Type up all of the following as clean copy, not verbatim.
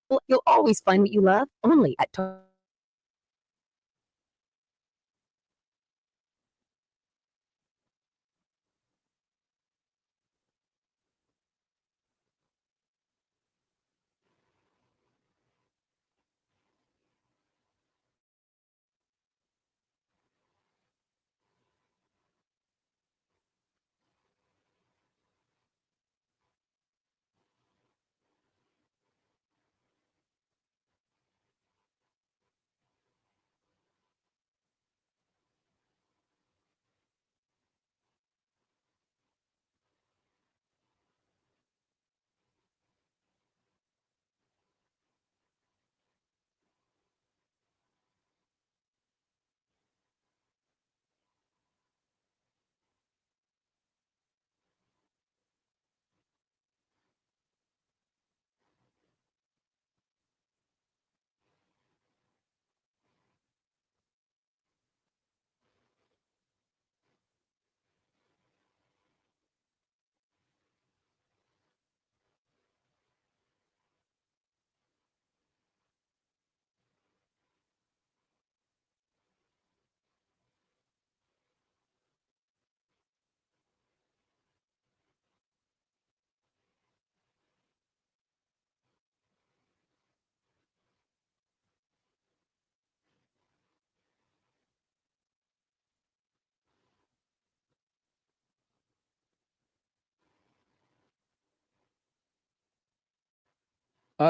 You'll always find what you love only at Target.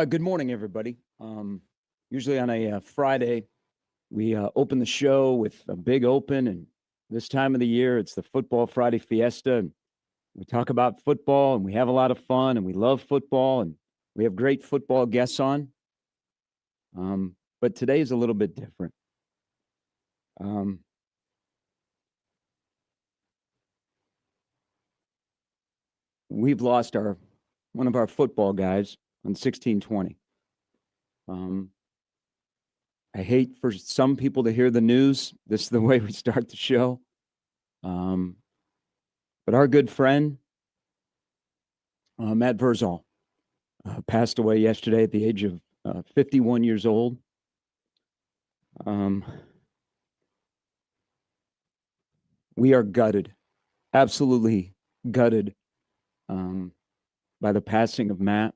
Good morning, everybody. Usually on a Friday, we open the show with a big open, and this time of the year, it's the Football Friday Fiesta. And we talk about football, and we have a lot of fun, and we love football, and we have great football guests on. But today is a little bit different. Um, we've lost one of our football guys on 1620. I hate for some people to hear the news. This is the way we start the show. But our good friend, Matt Verszall, passed away yesterday at the age of 51 years old. We are gutted, absolutely gutted by the passing of Matt.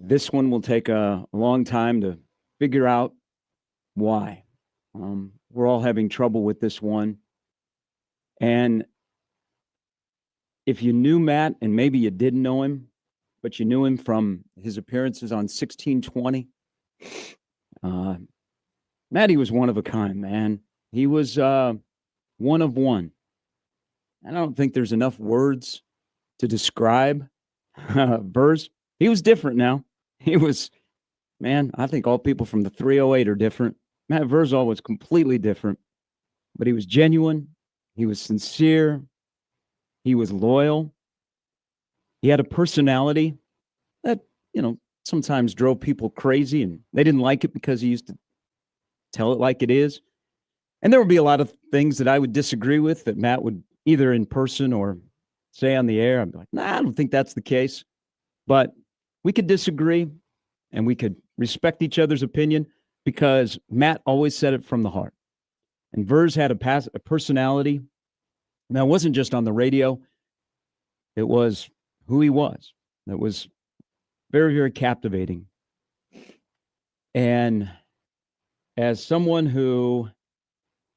This one will take a long time to figure out why. We're all having trouble with this one. And if you knew Matt, and maybe you didn't know him, but you knew him from his appearances on 1620, Matty was one of a kind, man. He was one of one. I don't think there's enough words to describe Verz. He was different now. He was, man, I think all people from the 308 are different. Matt Verszall was completely different, but he was genuine. He was sincere. He was loyal. He had a personality that, sometimes drove people crazy, and they didn't like it because he used to tell it like it is. And there would be a lot of things that I would disagree with that Matt would either in person or say on the air. I'd be like, nah, I don't think that's the case. But we could disagree and we could respect each other's opinion because Matt always said it from the heart. And Verz had a personality. Now, it wasn't just on the radio. It was who he was. That was very, very captivating. And as someone who,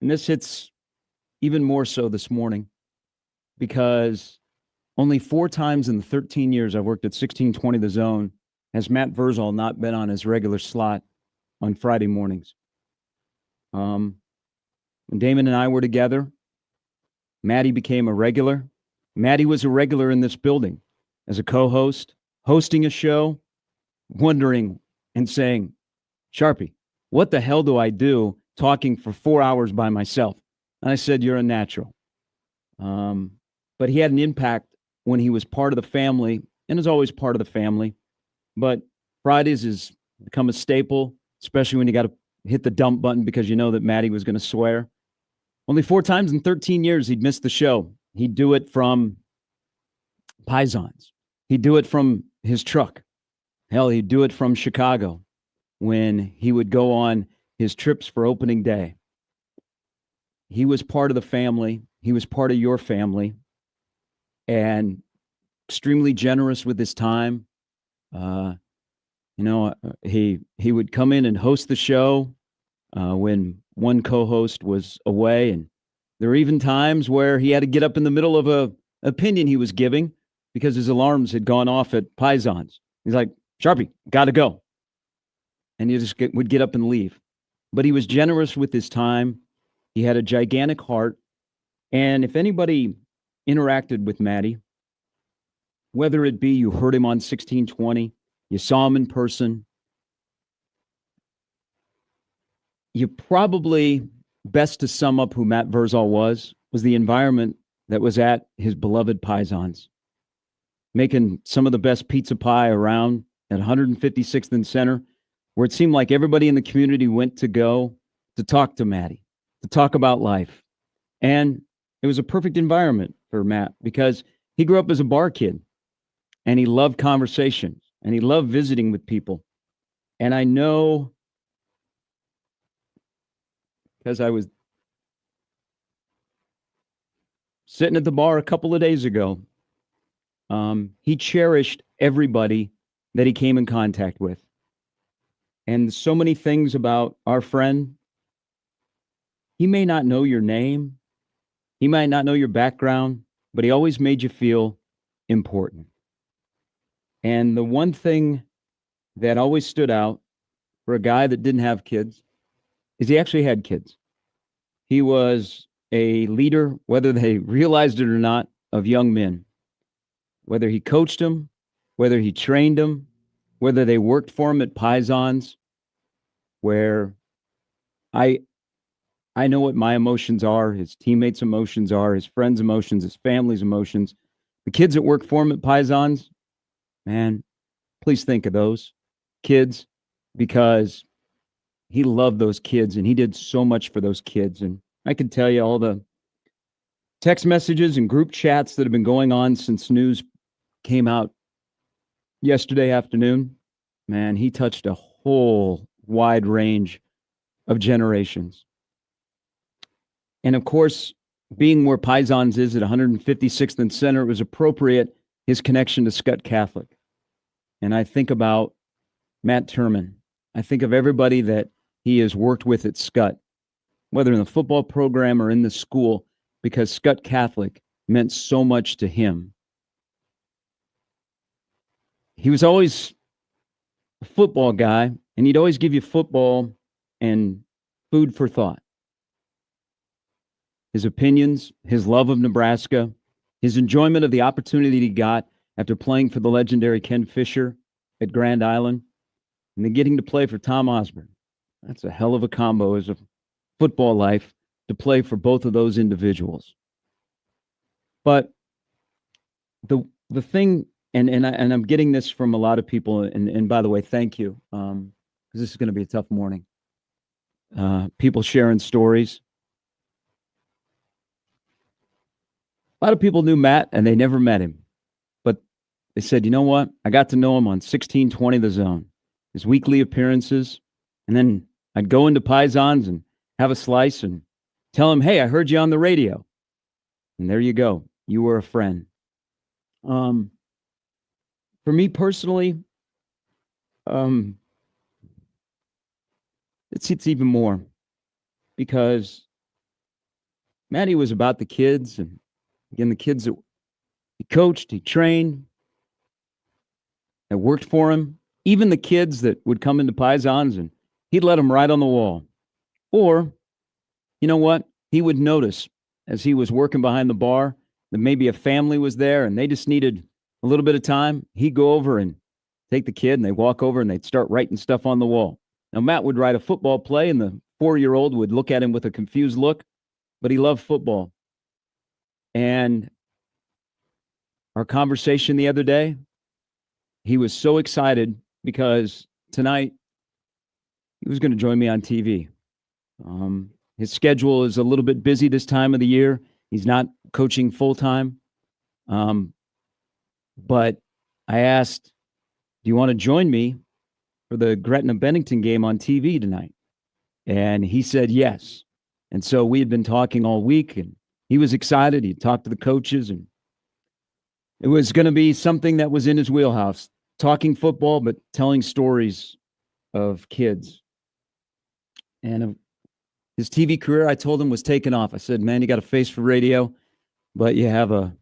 and this hits even more so this morning, because only 4 times in the 13 years I've worked at 1620 The Zone has Matt Verszall not been on his regular slot on Friday mornings. When Damon and I were together, Matty became a regular. Matty was a regular in this building as a co-host, hosting a show, wondering and saying, Sharpie, what the hell do I do talking for 4 hours by myself? And I said, you're a natural. But he had an impact when he was part of the family and is always part of the family. But Fridays has become a staple, especially when you got to hit the dump button because you know that Matty was going to swear. Only 4 times in 13 years he'd missed the show. He'd do it from Pisons. He'd do it from his truck. Hell, he'd do it from Chicago when he would go on his trips for opening day. He was part of the family. He was part of your family, and extremely generous with his time. Uh, he would come in and host the show when one co-host was away, and there were even times where he had to get up in the middle of a opinion he was giving because his alarms had gone off at Pisons. He's like, Sharpie, got to go. And he just would get up and leave. But he was generous with his time. He had a gigantic heart. And if anybody interacted with Matty, whether it be you heard him on 1620, you saw him in person, you probably, best to sum up who Matt Verszall was the environment that was at his beloved Pisons, making some of the best pizza pie around at 156th and Center, where it seemed like everybody in the community went to go to talk to Matty, to talk about life. And it was a perfect environment for Matt because he grew up as a bar kid and he loved conversations and he loved visiting with people. And I know, because I was sitting at the bar a couple of days ago, he cherished everybody that he came in contact with. And so many things about our friend. He may not know your name. He might not know your background, but he always made you feel important. And the one thing that always stood out for a guy that didn't have kids is he actually had kids. He was a leader, whether they realized it or not, of young men. Whether he coached them, whether he trained them, whether they worked for him at Pisons, where I know what my emotions are, his teammates' emotions are, his friends' emotions, his family's emotions. The kids that work for him at Pisons, man, please think of those kids, because he loved those kids and he did so much for those kids. And I can tell you all the text messages and group chats that have been going on since news came out yesterday afternoon. Man, he touched a whole wide range of generations. And of course, being where Pisons is at 156th and Center, it was appropriate, his connection to Scott Catholic. And I think about Matt Turman. I think of everybody that he has worked with at Scott, whether in the football program or in the school, because Scott Catholic meant so much to him. He was always a football guy, and he'd always give you football and food for thought. His opinions, his love of Nebraska, his enjoyment of the opportunity he got after playing for the legendary Ken Fisher at Grand Island, and then getting to play for Tom Osborne. That's a hell of a combo as a football life to play for both of those individuals. But the thing, and I'm getting this from a lot of people, and by the way, thank you, because this is going to be a tough morning. People sharing stories. A lot of people knew Matt, and they never met him. But they said, you know what? I got to know him on 1620 The Zone, his weekly appearances. And then I'd go into Pisons and have a slice and tell him, hey, I heard you on the radio. And there you go. You were a friend. For me personally, it's even more, because Matty was about the kids, and again, the kids that he coached, he trained, that worked for him, even the kids that would come into Pisons, and he'd let them write on the wall. Or, you know what? He would notice as he was working behind the bar that maybe a family was there and they just needed a little bit of time. He'd go over and take the kid, and they'd walk over and they'd start writing stuff on the wall. Now, Matt would write a football play, and the 4-year-old would look at him with a confused look, but he loved football. And our conversation the other day, he was so excited because tonight he was going to join me on TV. His schedule is a little bit busy this time of the year. He's not coaching full time. But I asked, do you want to join me for the Gretna Bennington game on TV tonight? And he said yes. And so we had been talking all week, and he was excited. He talked to the coaches, and it was going to be something that was in his wheelhouse, talking football, but telling stories of kids. And his TV career, I told him, was taking off. I said, man, you got a face for radio, but you have a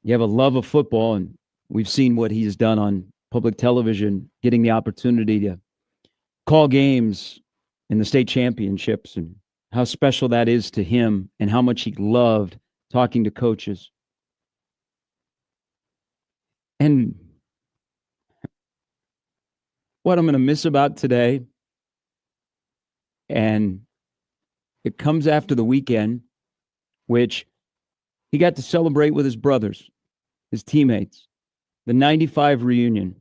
love of football. And we've seen what he's done on public television, getting the opportunity to call games in the state championships, and how special that is to him, and how much he loved talking to coaches. And what I'm going to miss about today, and it comes after the weekend, which he got to celebrate with his brothers, his teammates, the 95 reunion.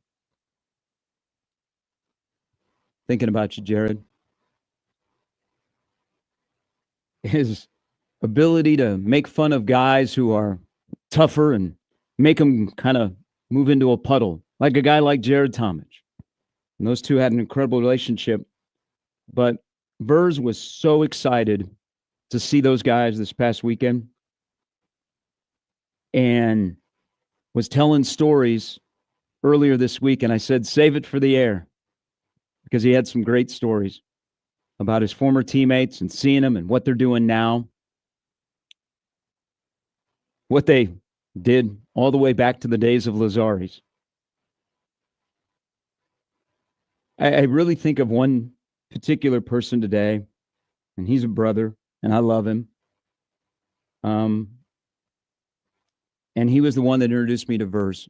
Thinking about you, Jared. His ability to make fun of guys who are tougher and make them kind of move into a puddle, like a guy like Jared Tomich. And those two had an incredible relationship. But Verz was so excited to see those guys this past weekend, and was telling stories earlier this week. And I said, save it for the air, because he had some great stories about his former teammates and seeing them and what they're doing now, what they did all the way back to the days of Lazari's. I really think of one particular person today, and he's a brother, and I love him. And he was the one that introduced me to Verz.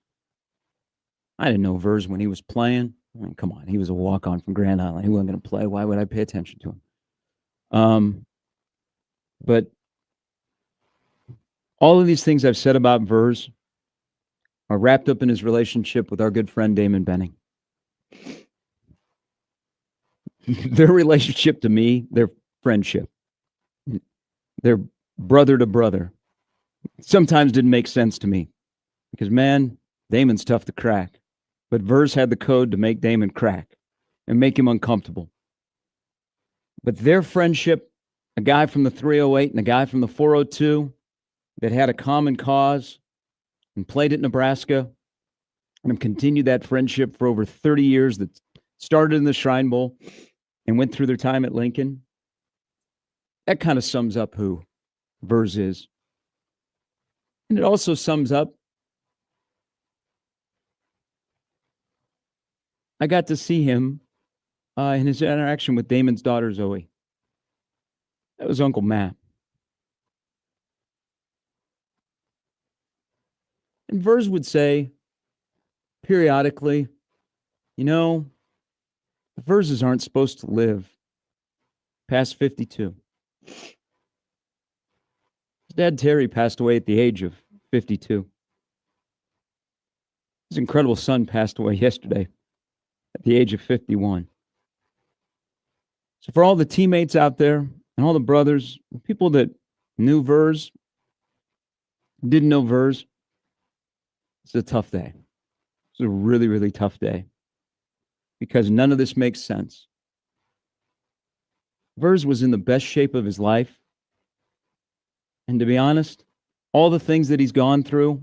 I didn't know Verz when he was playing. I mean, come on, he was a walk-on from Grand Island. He wasn't going to play. Why would I pay attention to him? But all of these things I've said about Verz are wrapped up in his relationship with our good friend Damon Benning. Their relationship to me, their friendship, their brother to brother, sometimes didn't make sense to me, because, man, Damon's tough to crack. But Verz had the code to make Damon crack and make him uncomfortable. But their friendship, a guy from the 308 and a guy from the 402 that had a common cause and played at Nebraska, and have continued that friendship for over 30 years, that started in the Shrine Bowl and went through their time at Lincoln, that kind of sums up who Verz is. And it also sums up, I got to see him in his interaction with Damon's daughter, Zoe. That was Uncle Matt. And Verz would say periodically, you know, the Verzes aren't supposed to live past 52. His dad, Terry, passed away at the age of 52. His incredible son passed away yesterday at the age of 51. So for all the teammates out there and all the brothers, the people that knew Verz, didn't know Verz, it's a tough day. It's a really, really tough day, because none of this makes sense. Verz was in the best shape of his life. And to be honest, all the things that he's gone through,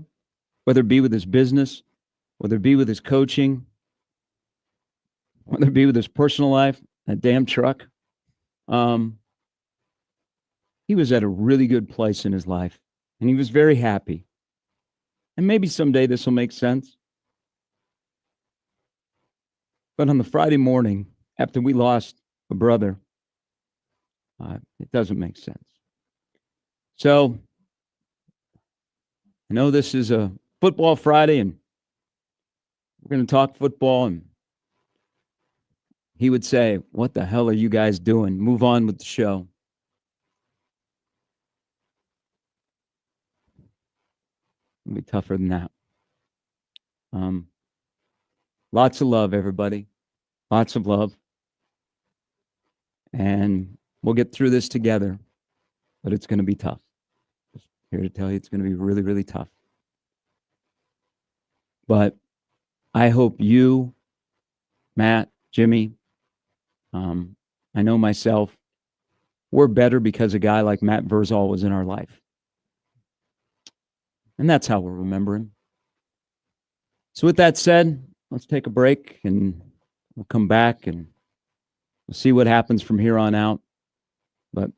whether it be with his business, whether it be with his coaching, whether it be with his personal life, that damn truck, he was at a really good place in his life, and he was very happy. And maybe someday this will make sense. But on the Friday morning, after we lost a brother, it doesn't make sense. So I know this is a football Friday, and we're going to talk football, and he would say, what the hell are you guys doing? Move on with the show. It'll be tougher than that. Lots of love, everybody. Lots of love. And we'll get through this together, but it's going to be tough. Just here to tell you, it's going to be really, really tough. But I hope you, Matt, Jimmy, I know myself, we're better because a guy like Matt Verszall was in our life. And that's how we'll remember him. So with that said, let's take a break and we'll come back and we'll see what happens from here on out. But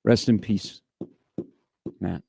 rest in peace, Matt.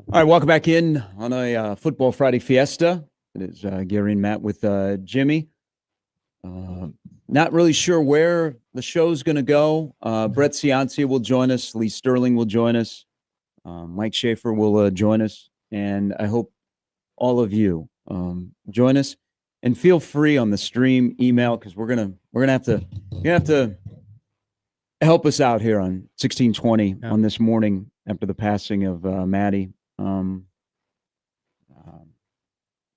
All right, welcome back in on a Football Friday Fiesta. It is Gary and Matt with Jimmy. Not really sure where the show's going to go. Brett Ciancia will join us. Lee Sterling will join us. Mike Schaefer will join us. And I hope all of you join us. And feel free on the stream email because we're gonna have to help us out here on 1620 on this morning after the passing of Maddie.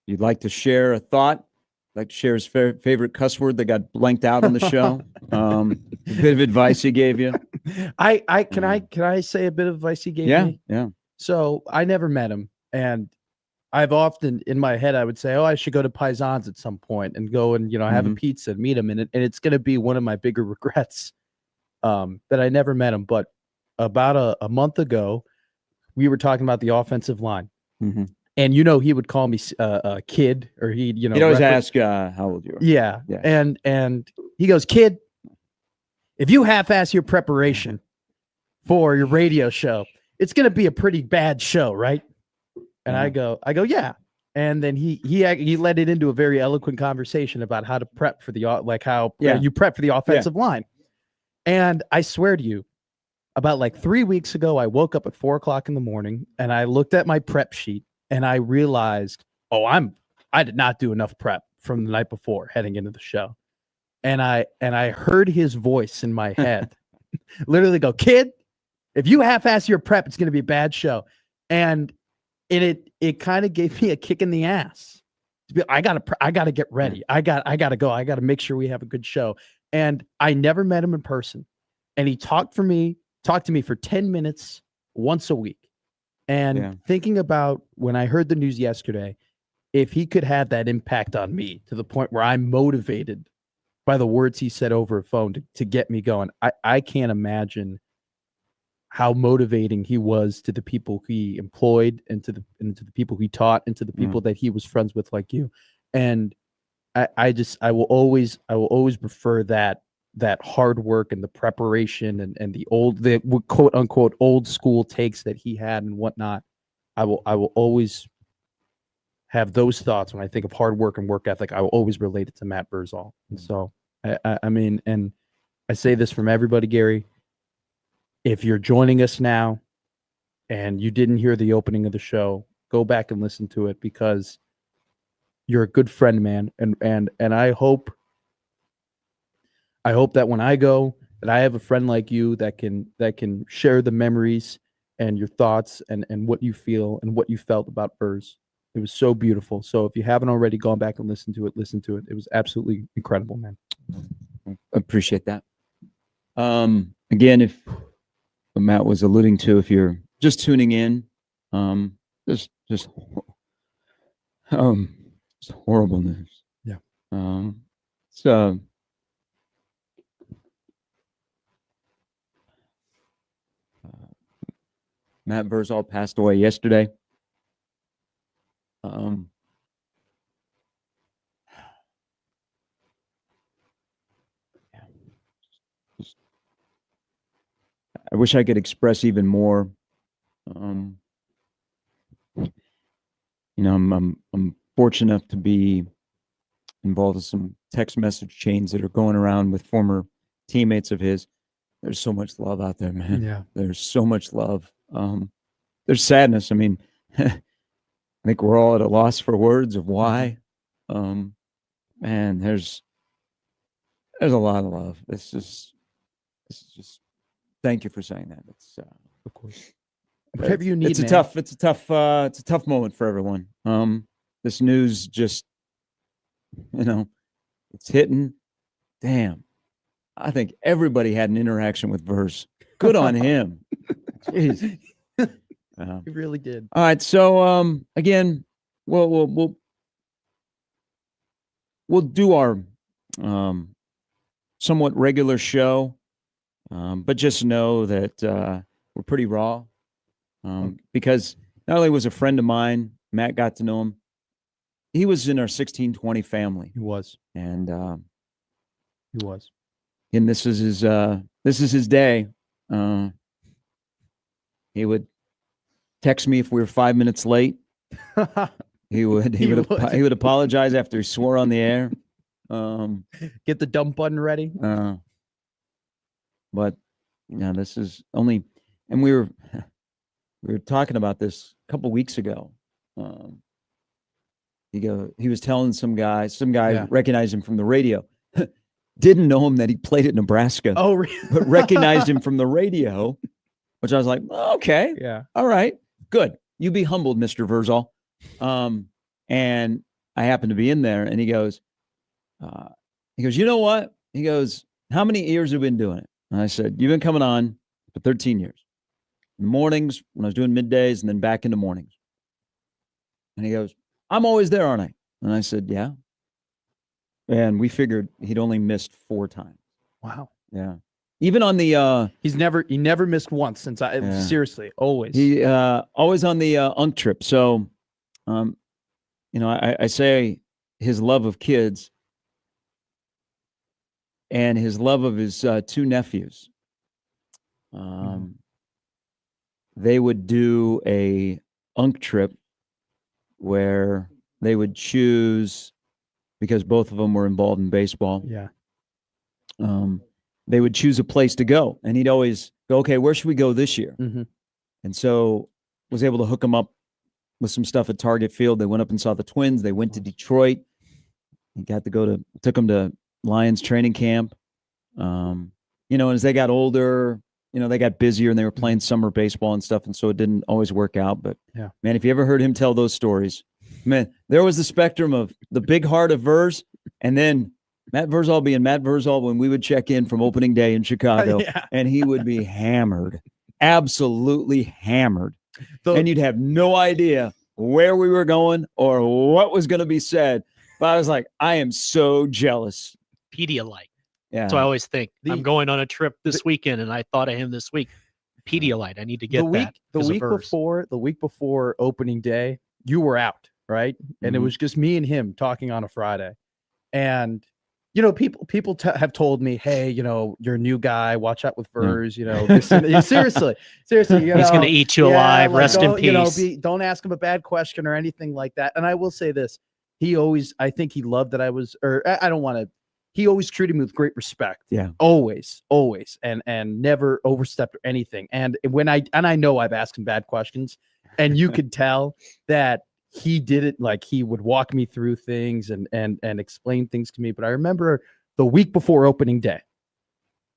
You'd like to share a thought, like to share his favorite cuss word that got blanked out on the show, a bit of advice he gave you. Can I say a bit of advice he gave me? Yeah. So I never met him, and I've often in my head I would say, oh, I should go to Paisans at some point and go and have a pizza and meet him, and it's going to be one of my bigger regrets that I never met him. But about a month ago, we were talking about the offensive line. Mm-hmm. And he would call me a kid, or he'd always ask how old you are. Yeah. And he goes, kid, if you half-ass your preparation for your radio show, it's gonna be a pretty bad show, right? And I go, yeah. And then he led it into a very eloquent conversation about how to prep for you prep for the offensive line. And I swear to you, about like 3 weeks ago, I woke up at 4:00 in the morning and I looked at my prep sheet. And I realized, I did not do enough prep from the night before heading into the show. And I heard his voice in my head literally go, kid, if you half-ass your prep, it's going to be a bad show. And it kind of gave me a kick in the ass. I gotta get ready. I gotta go. I gotta make sure we have a good show. And I never met him in person. And he talked to me for 10 minutes once a week. And thinking about when I heard the news yesterday, if he could have that impact on me to the point where I'm motivated by the words he said over a phone to get me going, I can't imagine how motivating he was to the people he employed and to the people he taught and to the people that he was friends with like you. And I will always prefer that hard work and the preparation and the quote unquote old school takes that he had and whatnot. I will always have those thoughts when I think of hard work and work ethic. I will always relate it to Matt Verszall. And so I mean, and I say this from everybody, Gary, if you're joining us now and you didn't hear the opening of the show, go back and listen to it because you're a good friend, man. And I hope that when I go, that I have a friend like you that can share the memories and your thoughts and what you feel and what you felt about Verz. It was so beautiful. So if you haven't already gone back and listened to it, listen to it. It was absolutely incredible, man. Appreciate that. Again, if Matt was alluding to, if you're just tuning in, just horrible news. Yeah. Matt Verszall passed away yesterday. I wish I could express even more. I'm fortunate enough to be involved in some text message chains that are going around with former teammates of his. There's so much love out there, man. Yeah. There's so much love. There's sadness. I mean, I think we're all at a loss for words of why. Man, there's a lot of love. It's just thank you for saying that. It's Of course. Whatever you need, it's a tough moment for everyone. This news just, it's hitting. Damn. I think everybody had an interaction with Verz. Good on him. Jeez. He really did. All right. So again, we'll do our somewhat regular show, but just know that we're pretty raw because not only was a friend of mine, Matt got to know him. He was in our 1620 family. He was, and he was. And this is his day. He would text me if we were 5 minutes late. He would apologize after he swore on the air. Get the dump button ready. But yeah, this is only, and we were talking about this a couple weeks ago. He was telling some guy recognized him from the radio. Didn't know him that he played at Nebraska. Oh, really? But recognized him from the radio, which I was like, oh, okay, yeah, all right, good. You be humbled, Mr. Verszall. And I happened to be in there, and he goes, you know what? He goes, how many years have we been doing it? And I said, you've been coming on for 13 years. In the mornings when I was doing middays, and then back in the mornings. And he goes, I'm always there, aren't I? And I said, yeah. And we figured he'd only missed 4 times. Wow. Yeah. Even on the he never missed once since seriously, always. He always on the UNC trip. So I say his love of kids and his love of his 2 nephews. They would do a UNC trip where they would choose, because both of them were involved in baseball. Yeah. They would choose a place to go, and he'd always go, okay, where should we go this year? Mm-hmm. And so was able to hook them up with some stuff at Target Field. They went up and saw the Twins. They went to Detroit. He got to took them to Lions training camp. And as they got older, they got busier and they were playing summer baseball and stuff. And so it didn't always work out. But man, if you ever heard him tell those stories, man, there was the spectrum of the big heart of Verz, and then Matt Verszall being Matt Verszall when we would check in from opening day in Chicago, and he would be hammered, absolutely hammered. And you'd have no idea where we were going or what was going to be said. But I was like, I am so jealous. Pedialyte. Yeah. So I always think I'm going on a trip this weekend, and I thought of him this week. Pedialyte. I need to get the week before opening day, you were out, right? And it was just me and him talking on a Friday. And people have told me, hey, you're a new guy. Watch out with Verz. Seriously. He's going to eat you alive. Rest in peace. Don't ask him a bad question or anything like that. And I will say this: I think he loved that I was, or I don't want to. He always treated me with great respect. Yeah, always, and never overstepped or anything. And I know I've asked him bad questions, and you could tell that he did it like he would walk me through things and explain things to me. But I remember the week before opening day,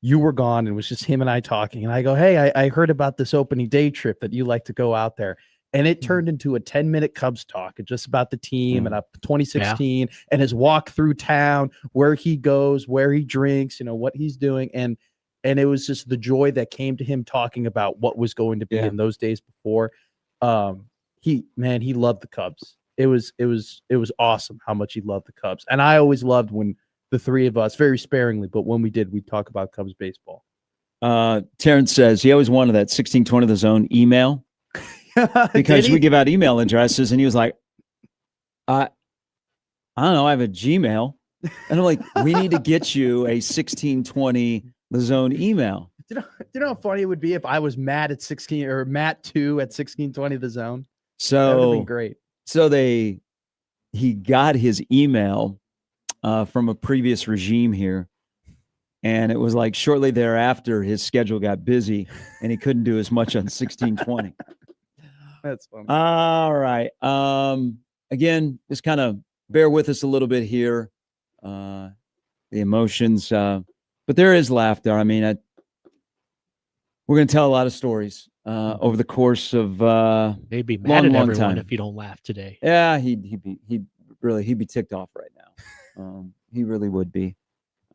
you were gone, and it was just him and I talking. And I go, hey, I heard about this opening day trip that you like to go out there. And it turned into a 10-minute Cubs talk just about the team and up 2016 and his walk through town, where he goes, where he drinks, what he's doing. And it was just the joy that came to him talking about what was going to be in those days before. He loved the Cubs. It was awesome how much he loved the Cubs. And I always loved when the three of us, very sparingly, but when we'd talk about Cubs baseball. Terrence says he always wanted that 1620 The Zone email because we give out email addresses, and he was like, I don't know, I have a Gmail. And I'm like, we need to get you a 1620 The Zone email. Do you know how funny it would be if I was Matt at 16 or Matt 2 at 1620 The Zone? So that would have been great. So he got his email from a previous regime here, and it was like shortly thereafter his schedule got busy and he couldn't do as much on 1620. That's funny. All right. Again, just kind of bear with us a little bit here. The emotions, but there is laughter. I mean, we're going to tell a lot of stories over the course of they'd be mad at everyone time. If you don't laugh today. Yeah, he'd be ticked off right now. He really would be.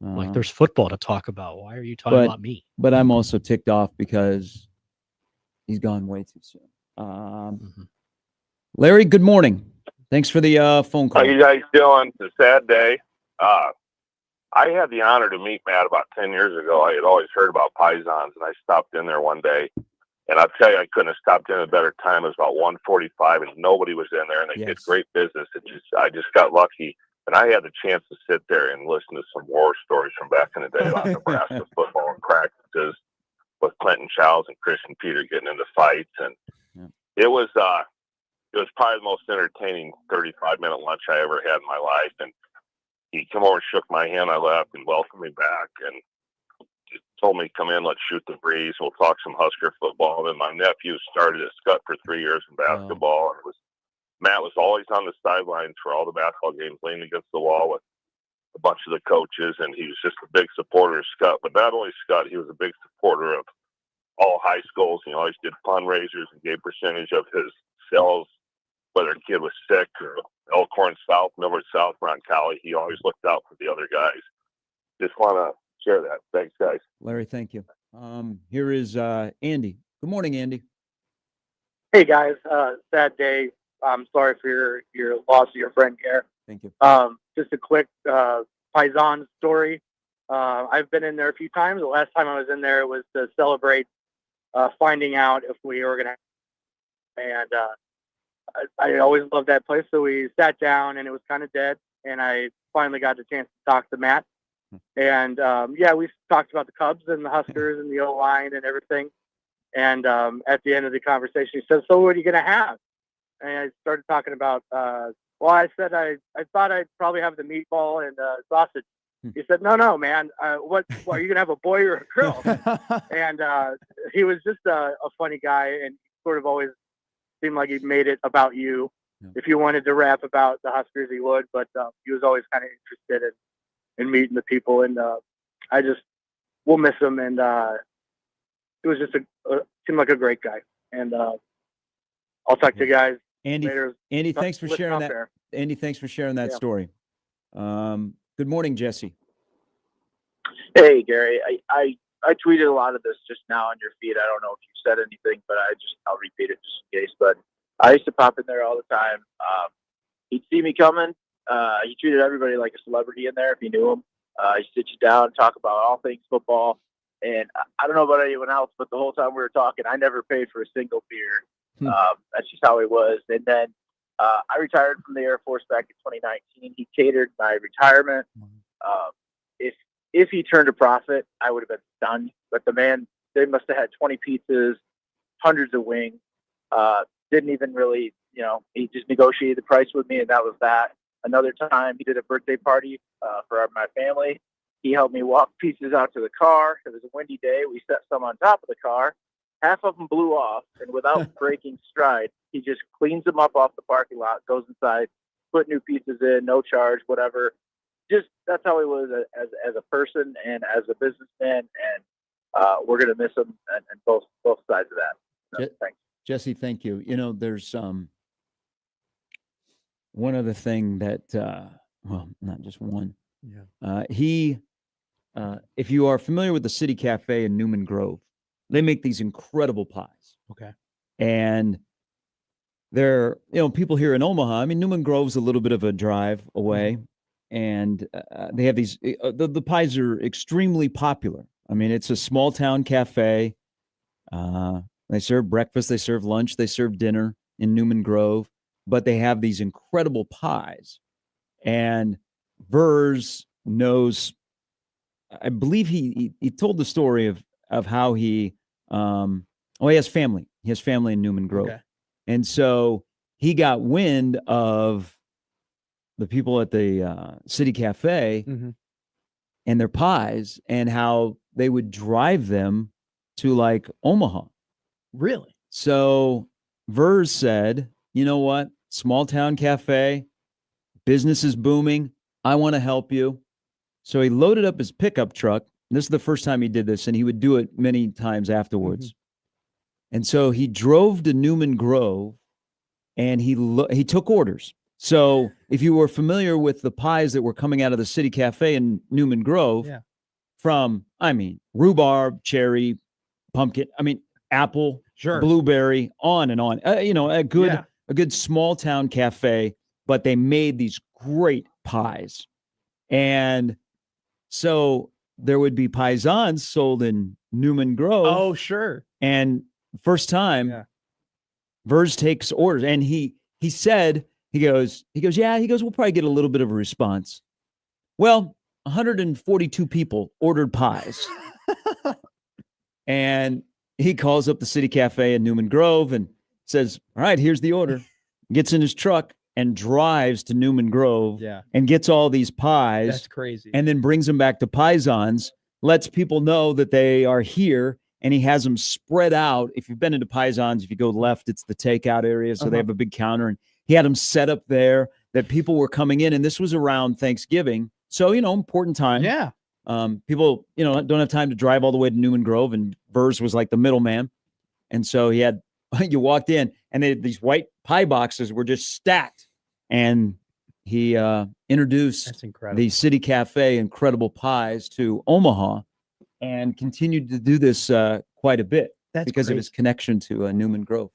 Like there's football to talk about. Why are you talking about me? But I'm also ticked off because he's gone way too soon. Larry, good morning. Thanks for the phone call. How you guys doing? It's a sad day. I had the honor to meet Matt about 10 years ago. I had always heard about Pisons, and I stopped in there one day. And I'll tell you, I couldn't have stopped in at a better time. It was about 1:45, and nobody was in there, and they did great business. I just got lucky. And I had the chance to sit there and listen to some war stories from back in the day about Nebraska football and practices with Clinton Childs and Christian Peter getting into fights. And it was probably the most entertaining 35-minute lunch I ever had in my life. And he come over and shook my hand. I left and welcomed me back and told me, come in, let's shoot the breeze. We'll talk some Husker football. And my nephew started at Scott for 3 years in basketball. And Matt was always on the sidelines for all the basketball games, leaning against the wall with a bunch of the coaches. And he was just a big supporter of Scott. But not only Scott, he was a big supporter of all high schools. He always did fundraisers and gave percentage of his sales, whether a kid was sick or Elkhorn South, Millward South, Roncalli. He always looked out for the other guys. Just want to share that. Thanks, guys. Larry, thank you. Here is Andy. Good morning, Andy. Hey guys, sad day. I'm sorry for your loss of your friend here. Thank you. Just a quick Paisan story. I've been in there a few times. The last time I was in there was to celebrate finding out if we were going to. And I always loved that place. So we sat down and it was kind of dead. And I finally got the chance to talk to Matt. And we talked about the Cubs and the Huskers and the O-line and everything. And at the end of the conversation, he said, "So what are you going to have?" And I started talking about, I said I thought I'd probably have the meatball and sausage. He said, no, man. What are you going to have, a boy or a girl? And he was just a funny guy, and sort of always seemed like he made it about you. Yeah. If you wanted to rap about the Huskers, he would, but he was always kind of interested in meeting the people. And we'll miss him. And it was just seemed like a great guy. And I'll talk to you guys Andy, later. Andy, thanks for sharing that. There. Andy, thanks for sharing that story. Good morning, Jesse. Hey, Gary. I tweeted a lot of this just now on your feed. I don't know if you said anything, but I'll repeat it just in case. But I used to pop in there all the time. He'd see me coming. He treated everybody like a celebrity in there if you knew him. He'd sit you down, talk about all things football. And I don't know about anyone else, but the whole time we were talking, I never paid for a single beer. That's just how he was. And then I retired from the Air Force back in 2019. He catered my retirement. If he turned a profit, I would have been stunned. But the man, they must have had 20 pizzas, hundreds of wings. Didn't even really, he just negotiated the price with me, and that was that. Another time, he did a birthday party for my family. He helped me walk pieces out to the car. It was a windy day. We set some on top of the car. Half of them blew off, and without breaking stride, he just cleans them up off the parking lot, goes inside, put new pieces in, no charge, whatever. Just that's how he was as a person and as a businessman, and we're gonna miss him and both sides of that. So, thanks, Jesse. Thank you. There's one other thing that not just one. Yeah. If you are familiar with the City Cafe in Newman Grove, they make these incredible pies. Okay. And they're, people here in Omaha, I mean, Newman Grove's a little bit of a drive away, and they have these, the pies are extremely popular. I mean, it's a small town cafe. They serve breakfast, they serve lunch, they serve dinner in Newman Grove, but they have these incredible pies. And Versz knows, I believe he told the story of how he has family. He has family in Newman Grove. Okay. And so he got wind of the people at the City Cafe and their pies and how they would drive them to like Omaha. Really? So Versz said, you know what? Small town cafe, business is booming. I want to help you. So he loaded up his pickup truck. This is the first time he did this, and he would do it many times afterwards. And so he drove to Newman Grove, and he took orders. So if you were familiar with the pies that were coming out of the City Cafe in Newman Grove, from, rhubarb, cherry, pumpkin, apple, blueberry, on and on. A good small town cafe, but they made these great pies. And so there would be paisans sold in Newman Grove. Oh, sure. And first time, Versz takes orders, and he said, he goes, we'll probably get a little bit of a response. Well, 142 people ordered pies. And he calls up the City Cafe in Newman Grove and says, all right, here's the order, gets in his truck and drives to Newman Grove Yeah. and gets all these pies. That's crazy. And then brings them back to Paisans, lets people know that they are here, and he has them spread out. If you've been into Paisans, if you go left, it's the takeout area. So they have a big counter, and he had them set up there that people were coming in. And this was around Thanksgiving. So, important time. Yeah. People, don't have time to drive all the way to Newman Grove, and Versz was like the middleman. And so he had, you walked in, and these white pie boxes were just stacked. And he introduced That's incredible. the City Cafe Incredible Pies to Omaha, and continued to do this quite a bit because of his connection to Newman Grove.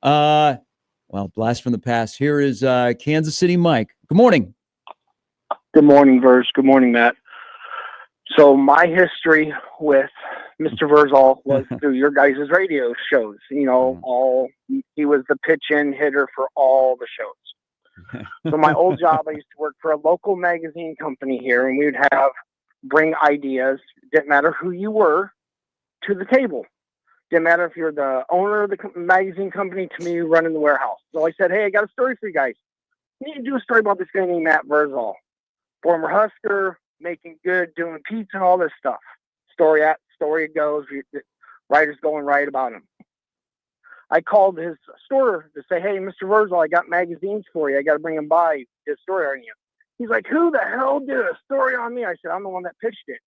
Well, blast from the past. Here is Kansas City Mike. Good morning. Good morning, Versz. Good morning, Matt. So my history with Mr. Verszall was through your guys' radio shows. He was the pitch-in hitter for all the shows. So my old job, I used to work for a local magazine company here, and we would bring ideas. Didn't matter who you were to the table. Didn't matter if you're the owner of the magazine company to me running the warehouse. So I said, hey, I got a story for you guys. You need to do a story about this guy named Matt Verszall. Former Husker, making good, doing pizza and all this stuff. Story goes, writers go and write about him. I called his store to say, hey, Mr. Verszall, I got magazines for you. I got to bring them by, do a story on you. He's like, who the hell did a story on me? I said, I'm the one that pitched it.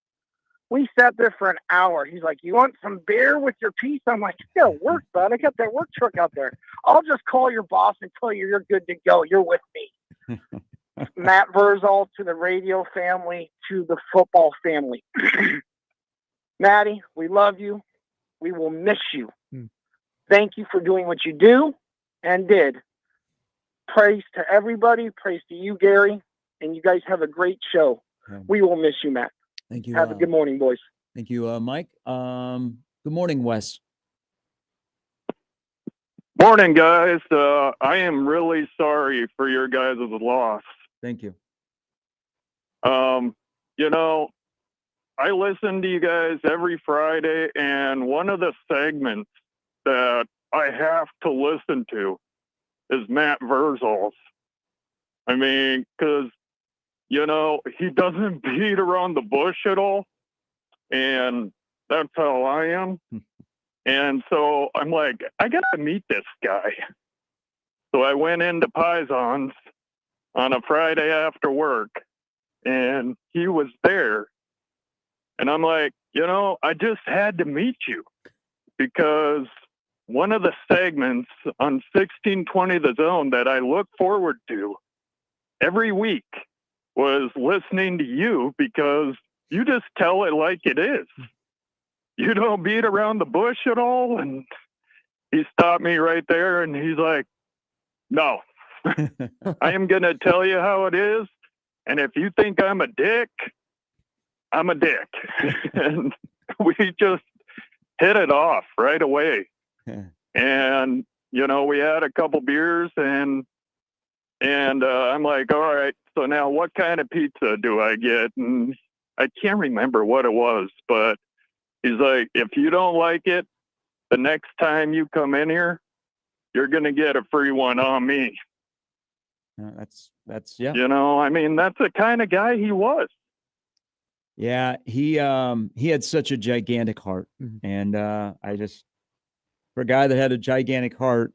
We sat there for an hour. He's like, you want some beer with your piece? I'm like, yeah, work, bud. I got that work truck out there. I'll just call your boss and tell you you're good to go. You're with me. Matt Verszall, to the radio family, to the football family. Maddie, we love you. We will miss you. Thank you for doing what you do and did. Praise to everybody. Praise to you, Gary. And you guys have a great show. We will miss you, Matt. Thank you. Have a good morning, boys. Thank you, Mike. Good morning, Wes. Morning, guys. I am really sorry for your guys' loss. Thank you. I listen to you guys every Friday, and one of the segments that I have to listen to is Matt Verszall's. I mean, because, he doesn't beat around the bush at all, and that's how I am. And so I'm like, I got to meet this guy. So I went into Paisans on a Friday after work, and he was there. And I'm like, I just had to meet you, because one of the segments on 1620 The Zone that I look forward to every week was listening to you, because you just tell it like it is. You don't beat around the bush at all. And he stopped me right there, and he's like, no, I am going to tell you how it is. And if you think I'm a dick, I'm a dick. And we just hit it off right away. And, we had a couple beers, and I'm like, all right, so now what kind of pizza do I get? And I can't remember what it was, but he's like, if you don't like it, the next time you come in here, you're going to get a free one on me. That's that's the kind of guy he was. Yeah, he had such a gigantic heart. And for a guy that had a gigantic heart,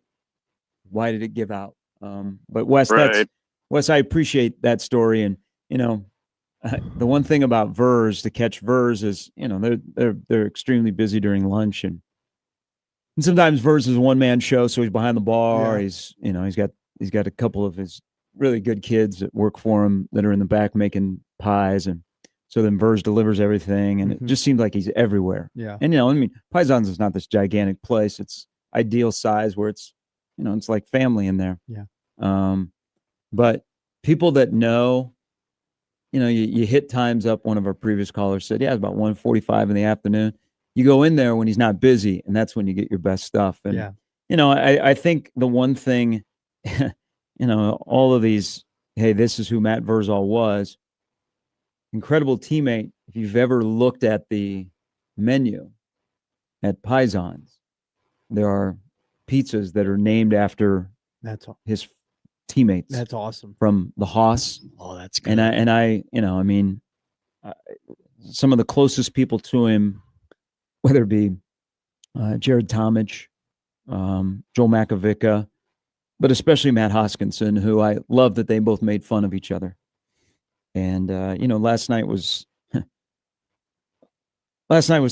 why did it give out? But Wes, right. I appreciate that story. And, the one thing about Versz, to catch Versz, is, they're extremely busy during lunch. And sometimes Versz is a one-man show, so he's behind the bar. Yeah. He's got a couple of his really good kids that work for him that are in the back making pies. And so then Versz delivers everything, and it just seems like he's everywhere. Yeah. And, Paisans is not this gigantic place. It's ideal size where it's, it's like family in there. Yeah. But people that know, you hit times up. One of our previous callers said, yeah, it's about 1:45 in the afternoon. You go in there when he's not busy, and that's when you get your best stuff. And, I think the one thing, all of these, hey, this is who Matt Verszall was. Incredible teammate. If you've ever looked at the menu at Paisans, there are pizzas that are named after That's his teammates that's awesome. from the Haas. Oh, that's good. And I, I mean, some of the closest people to him, whether it be Jared Tomich, Joel Makovica, but especially Matt Hoskinson, who I love that they both made fun of each other. And last night was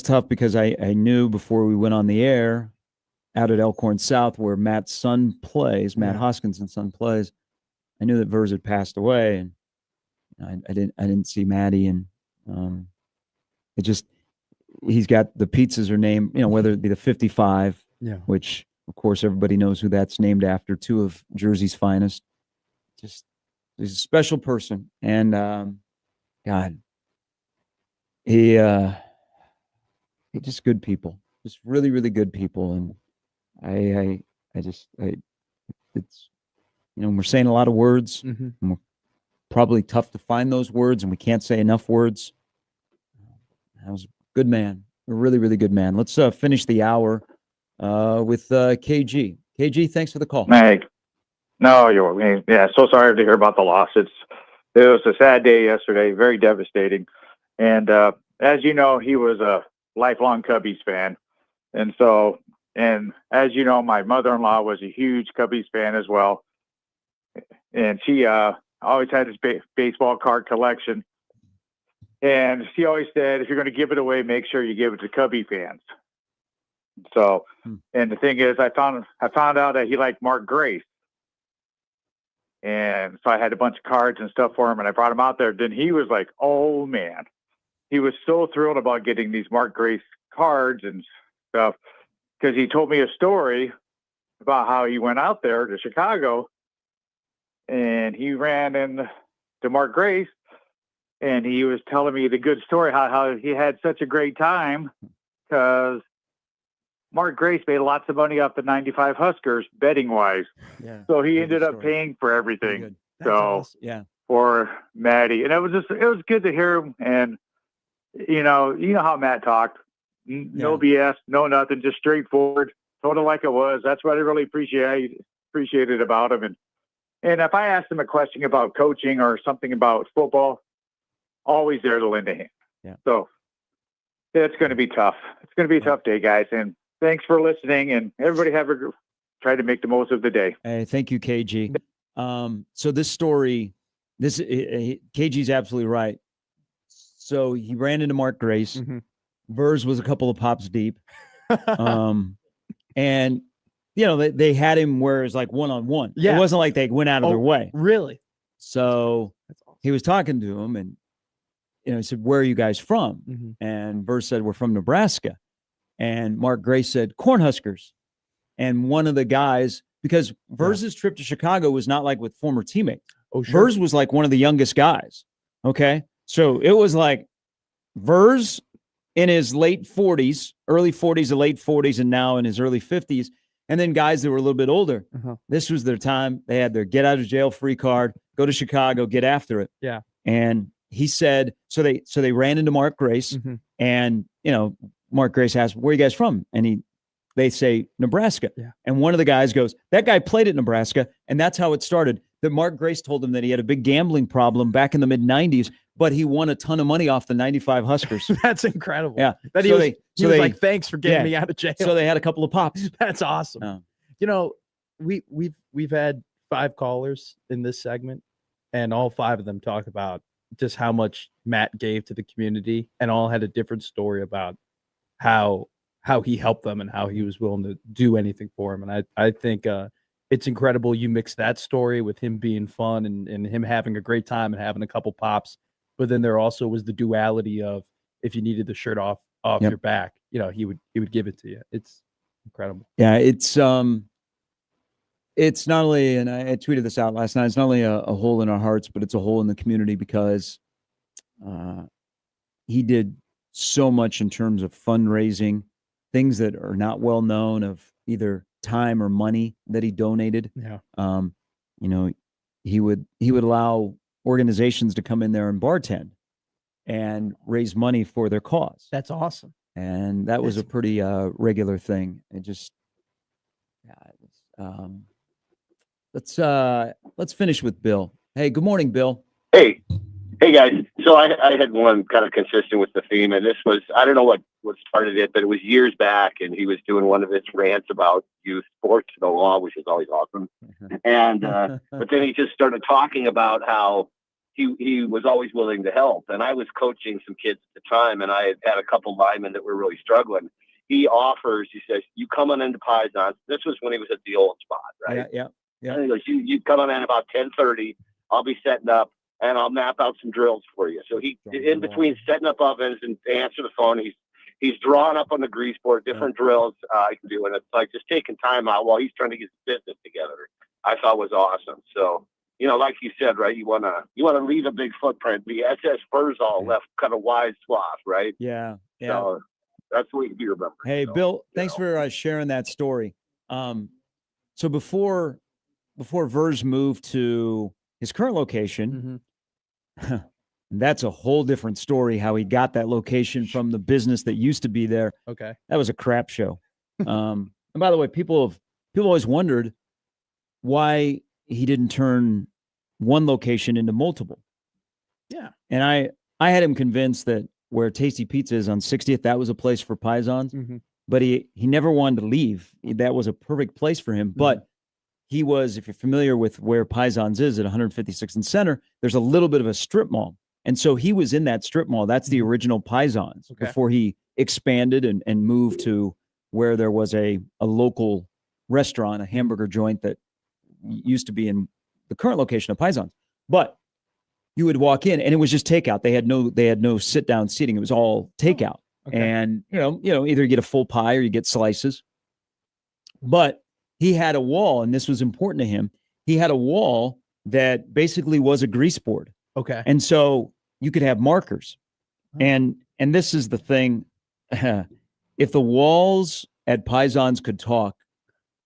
tough because I knew before we went on the air out at Elkhorn South, where Matt's son plays, Matt Hoskinson's son plays. I knew that Verz had passed away, and I didn't see Matty, and he's got the pizzas are named, whether it be the 55, which of course everybody knows who that's named after, two of Jersey's finest. Just he's a special person, and God, he just good people, just really, really good people, and it's we're saying a lot of words, and we're probably tough to find those words, and we can't say enough words. That was a good man, a really, really good man. Let's finish the hour with KG. KG, thanks for the call. Meg, no, so sorry to hear about the loss. It was a sad day yesterday, very devastating. And as you know, he was a lifelong Cubbies fan. And as you know, my mother-in-law was a huge Cubbies fan as well. And she always had this baseball card collection. And she always said, if you're going to give it away, make sure you give it to Cubby fans. So, and the thing is, I found out that he liked Mark Grace. And so I had a bunch of cards and stuff for him, and I brought him out there. Then he was like, oh, man. He was so thrilled about getting these Mark Grace cards and stuff, because he told me a story about how he went out there to Chicago, and he ran into Mark Grace, and he was telling me the good story, how he had such a great time because Mark Grace made lots of money off the 95 Huskers betting-wise. Yeah, so he ended up paying for everything. So awesome. Yeah, for Matty. And it was good to hear him. And, you know how Matt talked. No BS, no nothing, just straightforward. Told it like it was. That's what I really appreciated about him. And if I asked him a question about coaching or something about football, always there to lend a hand. Yeah. So it's going to be tough. It's going to be a tough day, guys. And thanks for listening. And everybody try to make the most of the day. Hey, thank you, KG. So this story, KG's absolutely right. So he ran into Mark Grace. Mm-hmm. Verz was a couple of pops deep. And they had him where it's like one-on-one. Yeah. It wasn't like they went out of their way. Really? So he was talking to him, and he said, "Where are you guys from?" Mm-hmm. And Verz said, "We're from Nebraska." And Mark Grace said, "Cornhuskers." And one of the guys, because Verz's trip to Chicago was not like with former teammates. Oh, sure. Verz was like one of the youngest guys. Okay. So it was like Verz in his late 40s, early 40s to late 40s, and now in his early 50s. And then guys that were a little bit older. Uh-huh. This was their time. They had their get out of jail free card, go to Chicago, get after it. Yeah. And he said, so they ran into Mark Grace, mm-hmm. and Mark Grace asked, "Where are you guys from?" And they say Nebraska. Yeah. And one of the guys goes, "That guy played at Nebraska." And that's how it started. That Mark Grace told him that he had a big gambling problem back in the mid 90s, but he won a ton of money off the 95 Huskers. That's incredible. Yeah. That he was like, "Thanks for getting me out of jail." So they had a couple of pops. That's awesome. We've had 5 callers in this segment, and all 5 of them talk about just how much Matt gave to the community, and all had a different story about how he helped them and how he was willing to do anything for him. And I think it's incredible you mix that story with him being fun and him having a great time and having a couple pops. But then there also was the duality of, if you needed the shirt off your back, he would give it to you. It's incredible. Yeah, it's not only, and I tweeted this out last night, it's not only a hole in our hearts, but it's a hole in the community, because he did so much in terms of fundraising, things that are not well known, of either time or money that he donated. Yeah. He would allow organizations to come in there and bartend and raise money for their cause. That's awesome. And that was a pretty regular thing. God, let's finish with Bill. Hey, good morning, Bill. Hey guys. So I had one kind of consistent with the theme, and this was, I don't know what started it, but it was years back, and he was doing one of his rants about youth sports and the law, which is always awesome. And but then he just started talking about how he was always willing to help. And I was coaching some kids at the time, and I had a couple linemen that were really struggling. He says, you come on into Pisons. This was when he was at the old spot, right? Yeah. And he goes, you come on in about 10:30. I'll be setting up, and I'll map out some drills for you. So he, in between setting up ovens and answer the phone, he's drawing up on the grease board different drills I can do, and it's like just taking time out while he's trying to get his business together. I thought was awesome. So, like you said, right? You wanna leave a big footprint. The SS Verszall left kind of wide swath, right? Yeah. So that's what you remember. Hey, so, Bill, thanks for sharing that story. So before Verz moved to his current location, that's a whole different story. How he got that location from the business that used to be there. Okay, that was a crap show. And by the way, people always wondered why he didn't turn one location into multiple. Yeah, and I had him convinced that where Tasty Pizza is on 60th, that was a place for Pisons. But he never wanted to leave. That was a perfect place for him. But he was, if you're familiar with where Pisons is at 156th and Center, there's a little bit of a strip mall. And so he was in that strip mall. That's the original Pisons before he expanded and moved to where there was a local restaurant, a hamburger joint that used to be in the current location of Pisons. But you would walk in and it was just takeout. They had no sit down seating. It was all takeout. And either you get a full pie or you get slices. But he had a wall, and this was important to him. He had a wall that basically was a grease board. Okay. And so you could have markers. And this is the thing. If the walls at Pisons could talk,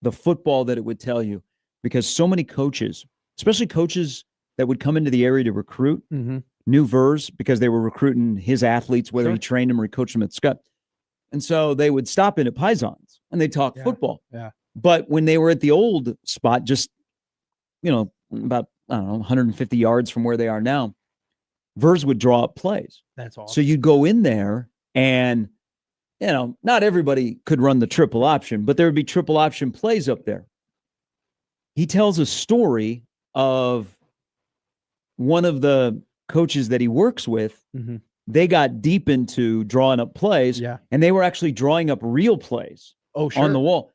the football that it would tell you, because so many coaches, especially coaches that would come into the area to recruit, knew Verz because they were recruiting his athletes, whether he trained them or he coached them at Scott. And so they would stop in at Pisons and they'd talk football. Yeah. But when they were at the old spot, just, about, 150 yards from where they are now, Verz would draw up plays. That's awesome. So you'd go in there and, not everybody could run the triple option, but there would be triple option plays up there. He tells a story of one of the coaches that he works with. They got deep into drawing up plays, and they were actually drawing up real plays on the wall.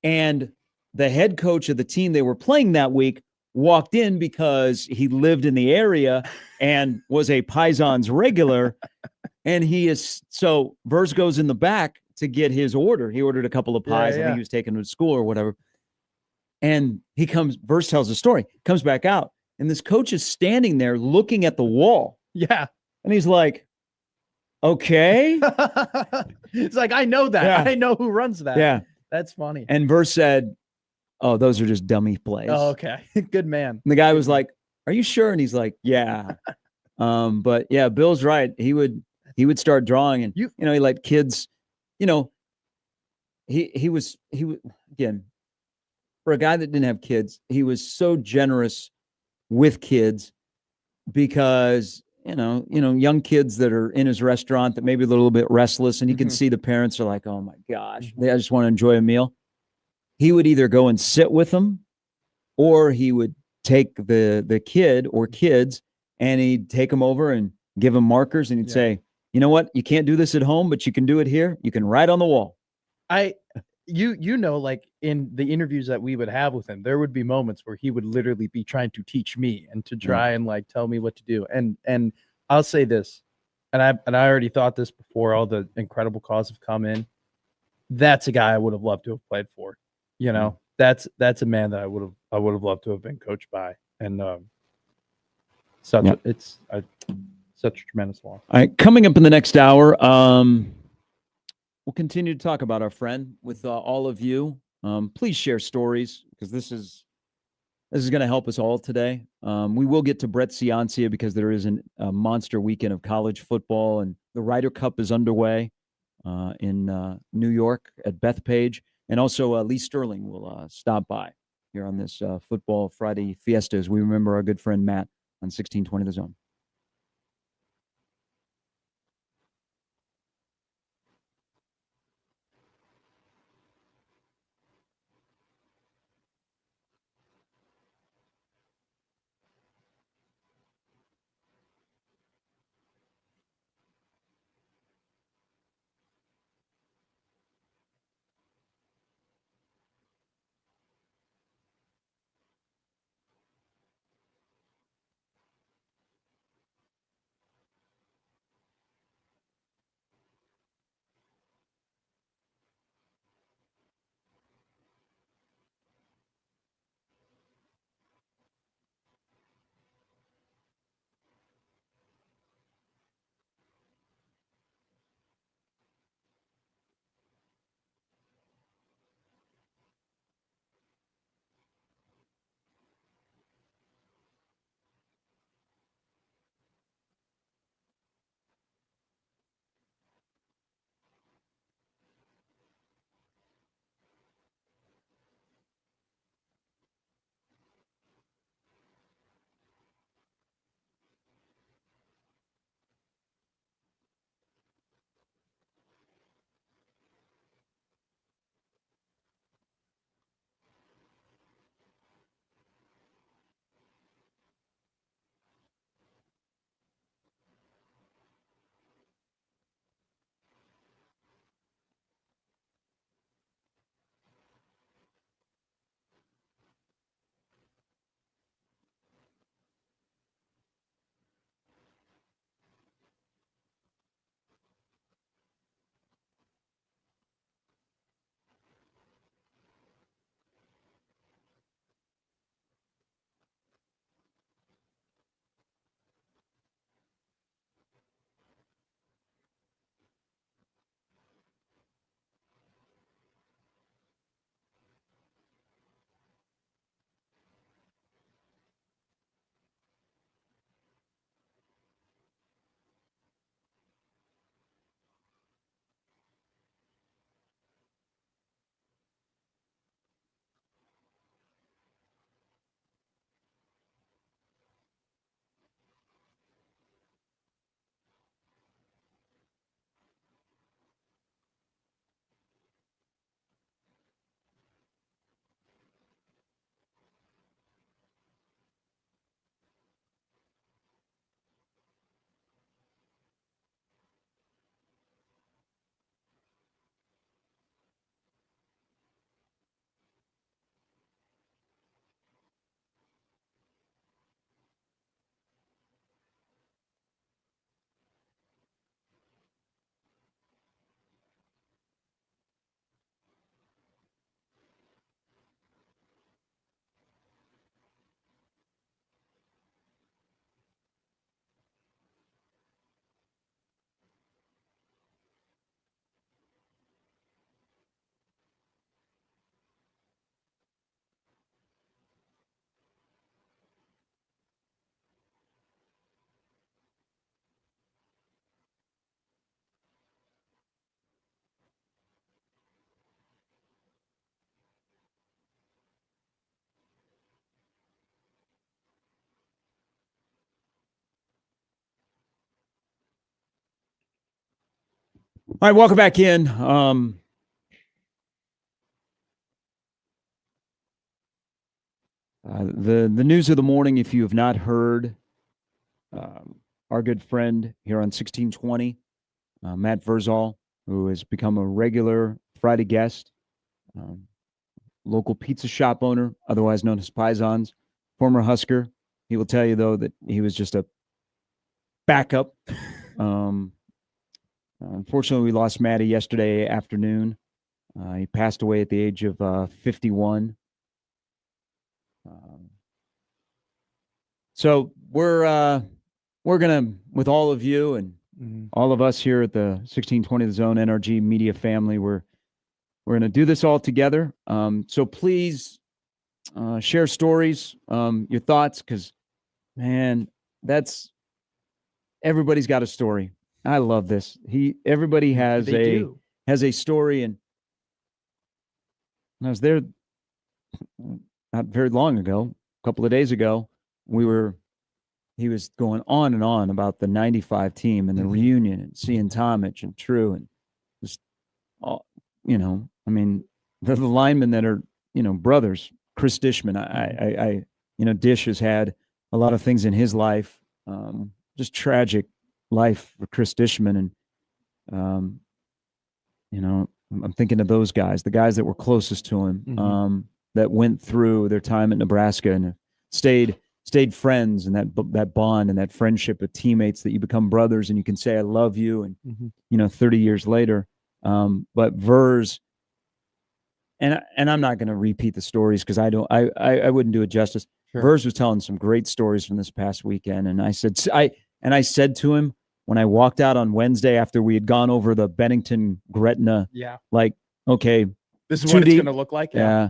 And the head coach of the team they were playing that week walked in because he lived in the area and was a Pisons regular. And so Verz goes in the back to get his order. He ordered a couple of pies. I think he was taking them to school or whatever. And Verz tells the story, comes back out, and this coach is standing there looking at the wall. Yeah. And he's like, okay. It's like, I know that. Yeah. I know who runs that. Yeah. That's funny. And Verz said, oh, those are just dummy plays. Oh, okay. Good man. And the guy was like, are you sure? And he's like, yeah. But yeah, Bill's right. He would start drawing, and he let kids, he was again, for a guy that didn't have kids, he was so generous with kids because young kids that are in his restaurant that may be a little bit restless, and he can see the parents are like, oh my gosh, I just want to enjoy a meal. He would either go and sit with them, or he would take the kid or kids and he'd take them over and give them markers, and he'd say, you know what, you can't do this at home, but you can do it here. You can write on the wall. Like in the interviews that we would have with him, there would be moments where he would literally be trying to teach me and to try and tell me what to do. And I'll say this, and I already thought this before all the incredible calls have come in. That's a guy I would have loved to have played for. That's a man that I would have loved to have been coached by. And it's such a tremendous loss. All right, coming up in the next hour, we'll continue to talk about our friend with all of you. Please share stories, because this is going to help us all today. We will get to Brett Ciancia because there is a monster weekend of college football, and the Ryder Cup is underway in New York at Bethpage. And also Lee Sterling will stop by here on this Football Friday Fiesta as we remember our good friend Matt on 1620 The Zone. All right, welcome back in. The news of the morning, if you have not heard, our good friend here on 1620, Matt Verszall, who has become a regular Friday guest, local pizza shop owner, otherwise known as Pisons, former Husker. He will tell you, though, that he was just a backup. Unfortunately, we lost Matty yesterday afternoon. He passed away at the age of 51. So we're gonna, with all of you and all of us here at the 1620 The Zone NRG media family, we're gonna do this all together. So please share stories, your thoughts, because man, everybody's got a story. I love this. Everybody has a story, and I was there not very long ago, a couple of days ago. He was going on and on about the 95 team and the reunion and seeing Tomich and True and just all, I mean, the linemen that are, brothers, Chris Dishman, Dish has had a lot of things in his life, just tragic life for Chris Dishman. And, I'm thinking of those guys, the guys that were closest to him, that went through their time at Nebraska and stayed friends, and that bond and that friendship with teammates that you become brothers and you can say, I love you. And, 30 years later, but Verz, and I'm not going to repeat the stories because I wouldn't do it justice. Sure. Verz was telling some great stories from this past weekend. And I said to him when I walked out on Wednesday after we had gone over the Bennington Gretna, like, okay, this is what it's going to look like. Yeah.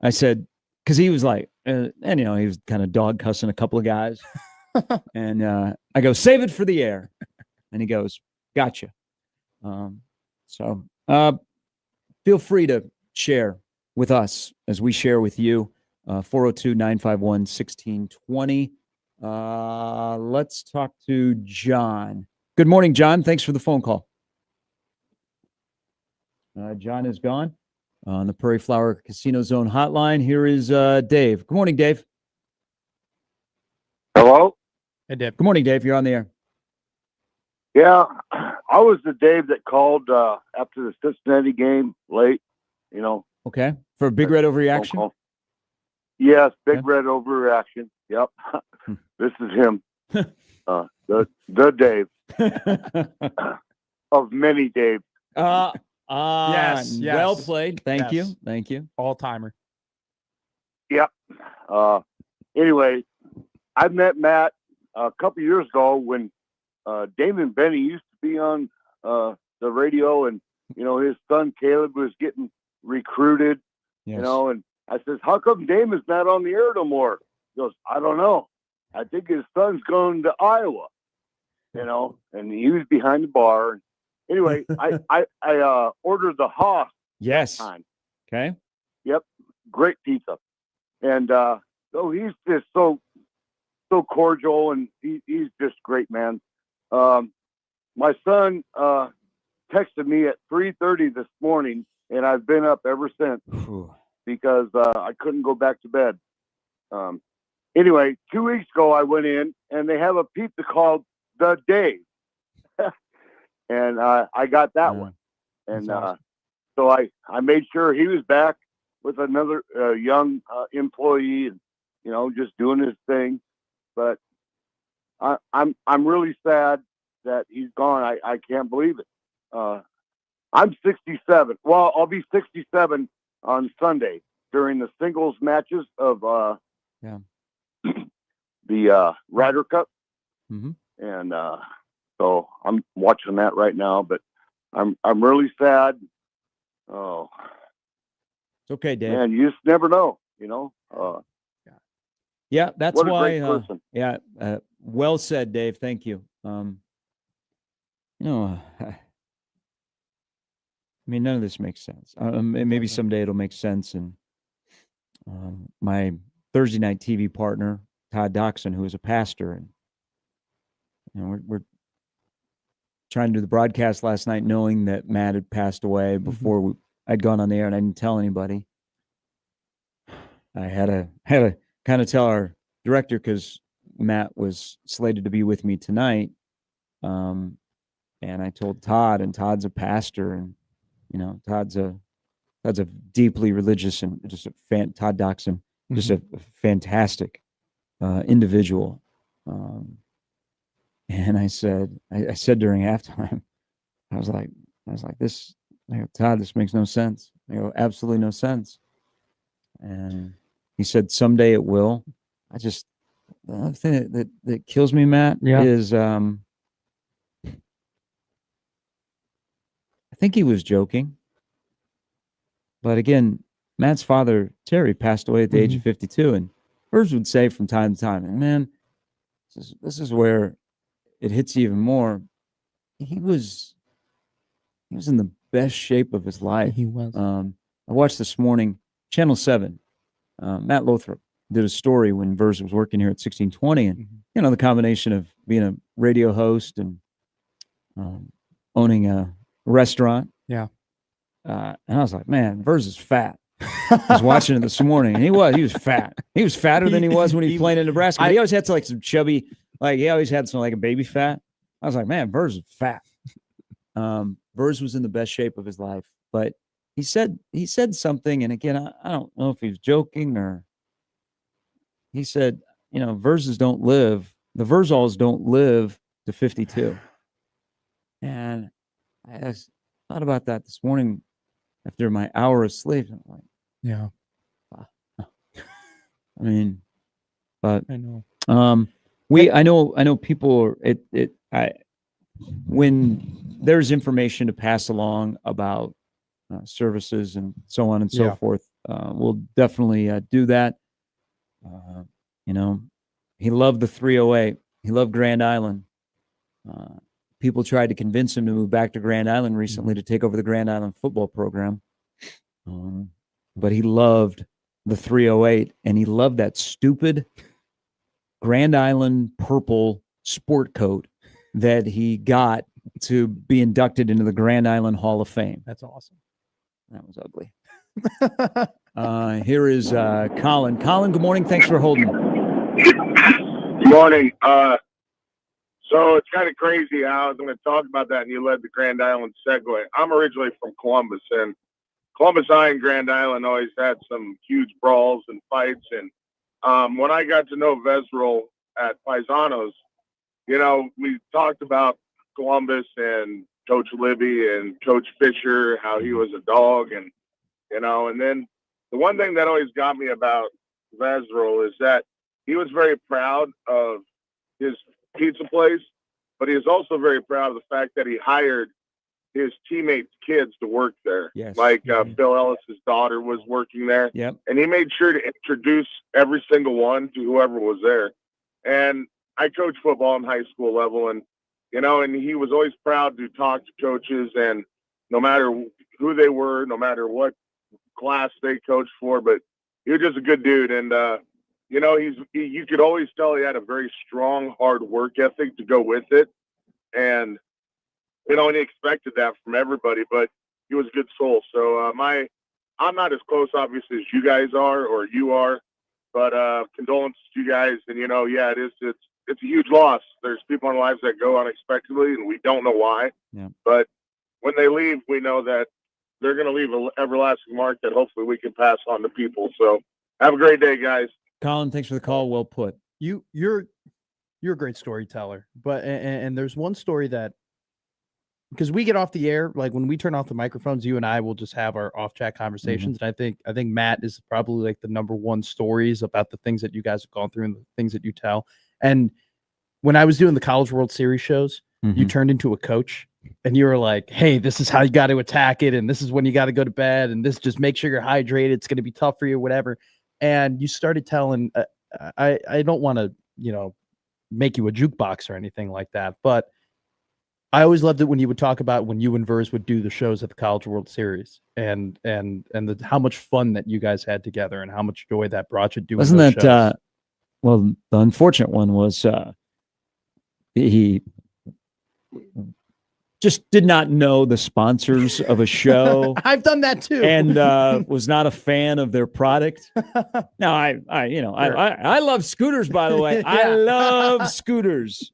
I said, because he was like, and he was kind of dog cussing a couple of guys. And I go, save it for the air. And he goes, gotcha. So feel free to share with us as we share with you. 402-951-1620. Let's talk to John. Good morning, John. Thanks for the phone call. John is gone. On the Prairie Flower Casino Zone hotline, here is Dave. Good morning, Dave. Hello? Hey, Dave. Good morning, Dave. You're on the air. Yeah, I was the Dave that called after the Cincinnati game late, Okay. For a big red overreaction? Yes, big red overreaction. Yep. This is him. The Dave. Of many Daves. Yes. Well played. Thank you. All timer. Yep. Anyway, I met Matt a couple years ago when Damon Benny used to be on the radio, and his son Caleb was getting recruited. Yes. And I says, how come Damon's not on the air no more? He goes, I don't know. I think his son's going to Iowa. And he was behind the bar. Anyway, I ordered the Haas. Yes. Time. Okay. Yep. Great pizza. And so he's just so cordial, and he's just great, man. My son texted me at 3:30 this morning, and I've been up ever since because I couldn't go back to bed. Anyway, 2 weeks ago I went in, and they have a pizza called The Dave. And I got that one. And awesome. So I made sure he was back with another young employee, and just doing his thing. But I'm really sad that he's gone. I can't believe it. I'm 67. Well, I'll be 67 on Sunday during the singles matches of the Ryder Cup. And so I'm watching that right now, but I'm really sad. Oh, it's okay, Dave. Man, you just never know, Yeah, that's what a why. great person. Well said, Dave. Thank you. I mean, none of this makes sense. Maybe someday it'll make sense. And my Thursday night TV partner, Todd Doxson, who is a pastor, and we're trying to do the broadcast last night, knowing that Matt had passed away before I'd gone on the air, and I didn't tell anybody. I had to kind of tell our director because Matt was slated to be with me tonight. And I told Todd, and Todd's a pastor, and Todd's a deeply religious and just Todd Doxson, just a fantastic individual. And I said during halftime, I was like, this, Todd, this makes no sense. Absolutely no sense. And he said, someday it will. The other thing that kills me, Matt, is I think he was joking. But again, Matt's father, Terry, passed away at the age of 52. And Verz would say from time to time, and man, this is where it hits you even more. He was in the best shape of his life. He was. I watched this morning Channel 7, Matt Lothrop did a story when Verz was working here at 1620, and the combination of being a radio host and owning a restaurant. Yeah. And I was like, man, Verz is fat. I was watching it this morning, and he was fat. He was fatter than he was when he was playing in Nebraska. But he always had some chubby, he always had some like a baby fat. I was like, man, Verz is fat. Verz was in the best shape of his life, but he said something, and again, I don't know if he was joking or he said, Verzes don't live. The Verzalls don't live to 52. And I thought about that this morning after my hour of sleep. I'm like, yeah. I mean, but I know. I know people when there's information to pass along about services and so on and so forth, we'll definitely do that. He loved the 308. He loved Grand Island. People tried to convince him to move back to Grand Island recently to take over the Grand Island football program. But he loved the 308, and he loved that stupid Grand Island purple sport coat that he got to be inducted into the Grand Island Hall of Fame. That's awesome. That was ugly. Here is Colin. Colin, good morning. Thanks for holding. Good morning. So it's kind of crazy how I was going to talk about that, and you led the Grand Island segue. I'm originally from Columbus, and Columbus High and Grand Island always had some huge brawls and fights. And when I got to know Verszall at Paisanos, we talked about Columbus and Coach Libby and Coach Fisher, how he was a dog, and then the one thing that always got me about Verszall is that he was very proud of his pizza place, but he was also very proud of the fact that he hired his teammates' kids to work there. Yes. Like Bill Ellis's daughter was working there. Yep. And he made sure to introduce every single one to whoever was there. And I coach football on high school level, and and he was always proud to talk to coaches, and no matter who they were, no matter what class they coached for, but he was just a good dude. And you could always tell he had a very strong, hard work ethic to go with it. And and he expected that from everybody, but he was a good soul. So I'm not as close, obviously, as you guys are or you are, but condolences to you guys. And it's a huge loss. There's people in our lives that go unexpectedly, and we don't know why. Yeah. But when they leave, we know that they're going to leave an everlasting mark that hopefully we can pass on to people. So have a great day, guys. Colin, thanks for the call. Well put. You're a great storyteller, but and there's one story that, because we get off the air, like when we turn off the microphones, you and I will just have our off chat conversations. And I think Matt is probably like the number one stories about the things that you guys have gone through and the things that you tell. And when I was doing the College World Series shows, you turned into a coach, and you were like, hey, this is how you got to attack it, and this is when you got to go to bed, and this, just make sure you're hydrated. It's going to be tough for you, whatever. And you started telling, I don't want to, make you a jukebox or anything like that, but I always loved it when you would talk about when you and Verz would do the shows at the College World Series, and how much fun that you guys had together, and how much joy that brought you doing. Wasn't those that shows. well? The unfortunate one was he just did not know the sponsors of a show. I've done that too, and was not a fan of their product. Now, I love scooters, by the way. I love scooters.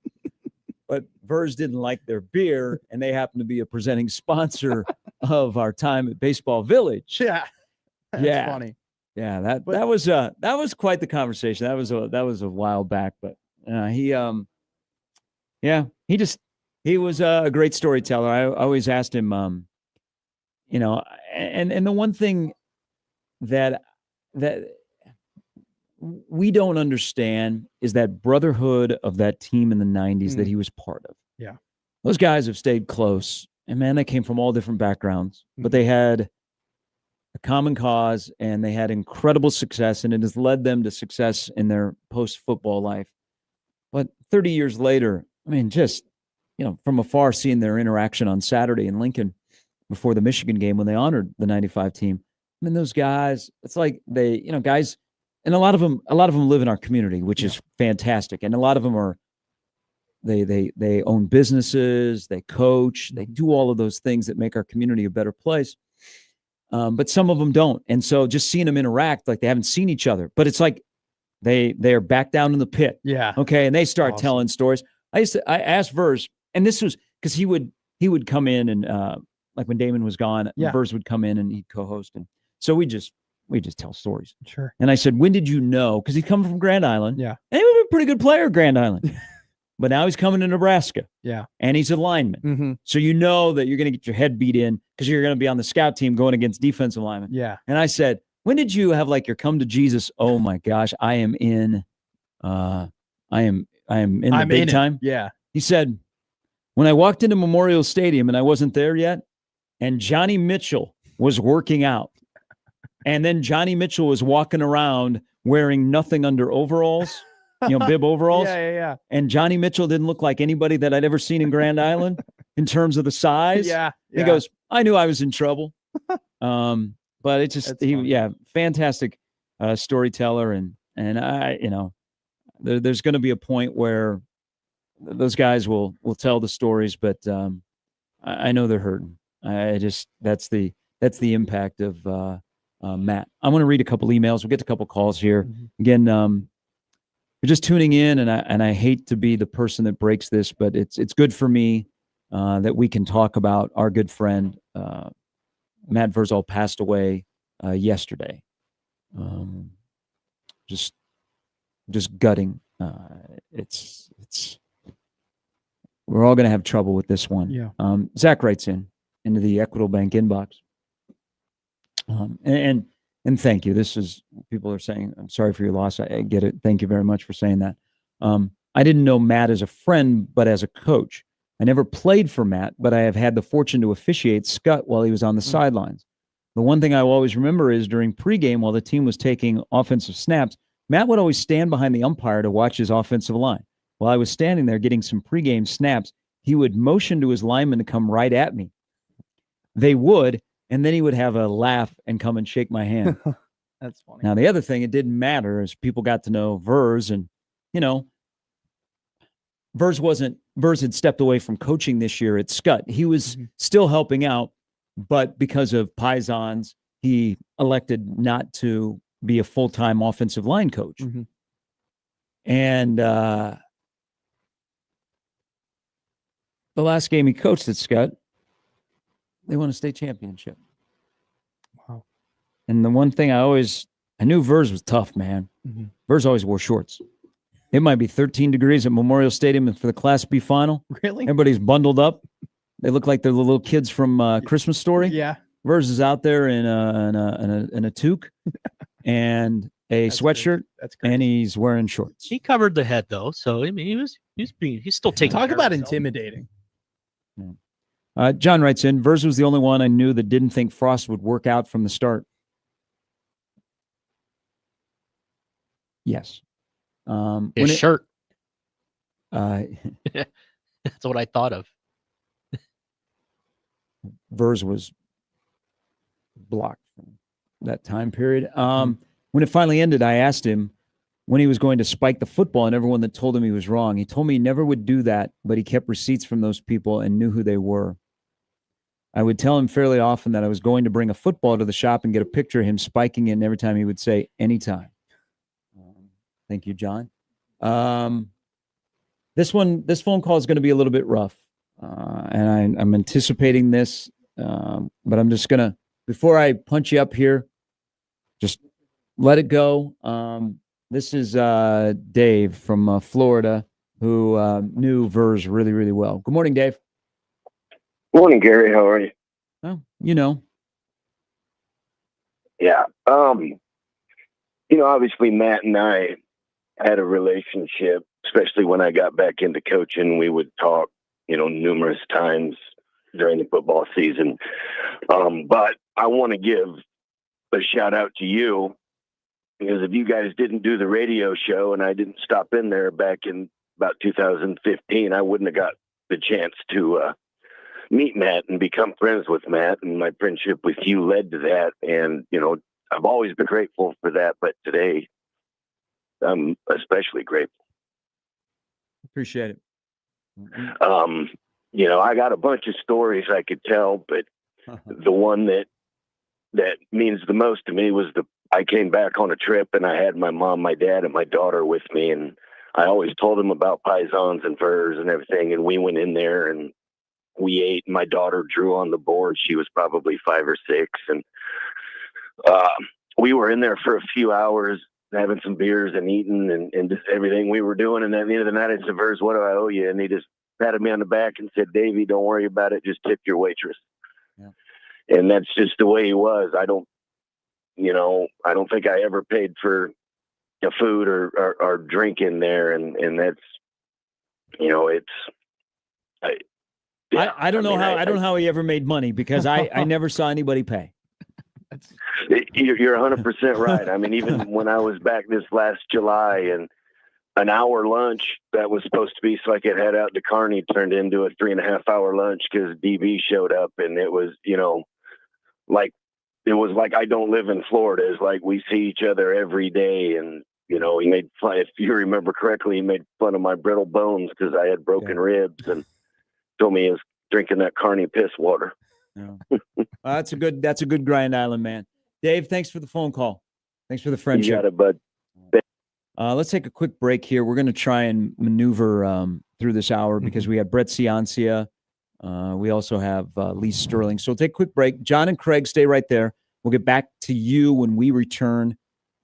But Verz didn't like their beer, and they happen to be a presenting sponsor of our time at Baseball Village. Yeah, that's funny. Yeah, that was quite the conversation. That was a while back, but he was a great storyteller. I always asked him, and the one thing that we don't understand is that brotherhood of that team in the 90s that he was part of. Yeah. Those guys have stayed close, and man, they came from all different backgrounds, but they had a common cause, and they had incredible success, and it has led them to success in their post-football life. But 30 years later, I mean, just, from afar, seeing their interaction on Saturday in Lincoln before the Michigan game when they honored the 95 team, I mean, those guys, it's like they, guys, and a lot of them live in our community, which is fantastic. And a lot of them are, they own businesses, they coach, they do all of those things that make our community a better place. But some of them don't. And so just seeing them interact, like they haven't seen each other, but it's like they are back down in the pit. Yeah. Okay. And they start telling stories. I asked Versz, and this was because he would come in and like when Damon was gone, Versz would come in and he'd co-host. And so we just tell stories. Sure. And I said, when did you know? Because he's coming from Grand Island. Yeah. And he was a pretty good player at Grand Island. But now he's coming to Nebraska. Yeah. And he's a lineman. Mm-hmm. So you know that you're going to get your head beat in because you're going to be on the scout team going against defensive linemen. Yeah. And I said, when did you have like your come to Jesus? Oh my gosh, I am in the big time. Yeah. He said, when I walked into Memorial Stadium and I wasn't there yet, and Johnny Mitchell was working out, and then Johnny Mitchell was walking around wearing nothing under overalls. Bib overalls. Yeah. And Johnny Mitchell didn't look like anybody that I'd ever seen in Grand Island in terms of the size. Yeah. He goes, I knew I was in trouble. But it's just, fantastic storyteller. And I, there's going to be a point where those guys will tell the stories, but I know they're hurting. That's the impact of Matt. I want to read a couple emails. We'll get to a couple calls here. Mm-hmm. Again, you're just tuning in, and I hate to be the person that breaks this, but it's good for me that we can talk about our good friend Matt Verszall passed away yesterday. Just gutting. It's we're all going to have trouble with this one. Yeah. Zach writes into the Equitable Bank inbox, and thank you. This is, people are saying, I'm sorry for your loss. I get it. Thank you very much for saying that. I didn't know Matt as a friend, but as a coach. I never played for Matt, but I have had the fortune to officiate Scott while he was on the sidelines. The one thing I will always remember is during pregame, while the team was taking offensive snaps, Matt would always stand behind the umpire to watch his offensive line. While I was standing there getting some pregame snaps, he would motion to his linemen to come right at me. They would, and then he would have a laugh and come and shake my hand. That's funny. Now, the other thing, it didn't matter as people got to know Versz, and, Versz had stepped away from coaching this year at Scott. He was still helping out, but because of Pisons, he elected not to be a full-time offensive line coach. Mm-hmm. And the last game he coached at Scott, they won a state championship. Wow. And the one thing I knew Versz was tough, man. Mm-hmm. Versz always wore shorts. It might be 13 degrees at Memorial Stadium for the Class B final. Really? Everybody's bundled up. They look like they're the little kids from Christmas Story. Yeah. Versz is out there in a toque and a sweatshirt, and he's wearing shorts. He covered the head though, so I mean he's still taking. Talk care about of himself. intimidating. John writes in, Versz was the only one I knew that didn't think Frost would work out from the start. Yes. His shirt. That's what I thought of. Versz was blocked from that time period. When it finally ended, I asked him when he was going to spike the football, and everyone that told him he was wrong. He told me he never would do that, but he kept receipts from those people and knew who they were. I would tell him fairly often that I was going to bring a football to the shop and get a picture of him spiking it, and every time he would say, anytime. Thank you, John. This phone call is going to be a little bit rough, and I'm anticipating this, but I'm just going to, before I punch you up here, just let it go. This is Dave from Florida, who knew Versz really, really well. Good morning, Dave. Morning, Gary. How are you? Oh, Yeah. Obviously Matt and I had a relationship, especially when I got back into coaching. We would talk, numerous times during the football season. But I want to give a shout out to you, because if you guys didn't do the radio show and I didn't stop in there back in about 2015, I wouldn't have got the chance to meet Matt and become friends with Matt, and my friendship with you led to that. And, I've always been grateful for that, but today I'm especially grateful. Appreciate it. I got a bunch of stories I could tell, but the one that means the most to me was I came back on a trip and I had my mom, my dad, and my daughter with me, and I always told them about Paisans and Vers and everything, and we went in there and we ate. My daughter drew on the board. She was probably 5 or 6, and we were in there for a few hours having some beers and eating and just everything we were doing. And at the end of the night, I said, Vers, what do I owe you? And he just patted me on the back and said, Davey, don't worry about it. Just tip your waitress. Yeah. And that's just the way he was. I don't think I ever paid for a food or drink in there. And that's, I don't know how he ever made money, because I never saw anybody pay. You're 100% right. I mean, even when I was back this last July, and an hour lunch that was supposed to be so I could head out to Kearney turned into a 3.5-hour lunch because DB showed up, and it was, like I don't live in Florida. It's like we see each other every day, and he made fun. If you remember correctly, he made fun of my brittle bones because I had broken ribs, and told me he was drinking that Kearney piss water. Yeah. That's a good Grand Island man. Dave, thanks for the phone call. Thanks for the friendship. You got it, bud. Let's take a quick break here. We're going to try and maneuver through this hour because we have Brett Ciancia. We also have Lee Sterling. So we'll take a quick break. John and Craig, stay right there. We'll get back to you when we return.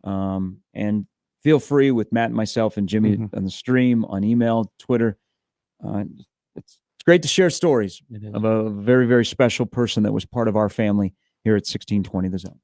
And feel free with Matt and myself and Jimmy on the stream, on email, Twitter. It's great to share stories of a very, very special person that was part of our family here at 1620 The Zone.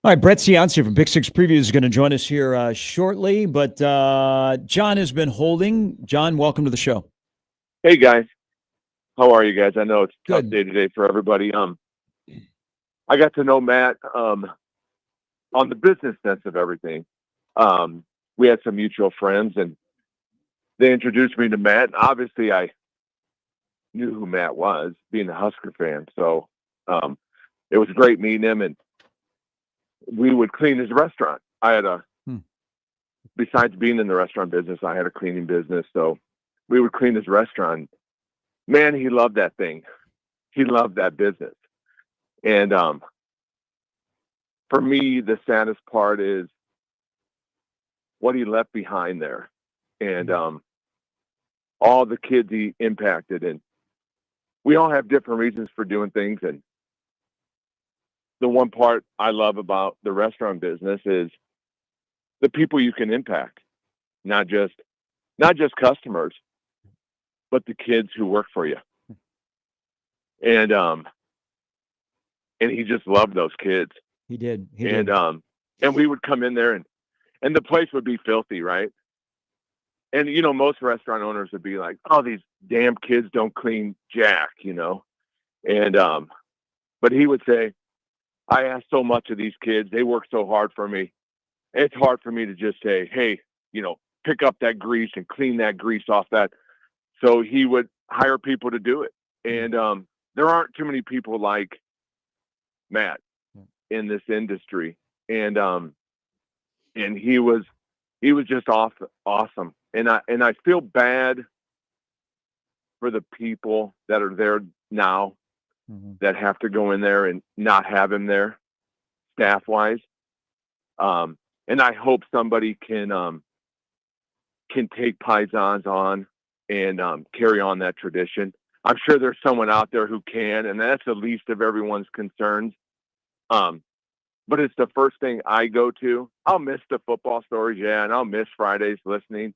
All right, Brett Ciancia from Big Six Preview is going to join us here shortly, but John has been holding. John, welcome to the show. Hey guys, how are you guys? I know it's a tough Good. day today for everybody. I got to know Matt on the business sense of everything. We had some mutual friends, and they introduced me to Matt. And obviously, I knew who Matt was, being a Husker fan. So it was great meeting him, and we would clean his restaurant. I had besides being in the restaurant business, I had a cleaning business. So we would clean his restaurant. Man, he loved that thing. He loved that business. And for me, the saddest part is what he left behind there. And all the kids he impacted. And we all have different reasons for doing things. And the one part I love about the restaurant business is the people you can impact, not just customers, but the kids who work for you. And he just loved those kids. He did. And we would come in there and the place would be filthy, right? And you know, most restaurant owners would be like, "Oh, these damn kids don't clean jack," you know. And but he would say, "I ask so much of these kids. They work so hard for me. It's hard for me to just say, hey, you know, pick up that grease and clean that grease off that." So he would hire people to do it. And there aren't too many people like Matt in this industry. And he was just awesome. And I feel bad for the people that are there now that have to go in there and not have him there staff wise. And I hope somebody can take Paisans on and carry on that tradition. I'm sure there's someone out there who can, and that's the least of everyone's concerns. But it's the first thing I go to. I'll miss the football stories, yeah, and I'll miss Fridays listening,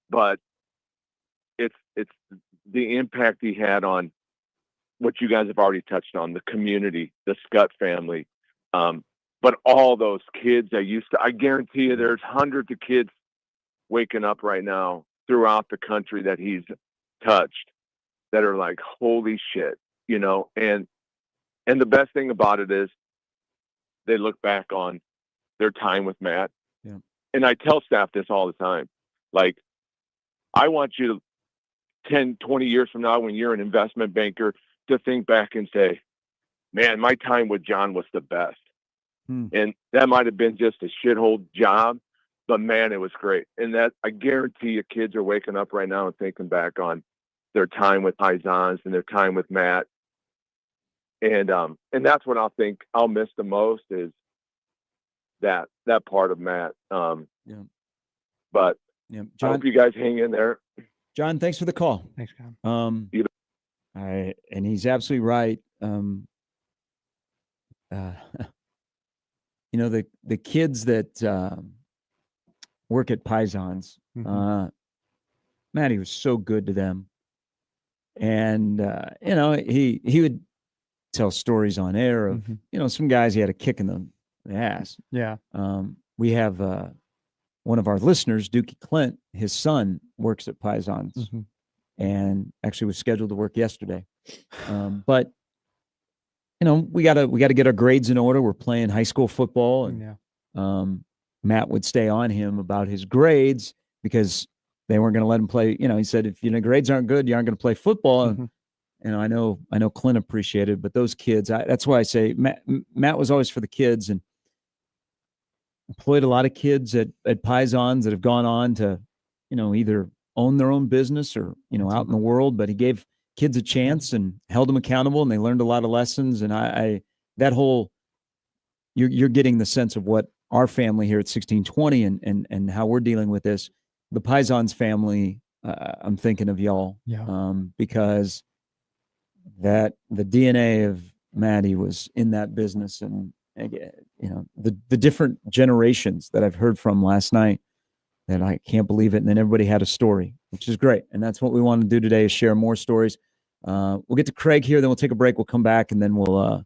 but it's the impact he had on what you guys have already touched on, the community, the Scott family, but all those kids I guarantee you there's hundreds of kids waking up right now throughout the country that he's touched that are like, holy shit, you know. And the best thing about it is they look back on their time with Matt. Yeah. And I tell staff this all the time. Like, I want you to 10, 20 years from now, when you're an investment banker, to think back and say, man, my time with John was the best. And that might have been just a shithole job, but man, it was great. And that, I guarantee you, kids are waking up right now and thinking back on their time with Paisans and their time with Matt. And that's what I think I'll miss the most is that part of Matt. But John, I hope you guys hang in there. John, thanks for the call. Thanks, John. And he's absolutely right. You know, the kids that work at Paisans, Matty was so good to them. And, you know, he would tell stories on air of, you know, some guys he had a kick in the ass. Yeah. We have one of our listeners, Dookie Clint, his son works at Paisans and actually was scheduled to work yesterday. But you know, we gotta get our grades in order. We're playing high school football, and Matt would stay on him about his grades because they weren't going to let him play. You know, he said, if grades aren't good, you aren't going to play football. And you know, I know Clint appreciated, but those kids, that's why I say Matt was always for the kids, and employed a lot of kids at Paisans that have gone on to, you know, either own their own business or, you know, out in the world. But he gave kids a chance and held them accountable, and they learned a lot of lessons. And that whole, you're getting the sense of what our family here at 1620 and how we're dealing with this. The Paisans family, I'm thinking of y'all, because that the DNA of Maddie was in that business. And you know, the different generations that I've heard from last night, that I can't believe it. And then everybody had a story, which is great. And that's what we want to do today, is share more stories. We'll get to Craig here, then we'll take a break. We'll come back, and then we'll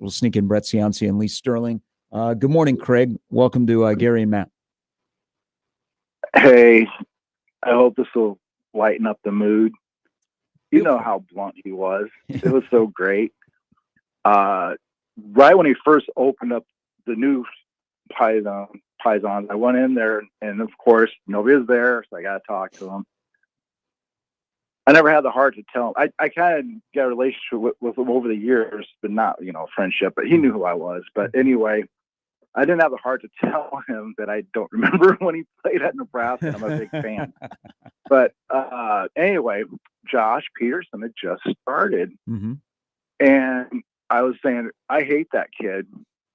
sneak in Brett Ciancia and Lee Sterling Good morning, Craig. Welcome to Gary and Matt. Hey, I hope this will lighten up the mood. You know how blunt he was. It was so great. Right when he first opened up the new Paisans, I went in there, and of course, nobody was there, so I got to talk to him. I never had the heart to tell him. I kind of got a relationship with him over the years, but not, friendship, but he knew who I was. But anyway, I didn't have the heart to tell him that I don't remember when he played at Nebraska. I'm a big fan. But anyway, Josh Peterson had just started. Mm-hmm. And I was saying, I hate that kid.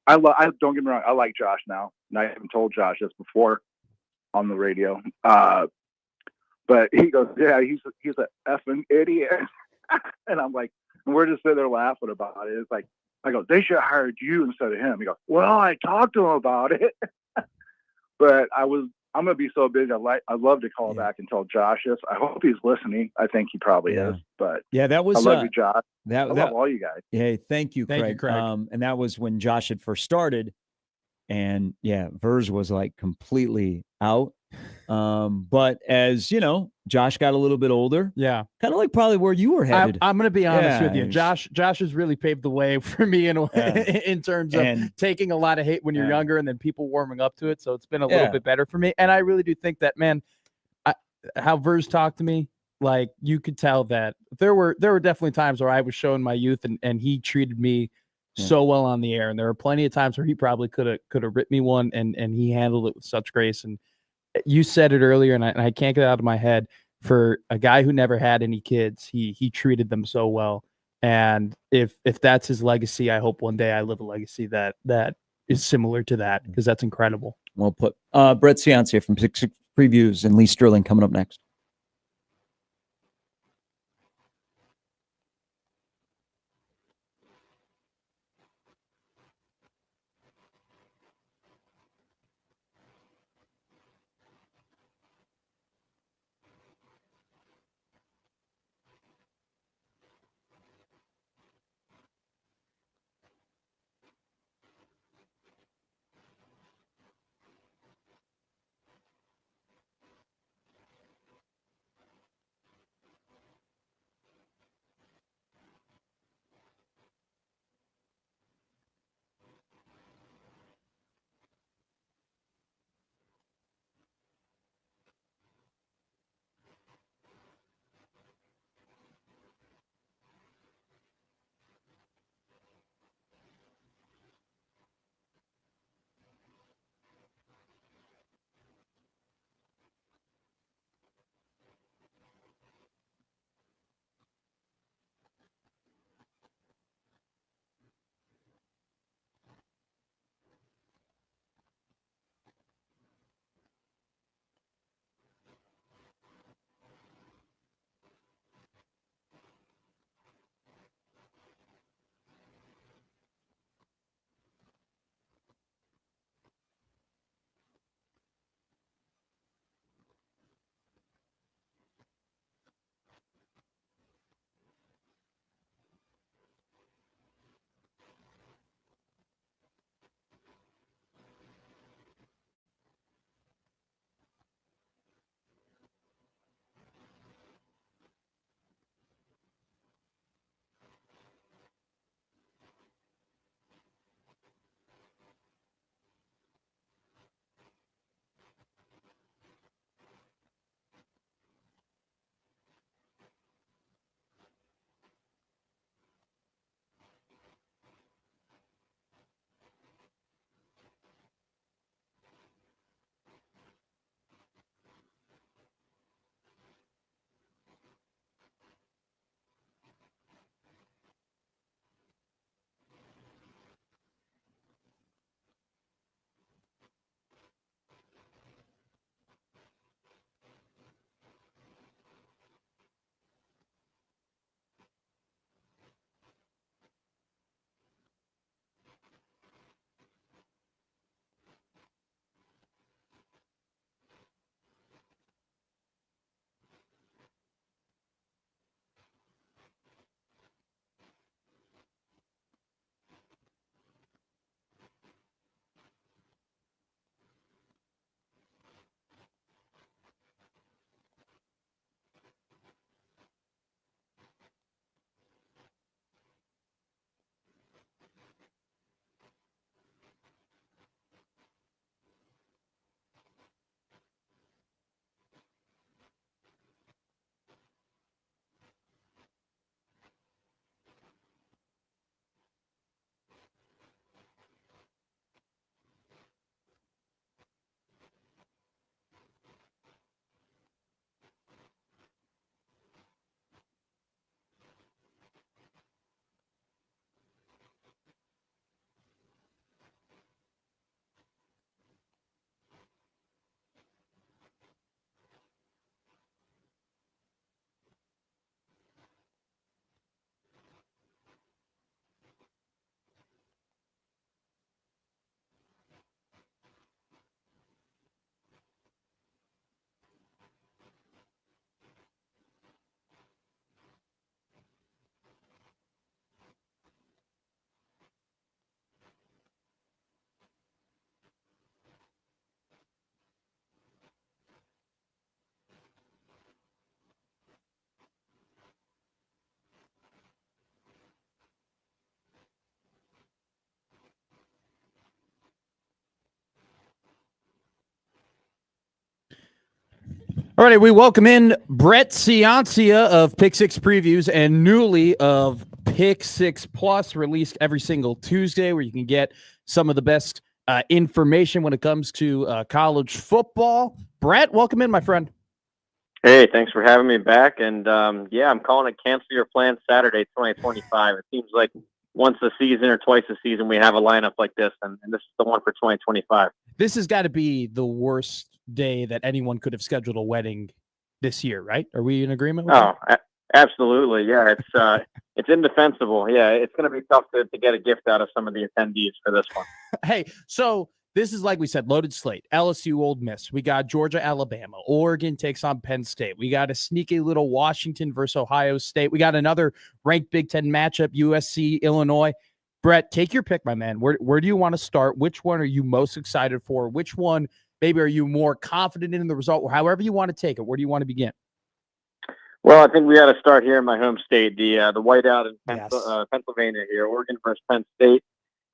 I don't get me wrong, I like Josh now. And I haven't told Josh this before on the radio. But he goes, yeah, he's an effing idiot. And I'm like, and we're just sitting there laughing about it. It's like, I go, they should have hired you instead of him. He goes, well, I talked to him about it. But I'm going to be so busy. I'd love to call back and tell Josh this. I hope he's listening. I think he probably is. But yeah, that was. I love you, Josh. I love that all you guys. Hey, thank you, Craig. Thank you, Craig. And that was when Josh had first started, and yeah, Verz was like completely out. But as you know, Josh got a little bit older. Yeah, kind of like probably where you were headed. I'm going to be honest with you. Yeah. Josh has really paved the way for me in terms of taking a lot of hate when you're younger and then people warming up to it. So it's been a little bit better for me. And I really do think that, man, how Verz talked to me, like you could tell that there were definitely times where I was showing my youth and he treated me so well on the air. And there were plenty of times where he probably could have ripped me one and he handled it with such grace. And you said it earlier, and I can't get it out of my head. For a guy who never had any kids, he treated them so well. And if that's his legacy, I hope one day I live a legacy that is similar to that, because that's incredible. Well put. Brett Ciancia from Six Previews and Lee Sterling coming up next. All right, we welcome in Brett Ciancia of Pick Six Previews and newly of Pick Six Plus, released every single Tuesday, where you can get some of the best information when it comes to college football. Brett, welcome in, my friend. Hey, thanks for having me back. And yeah, I'm calling it Cancel Your Plans Saturday 2025. It seems like once a season or twice a season we have a lineup like this, and this is the one for 2025. This has got to be the worst day that anyone could have scheduled a wedding this year, right? Are we in agreement with that? Absolutely. Yeah, it's indefensible. Yeah, it's going to be tough to get a gift out of some of the attendees for this one. Hey, so this is, like we said, loaded slate. LSU, Ole Miss. We got Georgia, Alabama. Oregon takes on Penn State. We got a sneaky little Washington versus Ohio State. We got another ranked Big Ten matchup, USC, Illinois. Brett, take your pick, my man. Where do you want to start? Which one are you most excited for? Which one maybe are you more confident in the result? Or however you want to take it, where do you want to begin? Well, I think we got to start here in my home state, the whiteout in Pennsylvania here, Oregon versus Penn State.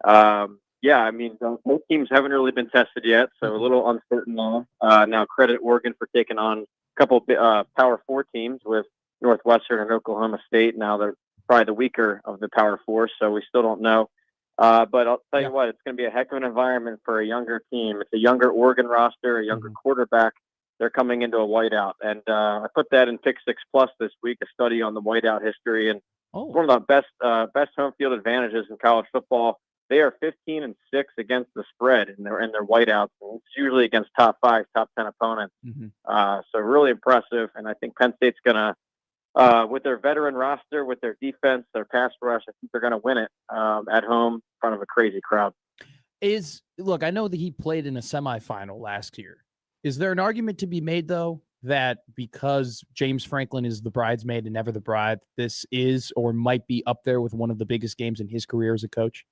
Yeah, I mean, both teams haven't really been tested yet, so a little uncertain now. Now, credit Oregon for taking on a couple Power 4 teams with Northwestern and Oklahoma State. Now they're probably the weaker of the Power 4, so we still don't know. But I'll tell you what, it's going to be a heck of an environment for a younger team. It's a younger Oregon roster, a younger quarterback. They're coming into a whiteout. And I put that in Pick Six Plus this week, a study on the whiteout history. And one of the best home field advantages in college football. They are 15-6 against the spread in their whiteouts. It's usually against top 5, top 10 opponents. So really impressive. And I think Penn State's going to, with their veteran roster, with their defense, their pass rush, I think they're going to win it at home in front of a crazy crowd. Look, I know that he played in a semifinal last year. Is there an argument to be made, though, that because James Franklin is the bridesmaid and never the bride, this is or might be up there with one of the biggest games in his career as a coach?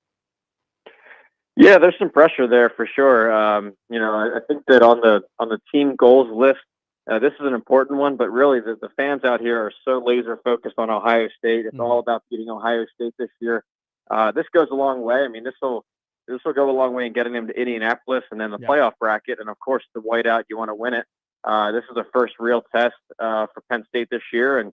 Yeah, there's some pressure there for sure. I think that on the team goals list, this is an important one, but really the fans out here are so laser focused on Ohio State. It's all about beating Ohio State this year. This goes a long way. I mean, this will go a long way in getting them to Indianapolis and then the playoff bracket. And of course, the whiteout, you want to win it. This is the first real test for Penn State this year, and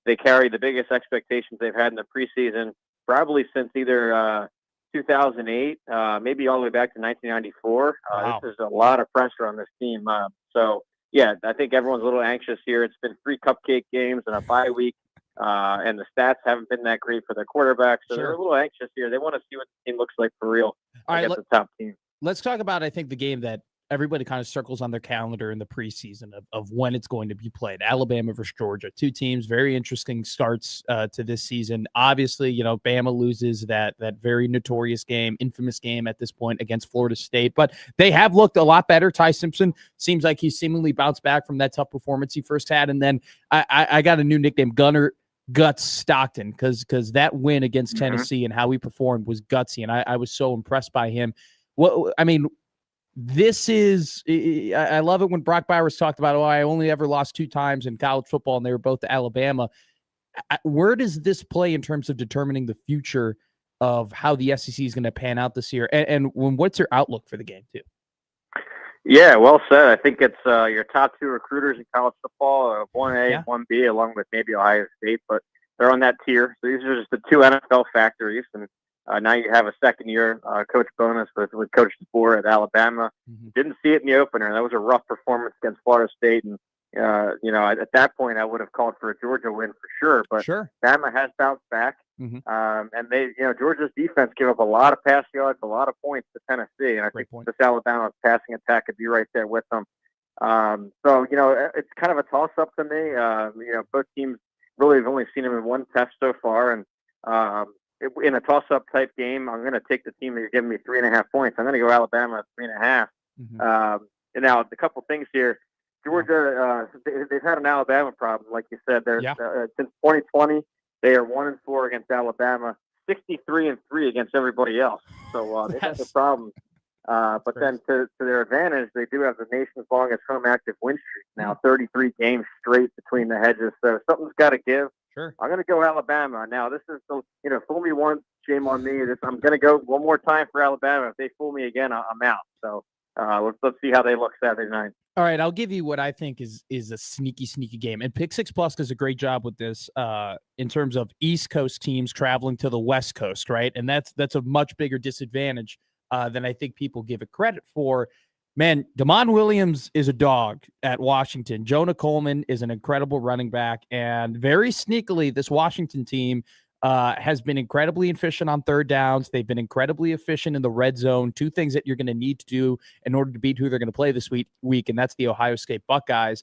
they carry the biggest expectations they've had in the preseason, probably since either 2008, maybe all the way back to 1994. Wow. This is a lot of pressure on this team. So, yeah, I think everyone's a little anxious here. It's been 3 cupcake games and a bye week, and the stats haven't been that great for their quarterbacks. So they're a little anxious here. They want to see what the team looks like for real against the top team. Let's talk about, I think, the game that everybody kind of circles on their calendar in the preseason of when it's going to be played. Alabama versus Georgia, 2 teams, very interesting starts to this season. Obviously, Bama loses that very notorious game, infamous game at this point against Florida State, but they have looked a lot better. Ty Simpson seems like he's seemingly bounced back from that tough performance he first had. And then I got a new nickname, Gunner Guts Stockton, because that win against Tennessee and how he performed was gutsy. And I was so impressed by him. This is, I love it when Brock Bowers talked about, I only ever lost 2 times in college football, and they were both to Alabama. Where does this play in terms of determining the future of how the SEC is going to pan out this year? And what's your outlook for the game, too? Yeah, well said. I think it's your top 2 recruiters in college football, 1A and 1B, along with maybe Ohio State, but they're on that tier. So these are just the 2 NFL factories, and now you have a second-year coach bonus with Coach DeBoer at Alabama. Didn't see it in the opener. That was a rough performance against Florida State, and at that point I would have called for a Georgia win for sure. But Bama has bounced back, and they, Georgia's defense gave up a lot of pass yards, a lot of points to Tennessee, and I think this Alabama passing attack could be right there with them. So it's kind of a toss-up to me. Both teams really have only seen them in 1 test so far, and in a toss-up type game, I'm going to take the team that you're giving me 3.5 points. I'm going to go Alabama at 3.5. And now a couple things here. Georgia, they've had an Alabama problem, like you said. They're since 2020, they are 1-4 against Alabama, 63-3 against everybody else. So they've had the problem. But then to their advantage, they do have the nation's longest home active win streak now, 33 games straight between the hedges. So something's got to give. I'm going to go Alabama. Now, this is, fool me once, shame on me. I'm going to go one more time for Alabama. If they fool me again, I'm out. So let's see how they look Saturday night. All right, I'll give you what I think is a sneaky game. And Pick 6 Plus does a great job with this in terms of East Coast teams traveling to the West Coast, right? And that's a much bigger disadvantage than I think people give it credit for. Man, Damon Williams is a dog at Washington. Jonah Coleman is an incredible running back. And very sneakily, this Washington team has been incredibly efficient on third downs. They've been incredibly efficient in the red zone. Two things that you're going to need to do in order to beat who they're going to play this week, and that's the Ohio State Buckeyes.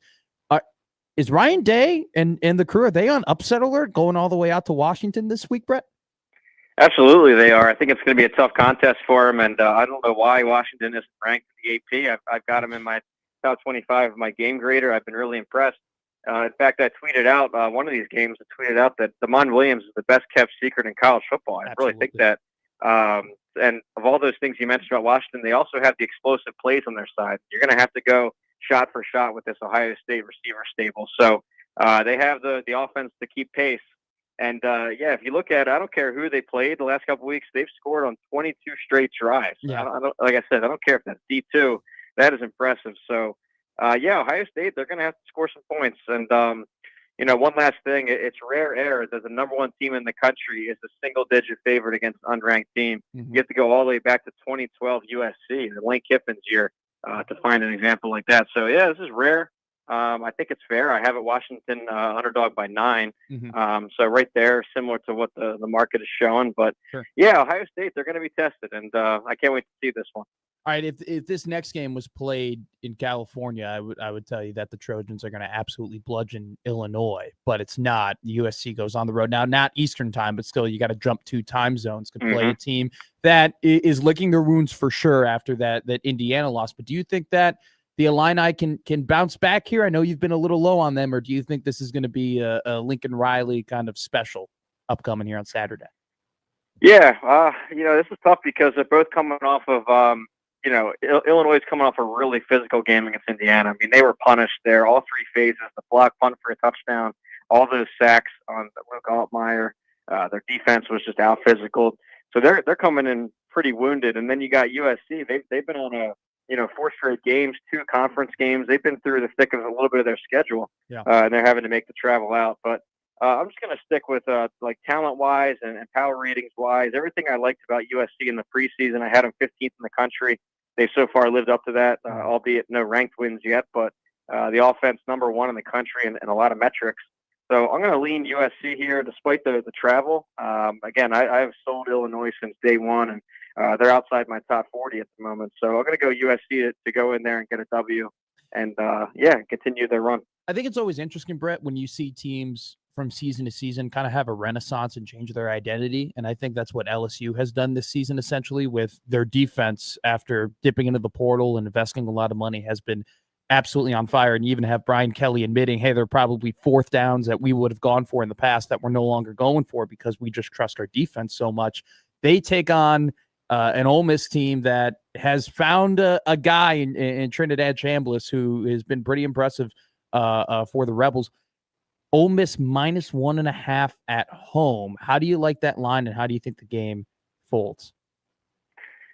Is Ryan Day and the crew, are they on upset alert going all the way out to Washington this week, Brett? Absolutely, they are. I think it's going to be a tough contest for them, and I don't know why Washington isn't ranked in the AP. I've got them in my top 25 of my game grader. I've been really impressed. In fact, I tweeted out one of these games. I tweeted out that Damon Williams is the best kept secret in college football. I really think that. And of all those things you mentioned about Washington, they also have the explosive plays on their side. You're going to have to go shot for shot with this Ohio State receiver stable. So they have the offense to keep pace. And, if you look at it, I don't care who they played the last couple of weeks. They've scored on 22 straight drives. Yeah. Like I said, I don't care if that's D2. That is impressive. So, Ohio State, they're going to have to score some points. And, one last thing, it's rare air that the number one team in the country is a single-digit favorite against an unranked team. Mm-hmm. You have to go all the way back to 2012 USC, the Lane Kiffin's year, to find an example like that. So, this is rare. I think it's fair. I have it Washington underdog by 9. Mm-hmm. So right there, similar to what the market is showing. But, Sure. Ohio State, they're going to be tested, and I can't wait to see this one. All right, if this next game was played in California, I would tell you that the Trojans are going to absolutely bludgeon Illinois, but it's not. The USC goes on the road now, not Eastern time, but still you got to jump 2 time zones to play a team that is licking their wounds for sure after that Indiana loss. But do you think that the Illini can bounce back here? I know you've been a little low on them, or do you think this is going to be a Lincoln Riley kind of special upcoming here on Saturday? Yeah, this is tough because they're both coming off of Illinois is coming off a really physical game against Indiana. I mean, they were punished there, all 3 phases, the block, punt for a touchdown, all those sacks on Luke Altmaier. Their defense was just out physical. So they're coming in pretty wounded. And then you got USC. They've been on a 4 straight games, 2 conference games. They've been through the thick of a little bit of their schedule, and they're having to make the travel out. But I'm just going to stick with talent-wise and power ratings-wise. Everything I liked about USC in the preseason, I had them 15th in the country. They've so far lived up to that, albeit no ranked wins yet. But the offense, number 1 in the country and a lot of metrics. So I'm going to lean USC here despite the travel. Again, I've sold Illinois since day one, and they're outside my top 40 at the moment. So I'm going to go USC to go in there and get a W and, continue their run. I think it's always interesting, Brett, when you see teams from season to season kind of have a renaissance and change their identity. And I think that's what LSU has done this season, essentially, with their defense after dipping into the portal and investing a lot of money has been absolutely on fire. And you even have Brian Kelly admitting, hey, there are probably 4th downs that we would have gone for in the past that we're no longer going for because we just trust our defense so much. They take on an Ole Miss team that has found a guy in Trinidad Chambliss who has been pretty impressive for the Rebels. Ole Miss -1.5 at home. How do you like that line, and how do you think the game folds?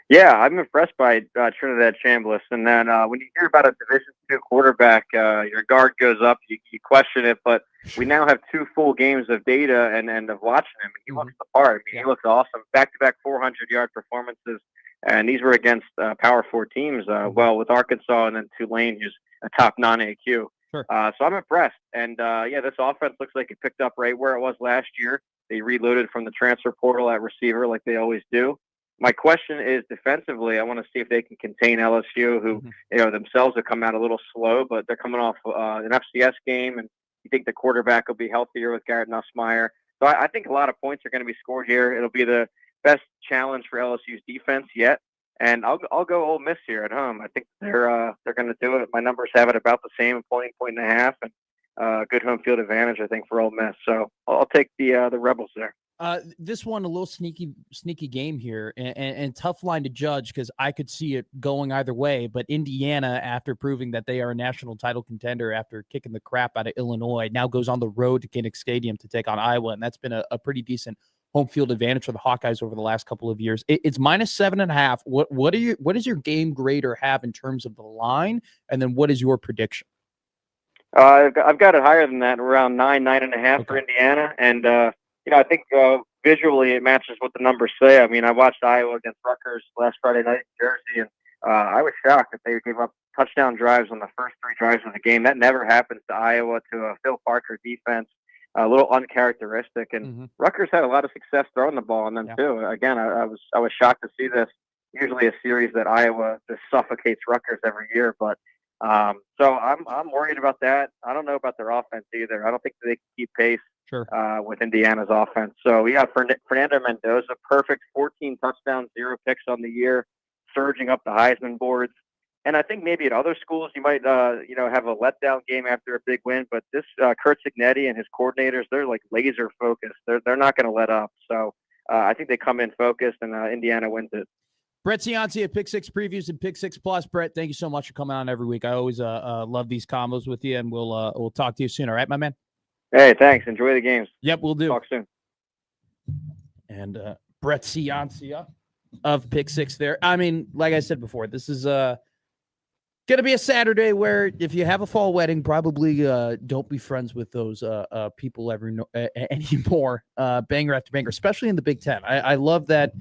Yeah, I'm impressed by Trinidad Chambliss. And then when you hear about a Division II quarterback, your guard goes up. You question it, but we now have 2 full games of data and of watching him. He looks the part. I mean, he looks awesome. Back-to-back 400-yard performances, and these were against Power 4 teams. With Arkansas and then Tulane, who's a top non-AQ. Sure. So I'm impressed. And, this offense looks like it picked up right where it was last year. They reloaded from the transfer portal at receiver like they always do. My question is defensively, I want to see if they can contain LSU, who, themselves have come out a little slow, but they're coming off an FCS game, and you think the quarterback will be healthier with Garrett Nussmeier. So I think a lot of points are going to be scored here. It'll be the best challenge for LSU's defense yet. And I'll go Ole Miss here at home. I think they're going to do it. My numbers have it about the same, point and a half, and good home field advantage, I think, for Ole Miss. So I'll take the Rebels there. This one, a little sneaky game here, and tough line to judge because I could see it going either way. But Indiana, after proving that they are a national title contender after kicking the crap out of Illinois, now goes on the road to Kinnick Stadium to take on Iowa, and that's been a pretty decent home field advantage for the Hawkeyes over the last couple of years. It's -7.5. What does your game grader have in terms of the line? And then what is your prediction? I've got it higher than that, around 9.5 for Indiana. And, I think visually it matches what the numbers say. I mean, I watched Iowa against Rutgers last Friday night in Jersey, and I was shocked that they gave up touchdown drives on the first 3 drives of the game. That never happens to Iowa, to a Phil Parker defense, a little uncharacteristic. And Rutgers had a lot of success throwing the ball on them, too. Again, I was shocked to see this. Usually a series that Iowa just suffocates Rutgers every year, but so I'm worried about that. I don't know about their offense either. I don't think they can keep pace with Indiana's offense. So we got Fernando Mendoza, perfect 14 touchdowns, 0 picks on the year, surging up the Heisman boards. And I think maybe at other schools you might have a letdown game after a big win, but this Kurt Cignetti and his coordinators, they're like laser focused. They're not going to let up. So I think they come in focused, and Indiana wins it. Brett Cianci at Pick Six Previews and Pick Six Plus. Brett, thank you so much for coming on every week. I always love these combos with you, and we'll talk to you soon. All right, my man? Hey, thanks. Enjoy the games. Yep, we'll do. Talk soon. And Brett Cianci of Pick Six there. I mean, like I said before, this is going to be a Saturday where if you have a fall wedding, probably don't be friends with those people anymore. Banger after banger, especially in the Big Ten. I love that.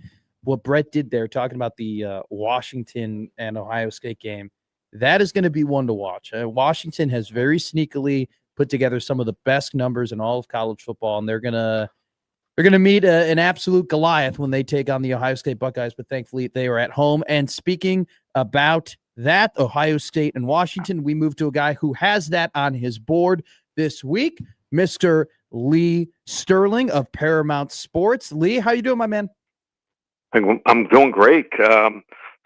What Brett did there, talking about the Washington and Ohio State game, that is going to be one to watch. Washington has very sneakily put together some of the best numbers in all of college football, and they're gonna meet an absolute Goliath when they take on the Ohio State Buckeyes. But thankfully, they are at home. And speaking about that, Ohio State and Washington, we move to a guy who has that on his board this week, Mr. Lee Sterling of Paramount Sports. Lee, how you doing, my man? I'm doing great.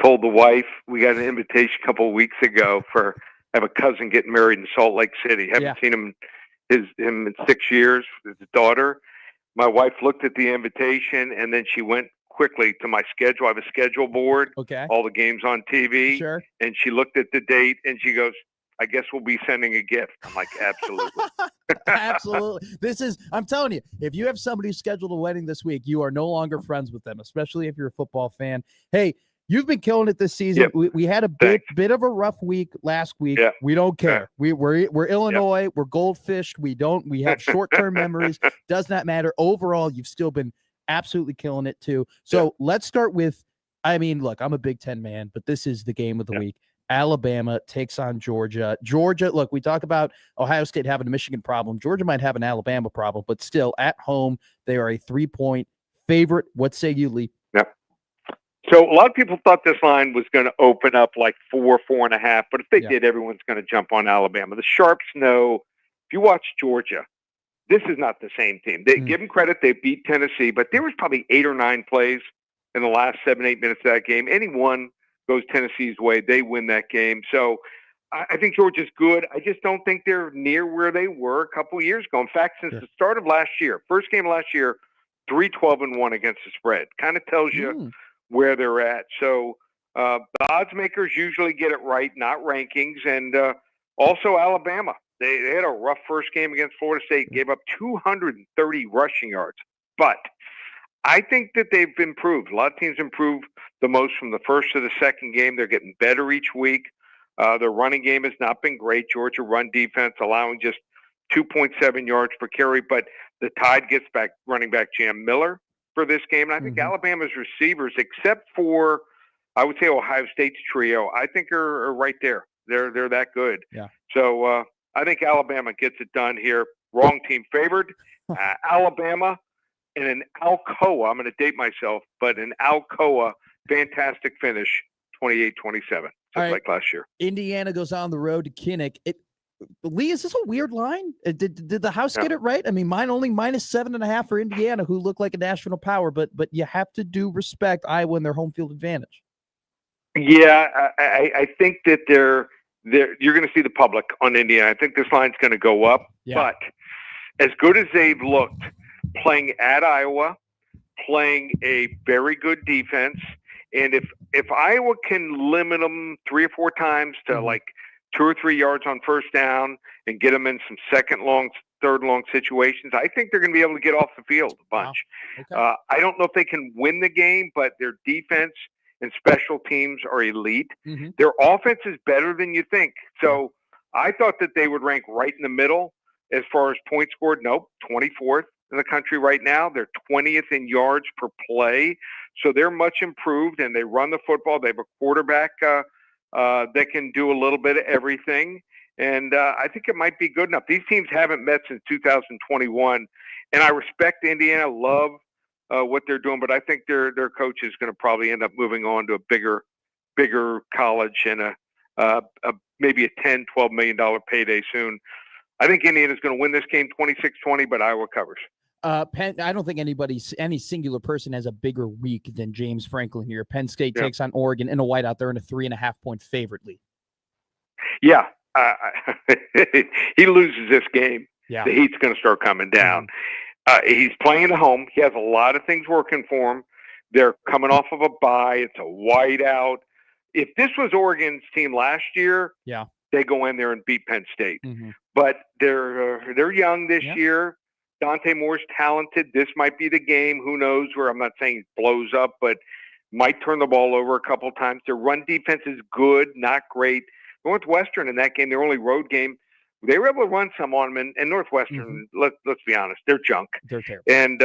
Told the wife we got an invitation a couple of weeks ago I have a cousin getting married in Salt Lake City. Haven't seen him in 6 years with his daughter. My wife looked at the invitation and then she went quickly to my schedule. I have a schedule board. Okay. All the games on TV. Sure. And she looked at the date and she goes, I guess we'll be sending a gift. I'm like, absolutely. Absolutely. I'm telling you, if you have somebody who scheduled a wedding this week, you are no longer friends with them, especially if you're a football fan. Hey, you've been killing it this season. Yep. We had a bit of a rough week last week. Yep. We don't care. Yep. We're Illinois. Yep. We're goldfished. We have short-term memories. Does not matter. Overall, you've still been absolutely killing it too. So let's start with, look, I'm a Big Ten man, but this is the game of the week. Alabama takes on Georgia. Georgia, look, we talk about Ohio State having a Michigan problem. Georgia might have an Alabama problem, but still at home, they are a 3-point favorite. What say you, Lee? Yep. So a lot of people thought this line was going to open up like 4.5, but if they did, everyone's going to jump on Alabama. The Sharps know, if you watch Georgia, this is not the same team. They give them credit. They beat Tennessee, but there was probably 8 or 9 plays in the last 7-8 minutes of that game. Anyone goes Tennessee's way, they win that game. So I think Georgia's good. I just don't think they're near where they were a couple of years ago. In fact, since the start of last year, first game of last year, 3-12-1 against the spread. Kind of tells you where they're at. So the odds makers usually get it right, not rankings. And also Alabama. They had a rough first game against Florida State, gave up 230 rushing yards. But I think that they've improved. A lot of teams improve the most from the first to the second game. They're getting better each week. Their running game has not been great. Georgia run defense allowing just 2.7 yards per carry, but the Tide gets back running back Jam Miller for this game. And I think Alabama's receivers, except for, I would say, Ohio State's trio, I think are right there. They're that good. Yeah. So I think Alabama gets it done here. Wrong team favored. Alabama in an Alcoa, I'm going to date myself, but an Alcoa fantastic finish, 28-27, just like last year. Indiana goes on the road to Kinnick. Lee, is this a weird line? Did the house get it right? I mean, mine only -7.5 for Indiana, who look like a national power, but you have to do respect Iowa and their home field advantage. Yeah, I think that you're going to see the public on Indiana. I think this line's going to go up, but as good as they've looked, playing at Iowa, playing a very good defense, and if Iowa can limit them 3 or 4 times to like 2 or 3 yards on first down and get them in some second long third long situations. I think they're going to be able to get off the field a bunch. Wow. Okay. I don't know if they can win the game, but their defense and special teams are elite. Mm-hmm. Their offense is better than you think. So I thought that they would rank right in the middle as far as points scored. Nope, 24th in the country right now. They're 20th in yards per play. So they're much improved, and they run the football. They have a quarterback that can do a little bit of everything. And I think it might be good enough. These teams haven't met since 2021. And I respect Indiana, love what they're doing, but I think their coach is going to probably end up moving on to a bigger college and a maybe a $10-12 million payday soon. I think Indiana's going to win this game 26-20, but Iowa covers. Penn, I don't think any singular person has a bigger week than James Franklin here. Penn State takes on Oregon in a whiteout. They're in a 3.5-point favorite lead. Yeah. He loses this game. Yeah. The heat's going to start coming down. He's playing at home. He has a lot of things working for him. They're coming off of a bye. It's a whiteout. If this was Oregon's team last year, they go in there and beat Penn State. Mm-hmm. But they're young this year. Dante Moore's talented. This might be the game. Who knows where? I'm not saying it blows up, but might turn the ball over a couple times. Their run defense is good, not great. Northwestern in that game, their only road game, they were able to run some on them. And Northwestern, let's be honest, they're junk. They're terrible. And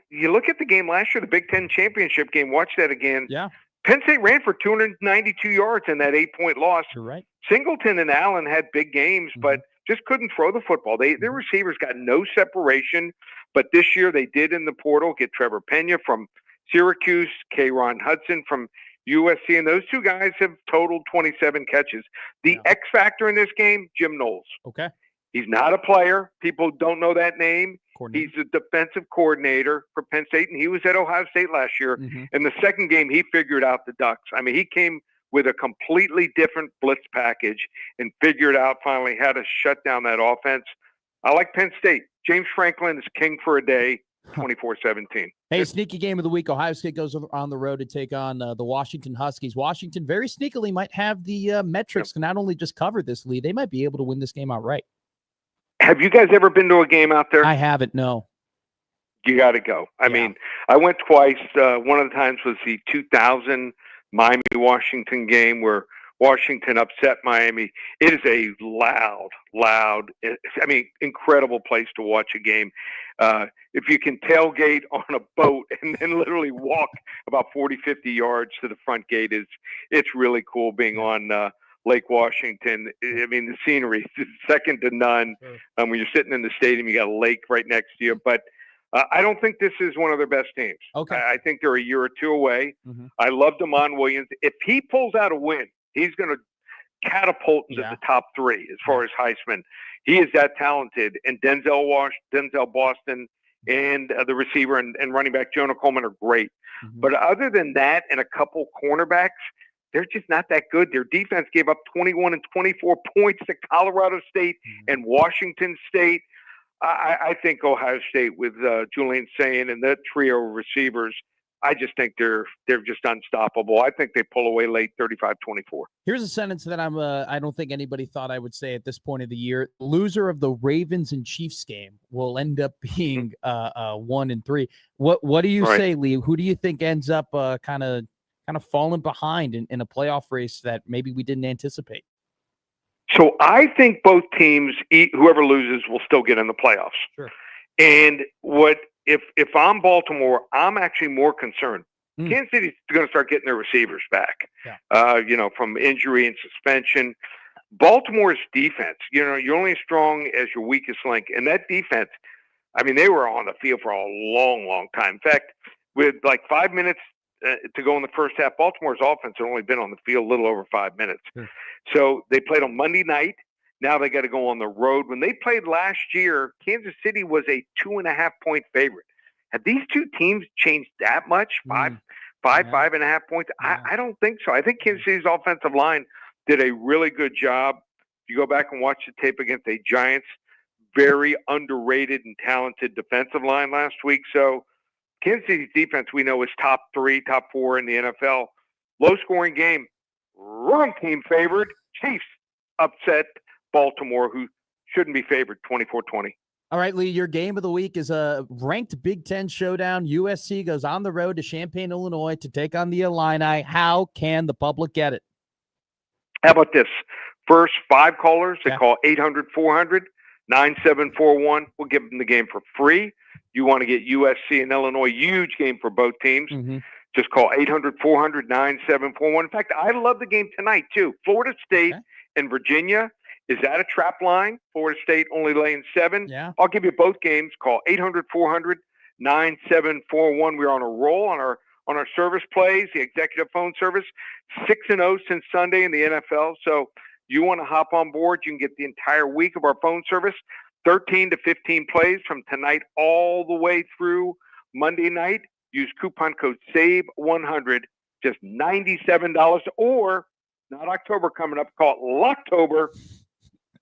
you look at the game last year, the Big Ten championship game. Watch that again. Yeah. Penn State ran for 292 yards in that 8-point loss. You're right. Singleton and Allen had big games, but just couldn't throw the football. Their receivers got no separation, but this year they did in the portal get Trevor Pena from Syracuse, K-Ron Hudson from USC, and those two guys have totaled 27 catches. The X factor in this game, Jim Knowles. Okay. He's not a player. People don't know that name. He's a defensive coordinator for Penn State, and he was at Ohio State last year. In the second game, he figured out the Ducks. I mean, he came with a completely different blitz package and figured out finally how to shut down that offense. I like Penn State. James Franklin is king for a day, 24-17. Hey, sneaky game of the week. Ohio State goes on the road to take on the Washington Huskies. Washington very sneakily might have the metrics to not only just cover this lead, they might be able to win this game outright. Have you guys ever been to a game out there? I haven't, no. You got to go. I mean, I went twice. One of the times was the 2000 Miami-Washington game where Washington upset Miami. It is a loud, incredible place to watch a game. If you can tailgate on a boat and then literally walk about 40, 50 yards to the front gate, it's really cool being on Lake Washington. I mean, the scenery is second to none. When you're sitting in the stadium, you got a lake right next to you. But I don't think this is one of their best teams. Okay. I think they're a year or two away. I love Damon Williams. If he pulls out a win, he's going to catapult into the top three as far as Heisman. He is that talented. And Denzel Boston and the receiver and running back Jonah Coleman are great. But other than that and a couple cornerbacks, they're just not that good. Their defense gave up 21 and 24 points to Colorado State and Washington State. I think Ohio State with Julian Sayin and that trio of receivers, I just think they're just unstoppable. I think they pull away late 35-24. Here's a sentence that I don't think anybody thought I would say at this point of the year. Loser of the Ravens and Chiefs game will end up being 1-3. What do you say, Lee? Who do you think ends up kind of falling behind in a playoff race that maybe we didn't anticipate? So I think both teams, whoever loses, will still get in the playoffs. Sure. And if I'm Baltimore, I'm actually more concerned. Kansas City's going to start getting their receivers back, from injury and suspension. Baltimore's defense, you're only as strong as your weakest link. And that defense, I mean, they were on the field for a long, long time. In fact, with like 5 minutes to go in the first half, Baltimore's offense had only been on the field a little over 5 minutes. So they played on Monday night. Now they got to go on the road. When they played last year, Kansas City was a 2.5-point favorite. Have these two teams changed that much? 5.5 points? I don't think so. I think Kansas City's offensive line did a really good job. If you go back and watch the tape against the Giants, very underrated and talented defensive line last week. So Kansas City's defense, we know, is top 3, top 4 in the NFL. Low-scoring game. Wrong team favored. Chiefs upset Baltimore, who shouldn't be favored 24-20. All right, Lee, your game of the week is a ranked Big Ten showdown. USC goes on the road to Champaign, Illinois to take on the Illini. How can the public get it? How about this? First 5 callers that call 800-400-9741. We'll give them the game for free. You want to get USC and Illinois, huge game for both teams. Just call 800-400-9741. In fact, I love the game tonight, too. Florida State and Virginia. Is that a trap line? Florida State only laying 7. Yeah. I'll give you both games. Call 800-400-9741. We're on a roll on our service plays, the executive phone service. 6-0 since Sunday in the NFL. So you want to hop on board, you can get the entire week of our phone service. 13 to 15 plays from tonight all the way through Monday night. Use coupon code SAVE100, just $97, or not October coming up, call it Locktober,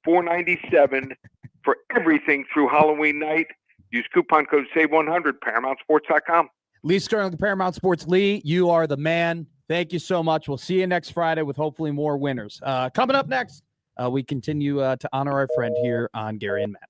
$497 for everything through Halloween night. Use coupon code SAVE100, ParamountSports.com. Lee Sterling, Paramount Sports. Lee, you are the man. Thank you so much. We'll see you next Friday with hopefully more winners. Coming up next, we continue to honor our friend here on Gary and Matt.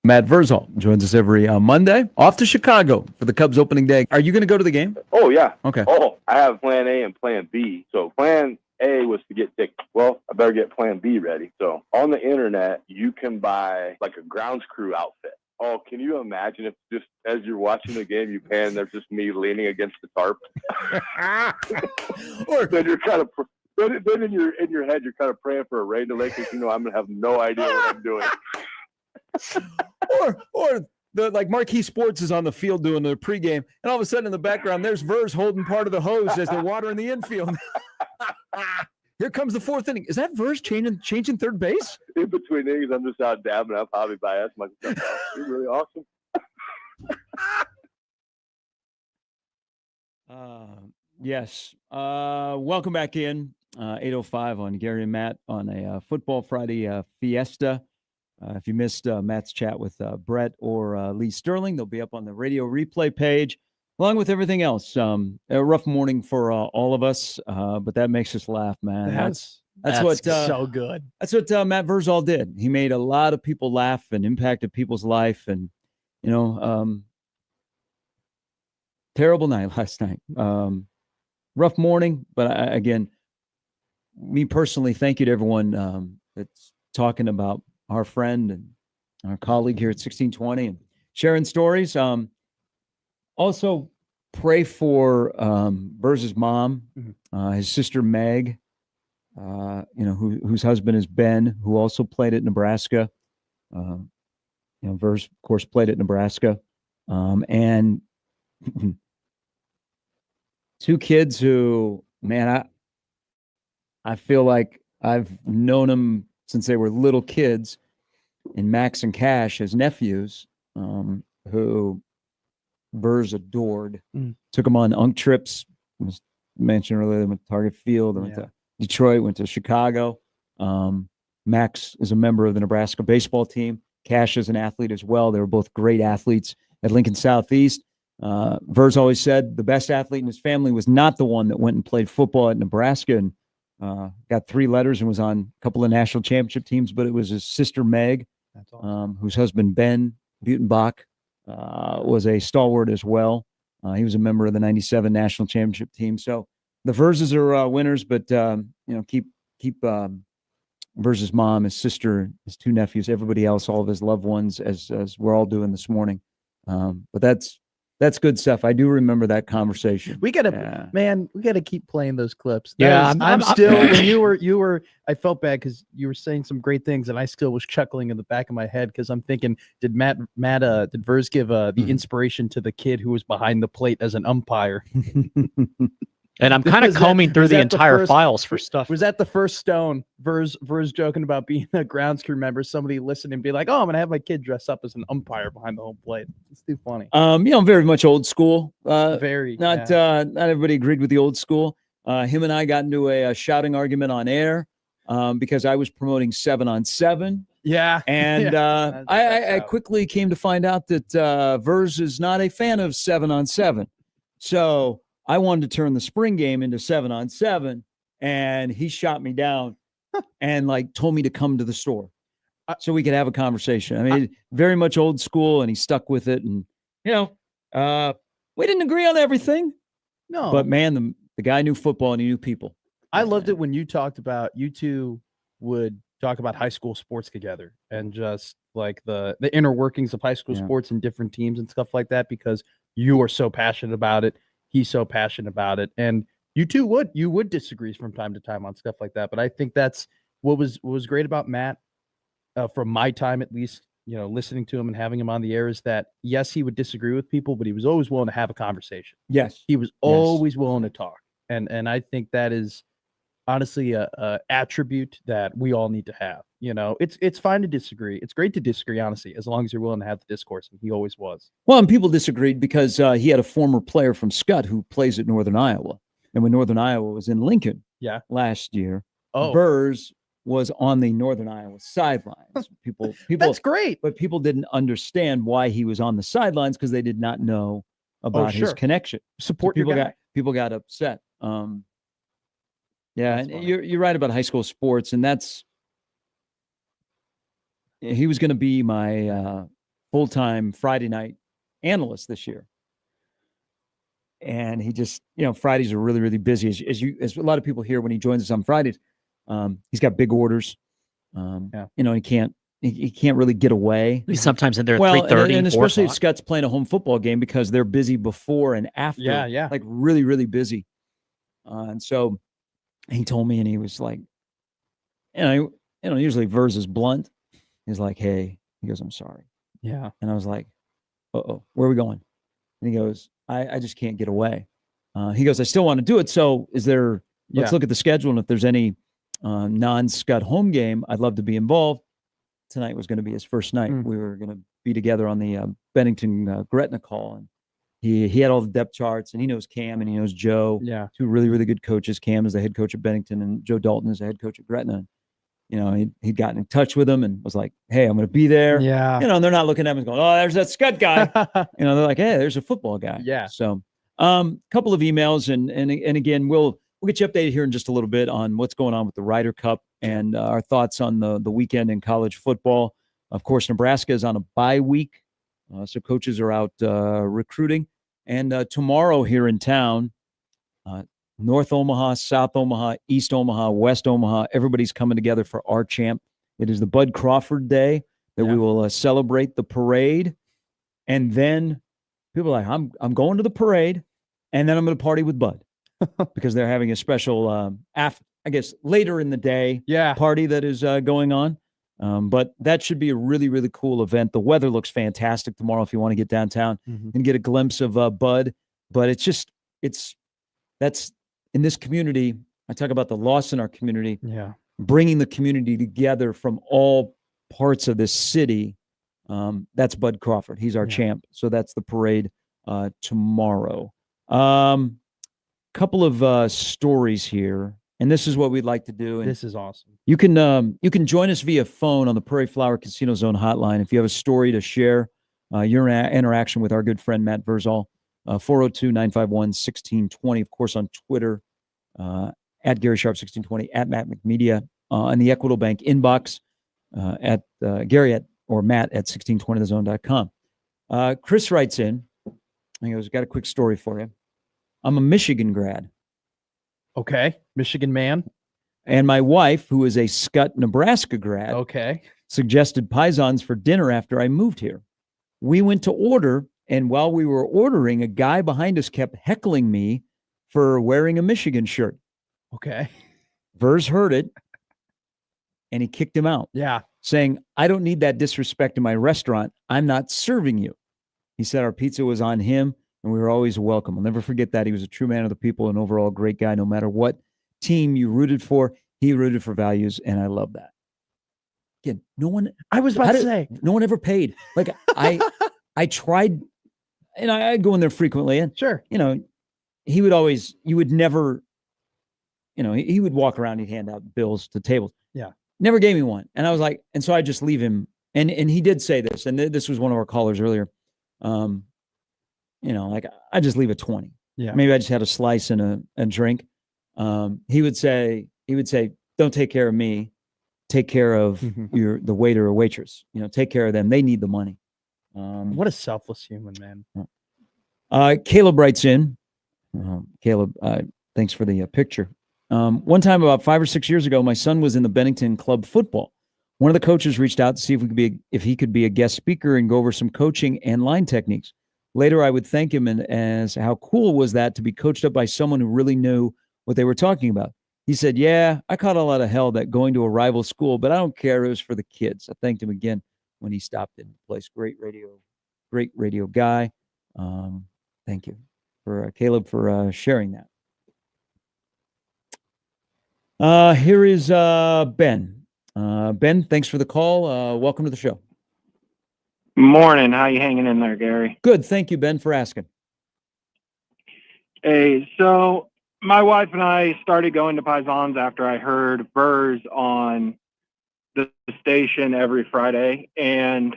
Matt Verszall joins us every Monday. Off to Chicago for the Cubs opening day. Are you going to go to the game? Oh, yeah. Okay. Oh, I have plan A and plan B. So plan A was to get tickets. Well, I better get plan B ready. So on the internet, you can buy like a grounds crew outfit. Oh, can you imagine if just as you're watching the game, you pan, there's just me leaning against the tarp? Or then you're kind of, then in your head, you're kind of praying for a rain delay because you know I'm gonna have no idea what I'm doing. or the like Marquee Sports is on the field doing the pregame, and all of a sudden in the background, there's Verz holding part of the hose as they're watering the infield. Here comes the fourth inning. Is that Verz changing third base? In between innings, I'm just out dabbing up hobby by us. Myself, it's really awesome. Yes. Welcome back in. 8:05 on Gary and Matt on a Football Friday fiesta. If you missed Matt's chat with Brett or Lee Sterling, they'll be up on the radio replay page, along with everything else. A rough morning for all of us, but that makes us laugh, man. That's what so good. That's what Matt Verszall did. He made a lot of people laugh and impacted people's life. And, you know, terrible night last night. Rough morning, but again, me personally, thank you to everyone that's talking about our friend and our colleague here at 1620 and sharing stories. Also, pray for Verz's mom, his sister Meg, whose husband is Ben, who also played at Nebraska. Verz, of course, played at Nebraska, and two kids who, man, I feel like I've known them since they were little kids, and Max and Cash as nephews, who Verz adored. Took them on trips. Was mentioned earlier, they went to Target Field, they went to Detroit, went to Chicago. Max is a member of the Nebraska baseball team. Cash is an athlete as well. They were both great athletes at Lincoln Southeast. Verz always said the best athlete in his family was not the one that went and played football at Nebraska and got 3 letters and was on a couple of national championship teams, but it was his sister Meg, awesome. Whose husband Ben Butenbach was a stalwart as well. He was a member of the '97 national championship team. So the Verzes are winners, but keep Verz's mom, his sister, his 2 nephews, everybody else, all of his loved ones, as we're all doing this morning. But that's good stuff. I do remember that conversation. We gotta keep playing those clips. I'm still when you were. I felt bad because you were saying some great things, and I still was chuckling in the back of my head because I'm thinking, did Verz give the inspiration to the kid who was behind the plate as an umpire? And I'm kind of combing through the entire files for stuff. Was that the first stone? Verz joking about being a grounds crew member. Somebody listening and be like, "Oh, I'm gonna have my kid dress up as an umpire behind the home plate." It's too funny. Very much old school. Not everybody agreed with the old school. Him and I got into a shouting argument on air because I was promoting 7-on-7. Yeah, and I quickly came to find out that Verz is not a fan of 7-on-7. So I wanted to turn the spring game into 7-on-7, and he shot me down and told me to come to the store so we could have a conversation. I mean, very much old school, and he stuck with it. And, we didn't agree on everything. No. But, man, the guy knew football and he knew people. I loved it when you two would talk about high school sports together and just like the inner workings of high school sports and different teams and stuff like that, because you are so passionate about it. He's so passionate about it, and you would disagree from time to time on stuff like that. But I think that's what was great about Matt, from my time at least. Listening to him and having him on the air is that yes, he would disagree with people, but he was always willing to have a conversation. Yes, he was always willing to talk, and I think that is honestly a attribute that we all need to have. It's fine to disagree. It's great to disagree, honestly, as long as you're willing to have the discourse. And he always was. Well, and people disagreed because he had a former player from Scott who plays at Northern Iowa. And when Northern Iowa was in Lincoln last year, Verz was on the Northern Iowa sidelines. People That's great. But people didn't understand why he was on the sidelines because they did not know about his connection. Support people got upset. And you're right about high school sports, and he was going to be my full-time Friday night analyst this year. And he just, Fridays are really, really busy. As a lot of people hear when he joins us on Fridays, he's got big orders. He can't really get away. He's sometimes in there at Well, 3:30, and 4 especially if o'clock. Scott's playing a home football game because they're busy before and after. Yeah. Like really, really busy. And so he told me, and he was like, usually Verz is blunt. He's like, hey, he goes, I'm sorry. Yeah. And I was like, uh-oh, where are we going? And he goes, I just can't get away. He goes, I still want to do it. So let's look at the schedule. And if there's any non-Scott home game, I'd love to be involved. Tonight was going to be his first night. We were going to be together on the Bennington Gretna call. And he had all the depth charts, and he knows Cam and he knows Joe. Yeah. Two really, really good coaches. Cam is the head coach at Bennington, and Joe Dalton is the head coach at Gretna. He'd gotten in touch with him and was like, hey, I'm going to be there. Yeah. And they're not looking at him and going, oh, there's that Scott guy. They're like, hey, there's a football guy. Yeah. So couple of emails. And again, we'll get you updated here in just a little bit on what's going on with the Ryder Cup and our thoughts on the weekend in college football. Of course, Nebraska is on a bye week. So coaches are out recruiting. And tomorrow here in town, North Omaha, South Omaha, East Omaha, West Omaha, everybody's coming together for our champ. It is the Bud Crawford Day that we will celebrate the parade. And then people are like, I'm going to the parade, and then I'm going to party with Bud because they're having a special, later in the day party that is going on. But that should be a really, really cool event. The weather looks fantastic tomorrow if you want to get downtown and get a glimpse of Bud. But that's in this community. I talk about the loss in our community. Yeah. Bringing the community together from all parts of this city. That's Bud Crawford. He's our champ. So that's the parade tomorrow. Couple of stories here. And this is what we'd like to do. And this is awesome. You can join us via phone on the Prairie Flower Casino Zone hotline if you have a story to share your interaction with our good friend Matt Verszall, 402-951-1620. Of course, on Twitter, at Gary Sharp 1620, at Matt McMedia, and the Equitable Bank inbox at Gary or Matt at 1620thezone.com. Chris writes in, he goes, got a quick story for you. I'm a Michigan grad. Okay. Michigan man. And my wife, who is a Scott, Nebraska grad, suggested Pisons for dinner after I moved here. We went to order, and while we were ordering, a guy behind us kept heckling me for wearing a Michigan shirt. Okay. Verz heard it, and he kicked him out. Yeah. Saying, I don't need that disrespect in my restaurant. I'm not serving you. He said our pizza was on him, and we were always welcome. I'll never forget that. He was a true man of the people, and overall great guy. No matter what team you rooted for, he rooted for values, and I love that. Again, no one. I was about to say, no one ever paid. Like I tried, and I'd go in there frequently, and he would always. You would never. He would walk around, he'd hand out bills to tables. Yeah, never gave me one, and I was like, and so I just leave him. And he did say this, and this was one of our callers earlier. Like I just leave a 20. Yeah, maybe I just had a slice and a drink. He would say, don't take care of me, take care of the waiter or waitress. Take care of them. They need the money. What a selfless human, man. Caleb writes in. Caleb, thanks for the picture. One time about 5 or 6 years ago, my son was in the Bennington club football. One of the coaches reached out to see if he could be a guest speaker and go over some coaching and line techniques. Later, I would thank him as how cool was that to be coached up by someone who really knew what they were talking about. He said, yeah, I caught a lot of hell that going to a rival school, but I don't care. It was for the kids. I thanked him again when he stopped in the place. Great radio guy. Thank you for Caleb for sharing that. Here is Ben. Ben, thanks for the call. Welcome to the show. Morning. How you hanging in there, Gary? Good. Thank you, Ben, for asking. Hey, so my wife and I started going to Pisons after I heard Verz on the station every Friday. And,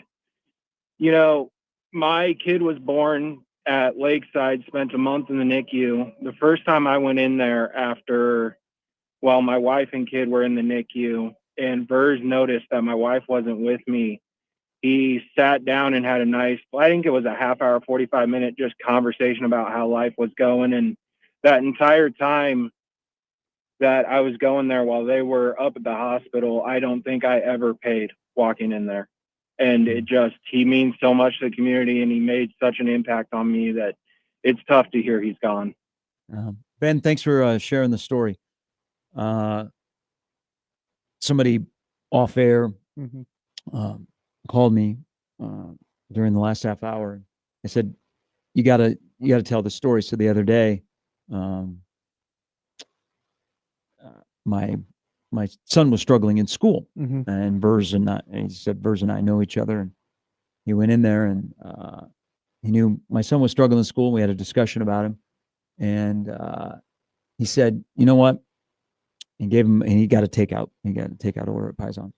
my kid was born at Lakeside, spent a month in the NICU. The first time I went in there my wife and kid were in the NICU, and Verz noticed that my wife wasn't with me. he sat down and had a nice, I think it was a half hour, 45-minute just conversation about how life was going. And that entire time that I was going there while they were up at the hospital, I don't think I ever paid walking in there. And he means so much to the community, and he made such an impact on me that it's tough to hear he's gone. Ben, thanks for sharing the story. Somebody off air called me during the last half hour. I said, you gotta tell the story. So the other day, my son was struggling in school, and he said Verz and I know each other, and he went in there, and he knew my son was struggling in school. We had a discussion about him, and he said, you know what? And he got a takeout. He got a takeout order at Paisan,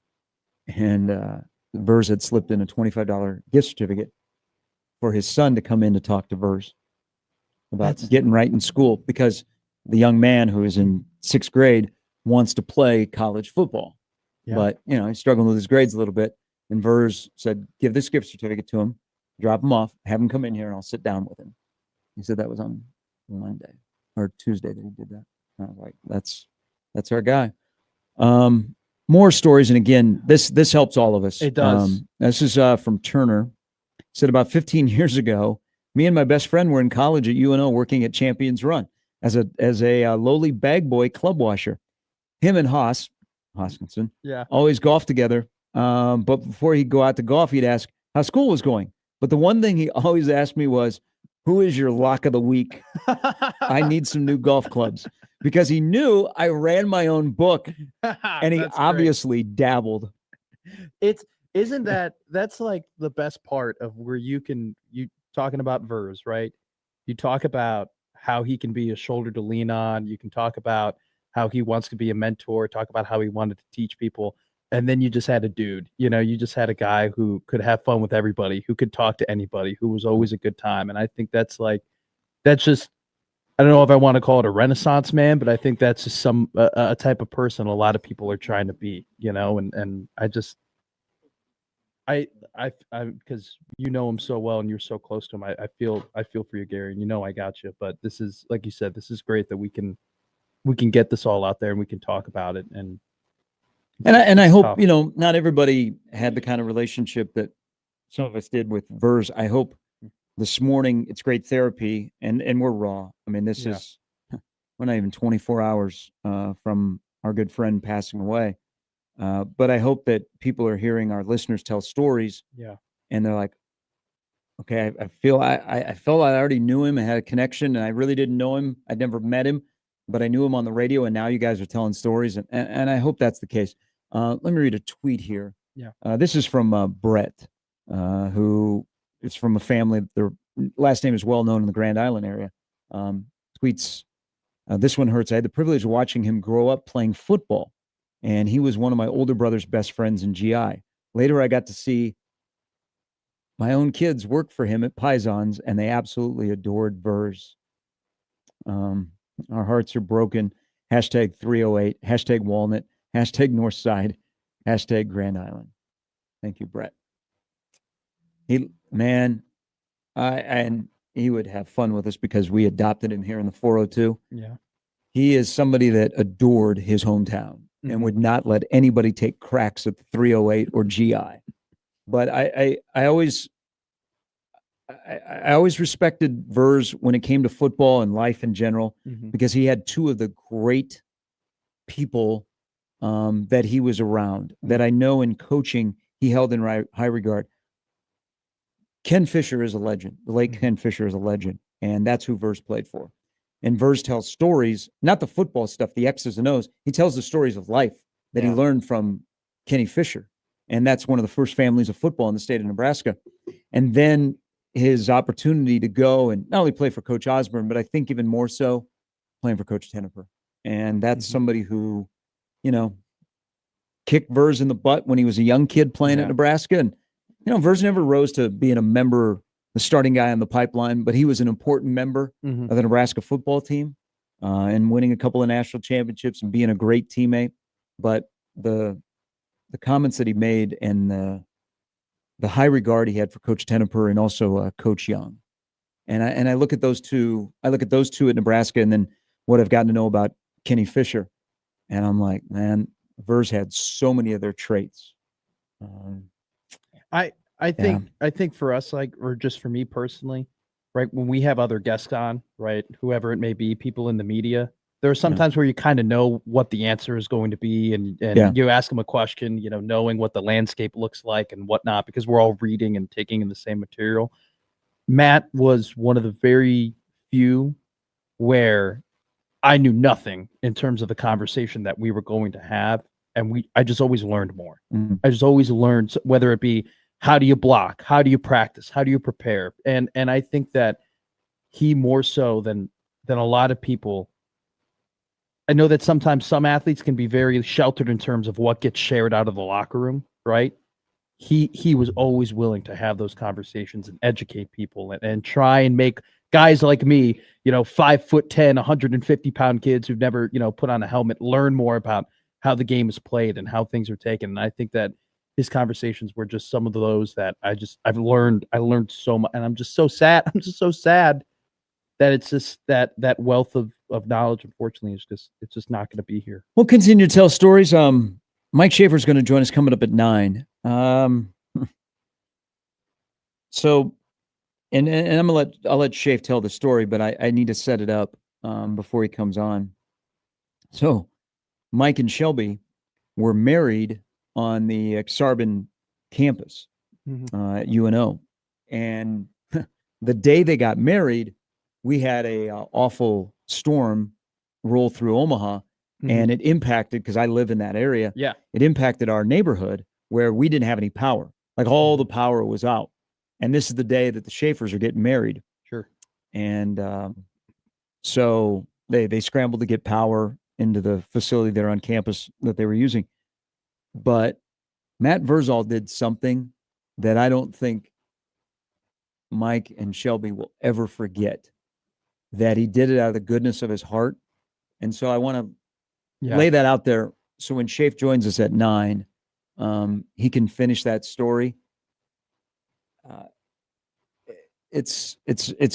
and Verz had slipped in a $25 gift certificate for his son to come in to talk to Verz about getting right in school, because the young man who is in 6th grade wants to play college football, but he's struggling with his grades a little bit. And Verz said, give this gift certificate to him, drop him off, have him come in here, and I'll sit down with him. He said that was on Monday or Tuesday that he did that. And I was like, that's our guy. More stories, and again, this helps all of us. It does. This is from Turner. He said, about 15 years ago, me and my best friend were in college at UNO working at Champions Run as a lowly bag boy club washer. Him and Hoskinson always golfed together. But before he'd go out to golf, he'd ask how school was going. But the one thing he always asked me was, who is your lock of the week? I need some new golf clubs, because he knew I ran my own book, and he obviously dabbled. That's like the best part of where you talking about Verz, right? You talk about how he can be a shoulder to lean on. You can talk about how he wants to be a mentor, talk about how he wanted to teach people. And then you just had a dude, you just had a guy who could have fun with everybody, who could talk to anybody, who was always a good time. And I think that's just, I don't know if I want to call it a Renaissance man, but I think that's just a type of person a lot of people are trying to be, and I because you know him so well and you're so close to him. I feel for you, Gary, and I got you. But this is, like you said, this is great that we can get this all out there and we can talk about it. And I hope, not everybody had the kind of relationship that some of us did with Verz. I hope this morning it's great therapy, and we're raw. I mean, we're not even 24 hours from our good friend passing away. But I hope that people are hearing our listeners tell stories. Yeah. And they're like, okay, I felt I already knew him and had a connection, and I really didn't know him. I'd never met him, but I knew him on the radio, and now you guys are telling stories, and I hope that's the case. Let me read a tweet here. Yeah. This is from Brett, who is from a family. Their last name is well known in the Grand Island area. Tweets, this one hurts. I had the privilege of watching him grow up playing football, and he was one of my older brother's best friends in GI. Later, I got to see my own kids work for him at Paisans, and they absolutely adored Verz. Our hearts are broken. Hashtag 308, hashtag Walnut, hashtag Northside, hashtag Grand Island. Thank you, Brett. And he would have fun with us because we adopted him here in the 402. Yeah. He is somebody that adored his hometown and would not let anybody take cracks at the 308 or GI. But I always respected Verz when it came to football and life in general, because he had two of the great people that he was around that I know in coaching he held in high regard. Ken Fisher is a legend. The late Ken Fisher is a legend, and that's who Verz played for. And Verz tells stories, not the football stuff, the X's and O's. He tells the stories of life that he learned from Kenny Fisher. And that's one of the first families of football in the state of Nebraska. And then his opportunity to go and not only play for Coach Osborne, but I think even more so playing for Coach Tenneper. And that's somebody who, kicked Verz in the butt when he was a young kid playing at Nebraska. And, Verz never rose to being a member, the starting guy on the pipeline, but he was an important member of the Nebraska football team and winning a couple of national championships and being a great teammate. But the comments that he made and the high regard he had for Coach Tenneper and also Coach Young. And I look at those two. I look at those two at Nebraska, and then what I've gotten to know about Kenny Fisher, and I'm like, man, Verz had so many of their traits. I think for us, like, or just for me personally, right, when we have other guests on, right, whoever it may be, people in the media, there are sometimes where you kind of know what the answer is going to be, and you ask them a question, knowing what the landscape looks like and whatnot, because we're all reading and taking in the same material. Matt was one of the very few where I knew nothing in terms of the conversation that we were going to have, and I just always learned more. I just always learned, whether it be how do you block, how do you practice, how do you prepare, and I think that he more so than a lot of people. I know that sometimes some athletes can be very sheltered in terms of what gets shared out of the locker room, right? He was always willing to have those conversations and educate people and try and make guys like me, 5'10", 150-pound kids who've never, put on a helmet, learn more about how the game is played and how things are taken. And I think that his conversations were just some of those that I learned so much, and I'm just so sad. I'm just so sad that it's just that wealth of knowledge, unfortunately, it's just not going to be here. We'll continue to tell stories. Mike Schaefer is going to join us coming up at 9. So, and I'll let Schaefer tell the story, but I need to set it up before he comes on. So, Mike and Shelby were married on the Exarban campus at UNO, and the day they got married, we had a awful storm roll through Omaha. And it impacted, because I live in that area. Yeah. It impacted our neighborhood where we didn't have any power. Like, all the power was out. And this is the day that the Schaefers are getting married. Sure. And so they scrambled to get power into the facility there on campus that they were using. But Matt Verszall did something that I don't think Mike and Shelby will ever forget, that he did it out of the goodness of his heart. And so I want to lay that out there, so when Schaefer joins us at 9, he can finish that story. It's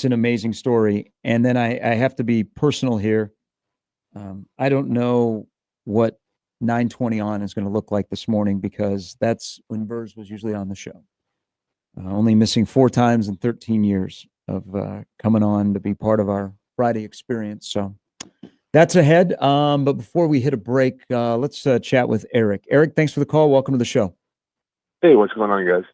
an amazing story. And then I have to be personal here. I don't know what 9:20 on is going to look like this morning, because that's when Verz was usually on the show. Only missing 4 times in 13 years of coming on to be part of our Friday experience. So that's ahead. But before we hit a break, let's chat with Eric. Eric, thanks for the call. Welcome to the show. Hey, what's going on, guys?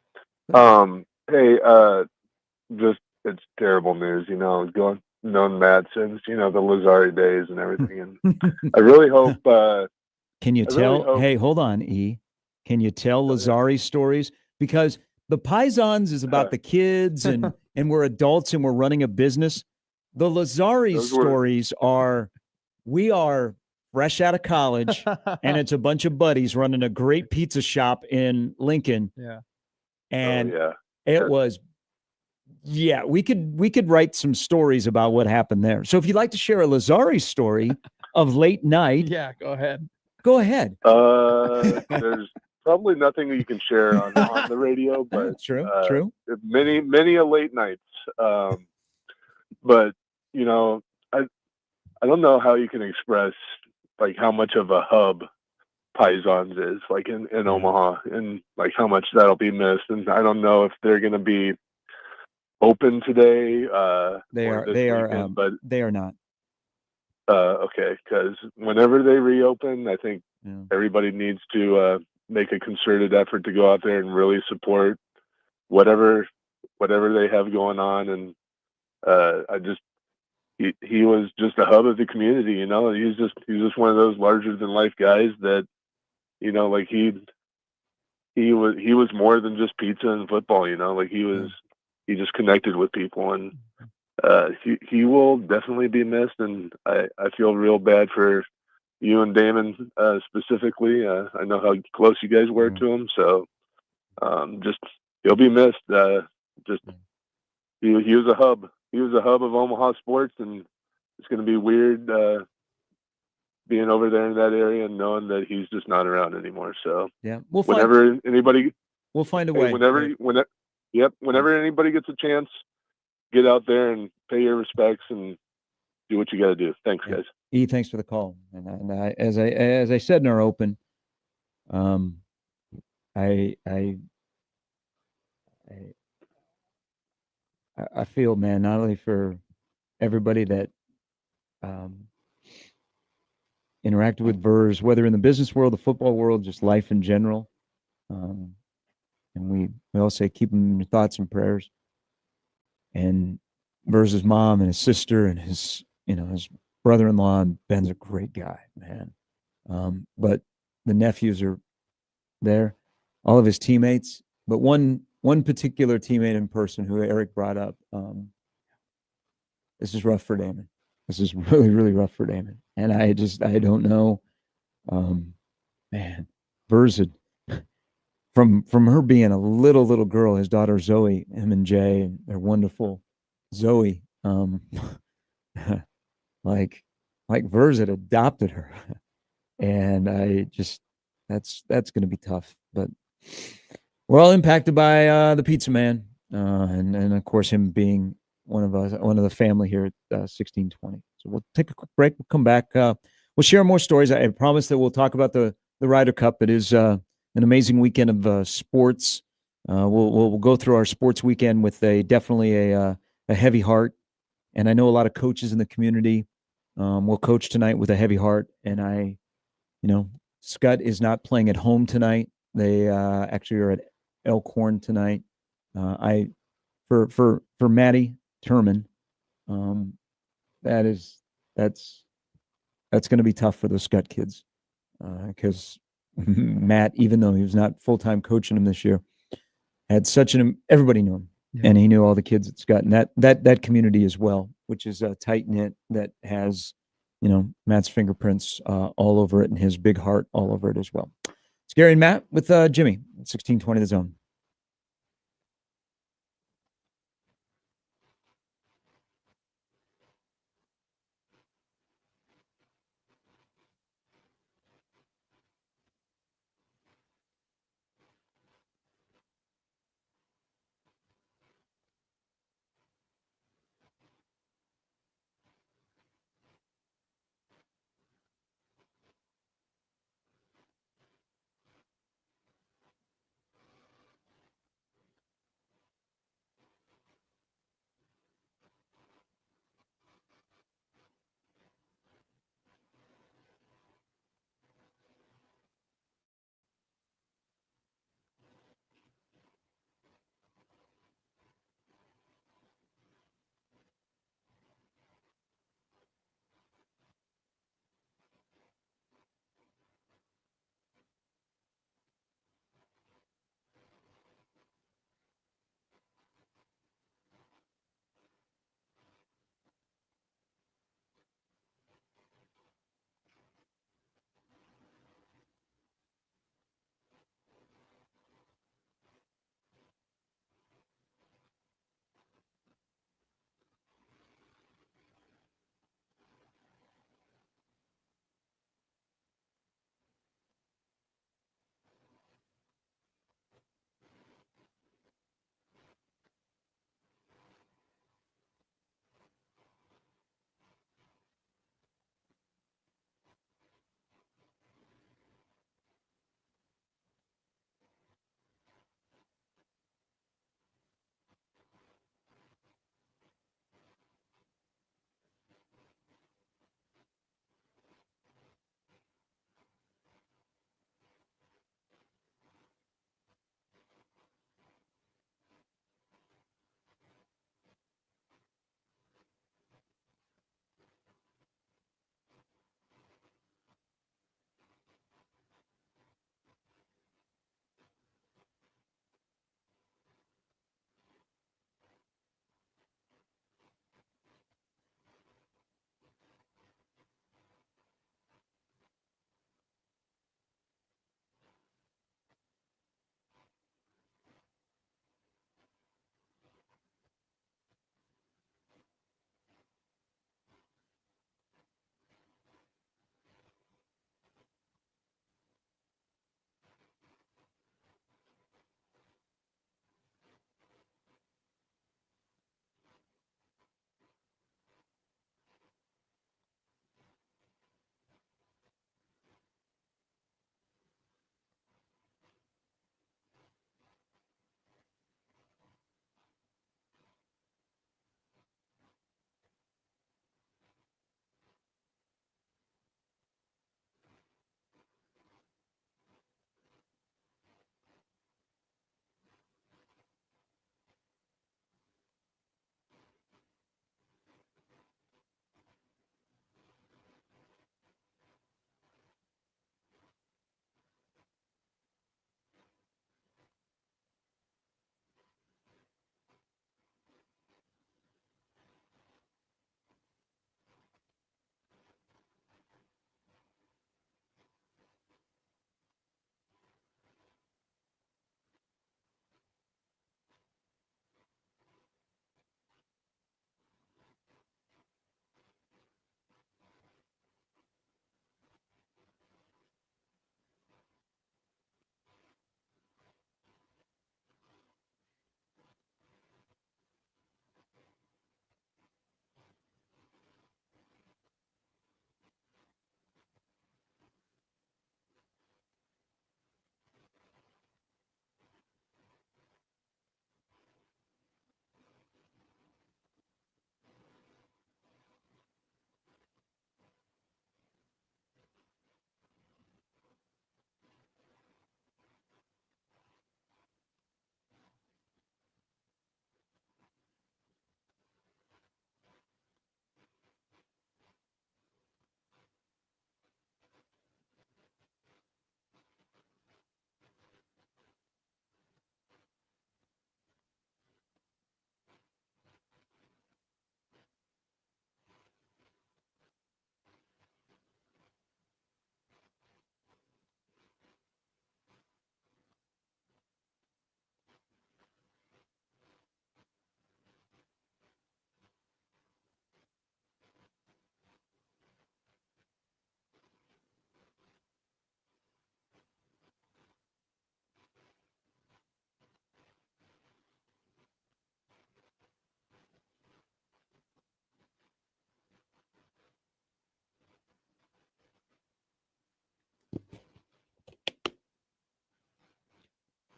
Just, it's terrible news, known Matt since, the Lazari days and everything. And I really hope, can you tell? Hey, hold on, E. Can you tell Lazari stories? Because the Pisons is about the kids and we're adults and we're running a business. The Lazari stories are, we are fresh out of college and it's a bunch of buddies running a great pizza shop in Lincoln. Yeah. And it was, we could write some stories about what happened there. So if you'd like to share a Lazari story of late night. Yeah, go ahead. Go ahead. There's probably nothing you can share on the radio, but true. Many a late nights. But I don't know how you can express like how much of a hub Pisons is, like in Omaha, and like how much that'll be missed. And I don't know if they're going to be open today. They are, but they are not. Okay, because whenever they reopen, I think everybody needs to make a concerted effort to go out there and really support whatever they have going on. And he was just a hub of the community, He's just one of those larger than life guys that, like he was more than just pizza and football, like he just connected with people, and he will definitely be missed. And I feel real bad for you and Damon specifically. I know how close you guys were to him, so just he'll be missed. He was a hub. He was a hub of Omaha sports, and it's going to be weird being over there in that area and knowing that he's just not around anymore. So we'll whenever anybody We'll find a Hey, way. whenever anybody gets a chance, get out there and pay your respects and do what you got to do. Thanks, guys. E, thanks for the call. And as I said in our open, I feel, man, not only for everybody that interacted with Verz, whether in the business world, the football world, just life in general. And we all say keep him in your thoughts and prayers. And Verz's mom and his sister and his brother-in-law, and Ben's a great guy, man. But the nephews are there, all of his teammates, but one particular teammate in person who Eric brought up. This is rough for Damon. This is really, really rough for Damon. And I don't know. Man, Verz from her being a little girl, his daughter Zoe, him and Jay, and they're wonderful. Zoe, like Verz had adopted her. And that's going to be tough, but we're all impacted by the pizza man. And of course him being one of the family here at 1620. So we'll take a quick break. We'll come back. We'll share more stories. I promise that we'll talk about the Ryder Cup. It is an amazing weekend of sports. We'll go through our sports weekend with definitely a heavy heart. And I know a lot of coaches in the community will coach tonight with a heavy heart. And Scott is not playing at home tonight. They actually are at Elkhorn tonight. For Maddie Turman, that's going to be tough for those Scott kids because Matt, even though he was not full-time coaching them this year, had everybody knew him, and he knew all the kids at Scott, and that community as well, which is tight knit, that has Matt's fingerprints all over it and his big heart all over it as well. It's Gary and Matt with Jimmy, 1620 The Zone.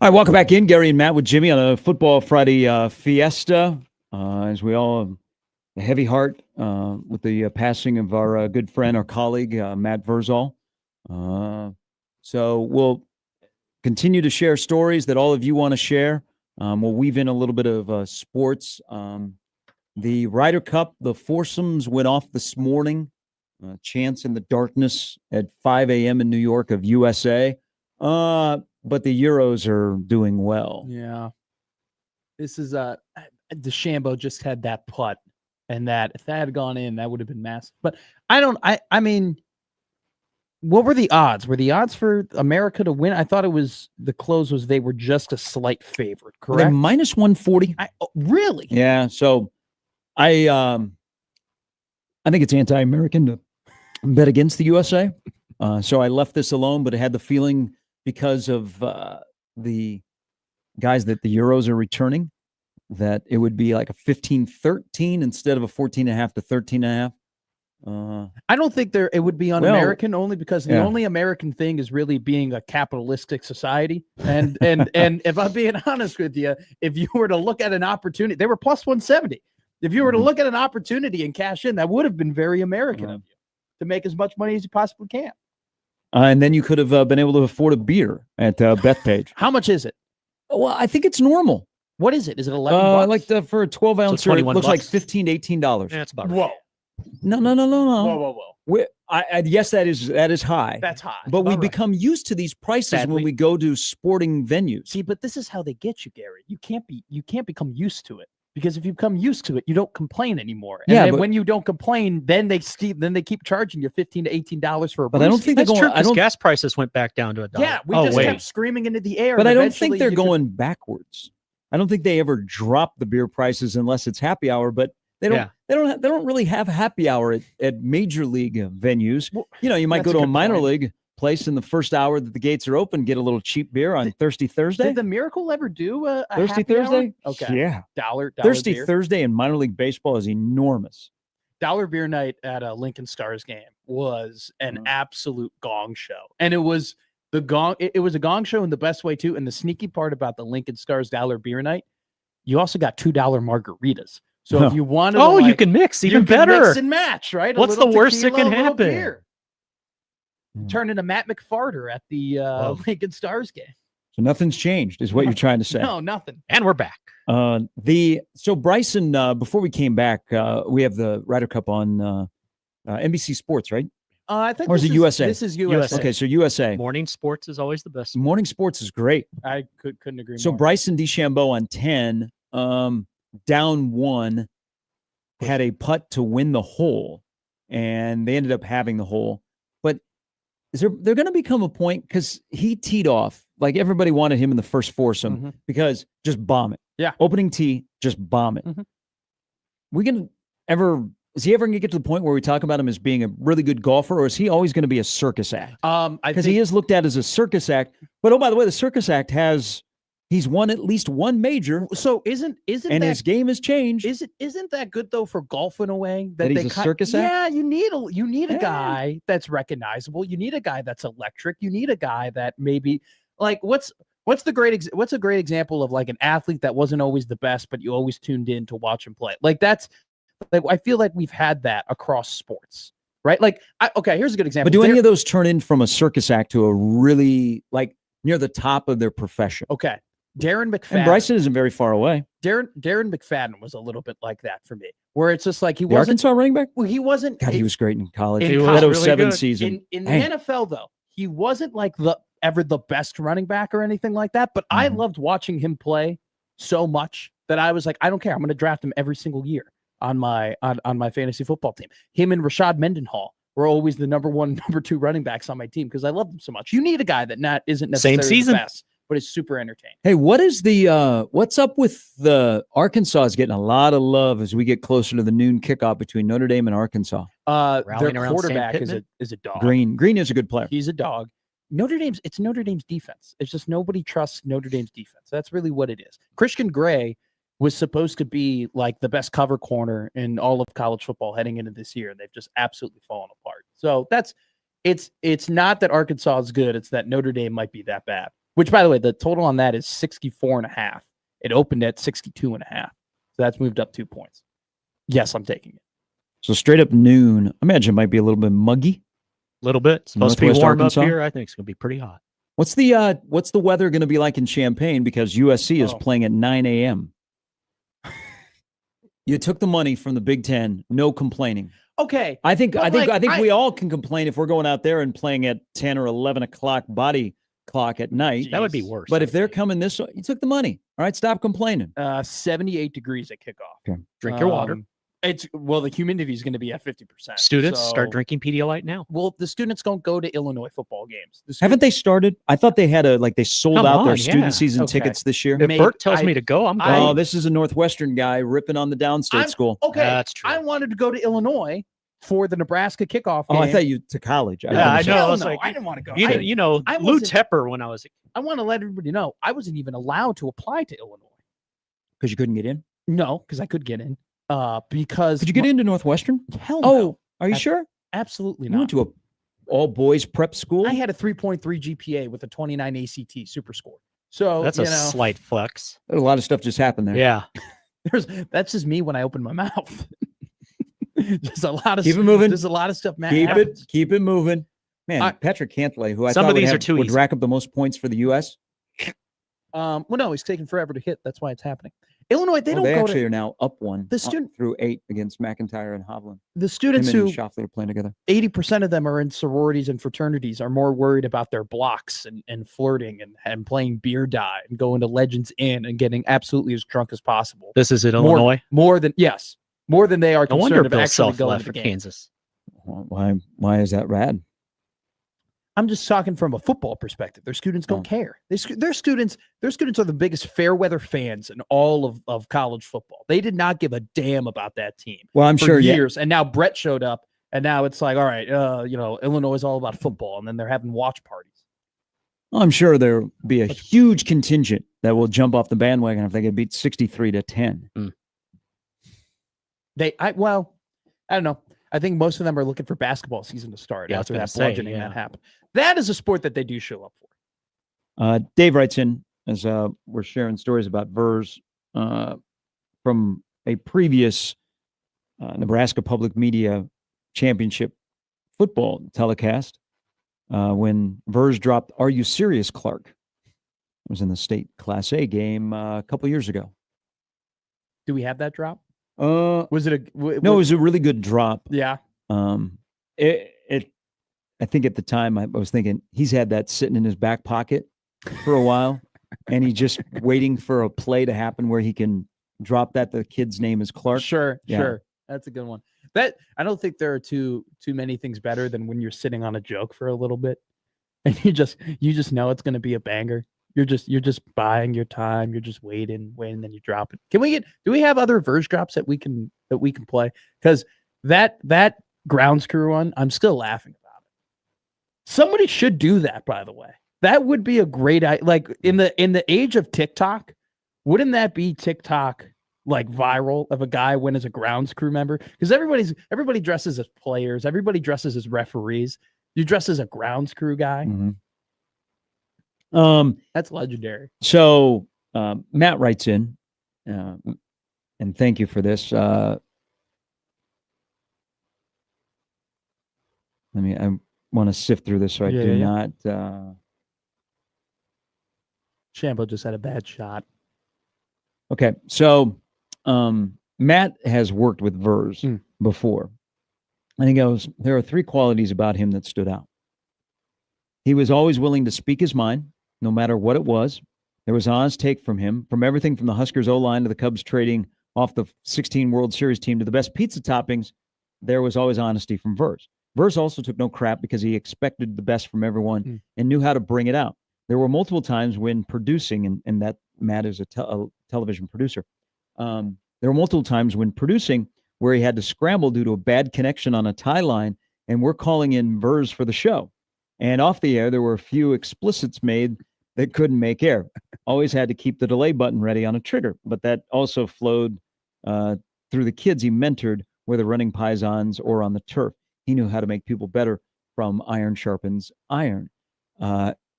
All right, welcome back in. Gary and Matt with Jimmy on a Football Friday fiesta. As we all have a heavy heart with the passing of our good friend, our colleague, Matt Verszall. So we'll continue to share stories that all of you want to share. We'll weave in a little bit of sports. The Ryder Cup, the foursomes went off this morning. Chance in the darkness at 5 a.m. in New York of USA. But the Euros are doing well. Yeah. This is DeChambeau just had that putt, and that if that had gone in, that would have been massive. But I mean, what were the odds? Were the odds for America to win? I thought it was the close was they were just a slight favorite, correct? They're minus 140. Really? Yeah. So I think it's anti-American to bet against the USA. So I left this alone, but I had the feeling because of the guys that the Euros are returning, that it would be like a 15-13 instead of a 14.5 to 13.5. I don't think it would be un-American, only because the only American thing is really being a capitalistic society. And if I'm being honest with you, if you were to look at an opportunity, they were plus 170. If you were to look at an opportunity and cash in, that would have been very American of you to make as much money as you possibly can. And then you could have been able to afford a beer at Bethpage. How much is it? Well, I think it's normal. What is it? Is it 11 bucks? Like for a 12 ounce, it looks like $15 to $18. Yeah, that's about right. Whoa. No. Whoa. Yes, that is high. That's high. But we become used to these prices when we go to sporting venues. See, but this is how they get you, Gary. You can't become used to it. Because if you become used to it, you don't complain anymore. And then when you don't complain, then they keep charging you $15 to $18 for a. But I don't think that's true. Because gas prices went back down to $1. Yeah, we just kept screaming into the air. But I don't think they're going backwards. I don't think they ever drop the beer prices unless it's happy hour. But they don't. They don't really have happy hour at major league venues. Well, you might go to a minor league place in the first hour that the gates are open, get a little cheap beer on Thirsty Thursday. Did the Miracle ever do a Thirsty happy Thursday? Hour? Okay. Yeah. Dollar Thirsty beer. Thursday in minor league baseball is enormous. Dollar beer night at a Lincoln Stars game was an absolute gong show. And it was it was a gong show in the best way too. And the sneaky part about the Lincoln Stars dollar beer night, you also got $2 margaritas. So if you wanted you can mix even better. Mix and match, right? What's the worst that can happen? Turn into Matt McFarter at the Lincoln Stars game. So nothing's changed, is what you're trying to say. No, nothing. And we're back. So Bryson, before we came back, we have the Ryder Cup on NBC Sports, right? I think. Or is it USA? This is USA. Okay, so USA. Morning sports is always the best. Morning sports is great. I couldn't agree more. So Bryson DeChambeau on 10, down 1, had a putt to win the hole, and they ended up having the hole. But is there going to become a point, because he teed off, like everybody wanted him in the first foursome, because just bomb it. Yeah. Opening tee, just bomb it. Is he ever going to get to the point where we talk about him as being a really good golfer, or is he always going to be a circus act? Because he is looked at as a circus act. But by the way, the circus act he's won at least one major. So isn't and his game has changed. Isn't that good though for golf in a way that he's a circus act? Yeah, you need a guy that's recognizable. You need a guy that's electric. You need a guy that maybe like what's a great example of like an athlete that wasn't always the best, but you always tuned in to watch him play. Like that's like I feel like we've had that across sports, right? Like here's a good example. But do any of those turn in from a circus act to a really like near the top of their profession? Okay. Darren McFadden. And Bryson isn't very far away. Darren McFadden was a little bit like that for me, where it's just like he wasn't. Arkansas running back? Well, he wasn't. God, he was great in college. He was that 07 really season. In the NFL, though, he wasn't like ever the best running back or anything like that. But I loved watching him play so much that I was like, I don't care. I'm going to draft him every single year on my fantasy football team. Him and Rashad Mendenhall were always the number 1, number 2 running backs on my team because I love them so much. You need a guy that isn't necessarily same season. The best, but it's super entertaining. Hey, what's up with the Arkansas is getting a lot of love as we get closer to the noon kickoff between Notre Dame and Arkansas. Their quarterback is a dog. Green is a good player. He's a dog. It's Notre Dame's defense. It's just nobody trusts Notre Dame's defense. That's really what it is. Christian Gray was supposed to be like the best cover corner in all of college football heading into this year. They've just absolutely fallen apart. So it's not that Arkansas is good. It's that Notre Dame might be that bad. which, by the way, the total on that is 64.5. It opened at 62.5. So that's moved up 2 points. Yes, I'm taking it. So straight up noon. I imagine it might be a little bit muggy. A little bit. It's supposed to be Northwest warm Arkansas? up here. I think it's going to be pretty hot. What's the weather going to be like in Champaign? Because USC is playing at 9 a.m. You took the money from the Big Ten. No complaining. Okay. I think But, we all can complain if we're going out there and playing at 10 or 11 o'clock body clock at night. That would be worse. But if they're coming this way, you took the money. All right, stop complaining. 78 degrees at kickoff. Okay. Drink your water. The humidity is going to be at 50%. Students so- start drinking Pedialyte now. Well, the students don't go to Illinois football games. Haven't they started? I thought they had they sold Come out their on, student yeah. season Okay. tickets this year. If Bert tells me to go, I'm going. Oh, this is a Northwestern guy ripping on the downstate school. Okay, That's true. I wanted to go to Illinois for the Nebraska kickoff Oh, game. I thought you to college. Yeah, I know. I Hell was no, like, I didn't want to go. You know, I Lou wasn't- Tepper when I was. I want to let everybody know I wasn't even allowed to apply to Illinois. Because you couldn't get in? No, because I could get in. Because Could you get into Northwestern? Hell no. Oh, are you sure? Absolutely You not. went to a all boys prep school? I had a 3.3 GPA with a 29 ACT super score. So That's a slight flex. A lot of stuff just happened there. Yeah. That's just me when I open my mouth. There's a lot of Keep it moving. There's a lot of stuff. Keep it moving. Man, Patrick Cantlay, who I Some thought of these are would, too would easy. rack up the most points for the U.S. Well, no, he's taking forever to hit. That's why it's happening. Illinois, they don't They go actually to are now up one. The student- through 8 against McIntyre and Hovland. the students Him who and Schauffele are playing together. 80% of them are in sororities and fraternities are more worried about their blocks and flirting and playing beer die and going to Legends Inn and getting absolutely as drunk as possible. This is in More- Illinois. More than more than they are No concerned wonder of Bill actually Self going left to for the game. Kansas. Why is that rad? I'm just talking from a football perspective. Their students don't care. Their students are the biggest fair weather fans in all of college football. They did not give a damn about that team. Well, I'm for sure, yeah. years. And now Brett showed up, and now it's like, all right, Illinois is all about football, and then they're having watch parties. I'm sure there'll be a huge contingent that will jump off the bandwagon if they get beat 63-10. I don't know. I think most of them are looking for basketball season to start Yeah, I was after gonna that say, bludgeoning that happened. That is a sport that they do show up for. Dave writes in as we're sharing stories about Verz from a previous Nebraska Public Media Championship football telecast when Verz dropped "Are You Serious, Clark?" It was in the state Class A game a couple years ago. Do we have that drop? Was it no? It was a really good drop. Yeah. I think at the time I was thinking he's had that sitting in his back pocket for a while, and he's just waiting for a play to happen where he can drop that. The kid's name is Clark. Sure. Yeah. That's a good one. That I don't think there are too many things better than when you're sitting on a joke for a little bit, and you just know it's going to be a banger. You're just buying your time. You're just waiting, then you drop it. Do we have other Verge drops that we can play? Because that grounds crew one, I'm still laughing about it. Somebody should do that, by the way. That would be a great like in the age of TikTok, wouldn't that be TikTok like viral of a guy when as a grounds crew member? Because everybody dresses as players, everybody dresses as referees. You dress as a grounds crew guy. Mm-hmm. That's legendary. So Matt writes in, and thank you for this. I want to sift through this so I do not. Shambo just had a bad shot. Okay, so Matt has worked with Verz before, and he goes, there are 3 qualities about him that stood out. He was always willing to speak his mind, no matter what it was. There was an honest take from him, from everything from the Huskers O-line to the Cubs trading off the 16 World Series team to the best pizza toppings. There was always honesty from Verz. Verz also took no crap because he expected the best from everyone and knew how to bring it out. There were multiple times when producing, and that Matt is a television producer. There were multiple times when producing where he had to scramble due to a bad connection on a tie line, and we're calling in Verz for the show. And off the air, there were a few explicits made that couldn't make air. Always had to keep the delay button ready on a trigger, but that also flowed through the kids he mentored, whether running Pisons or on the turf. He knew how to make people better from iron sharpens iron.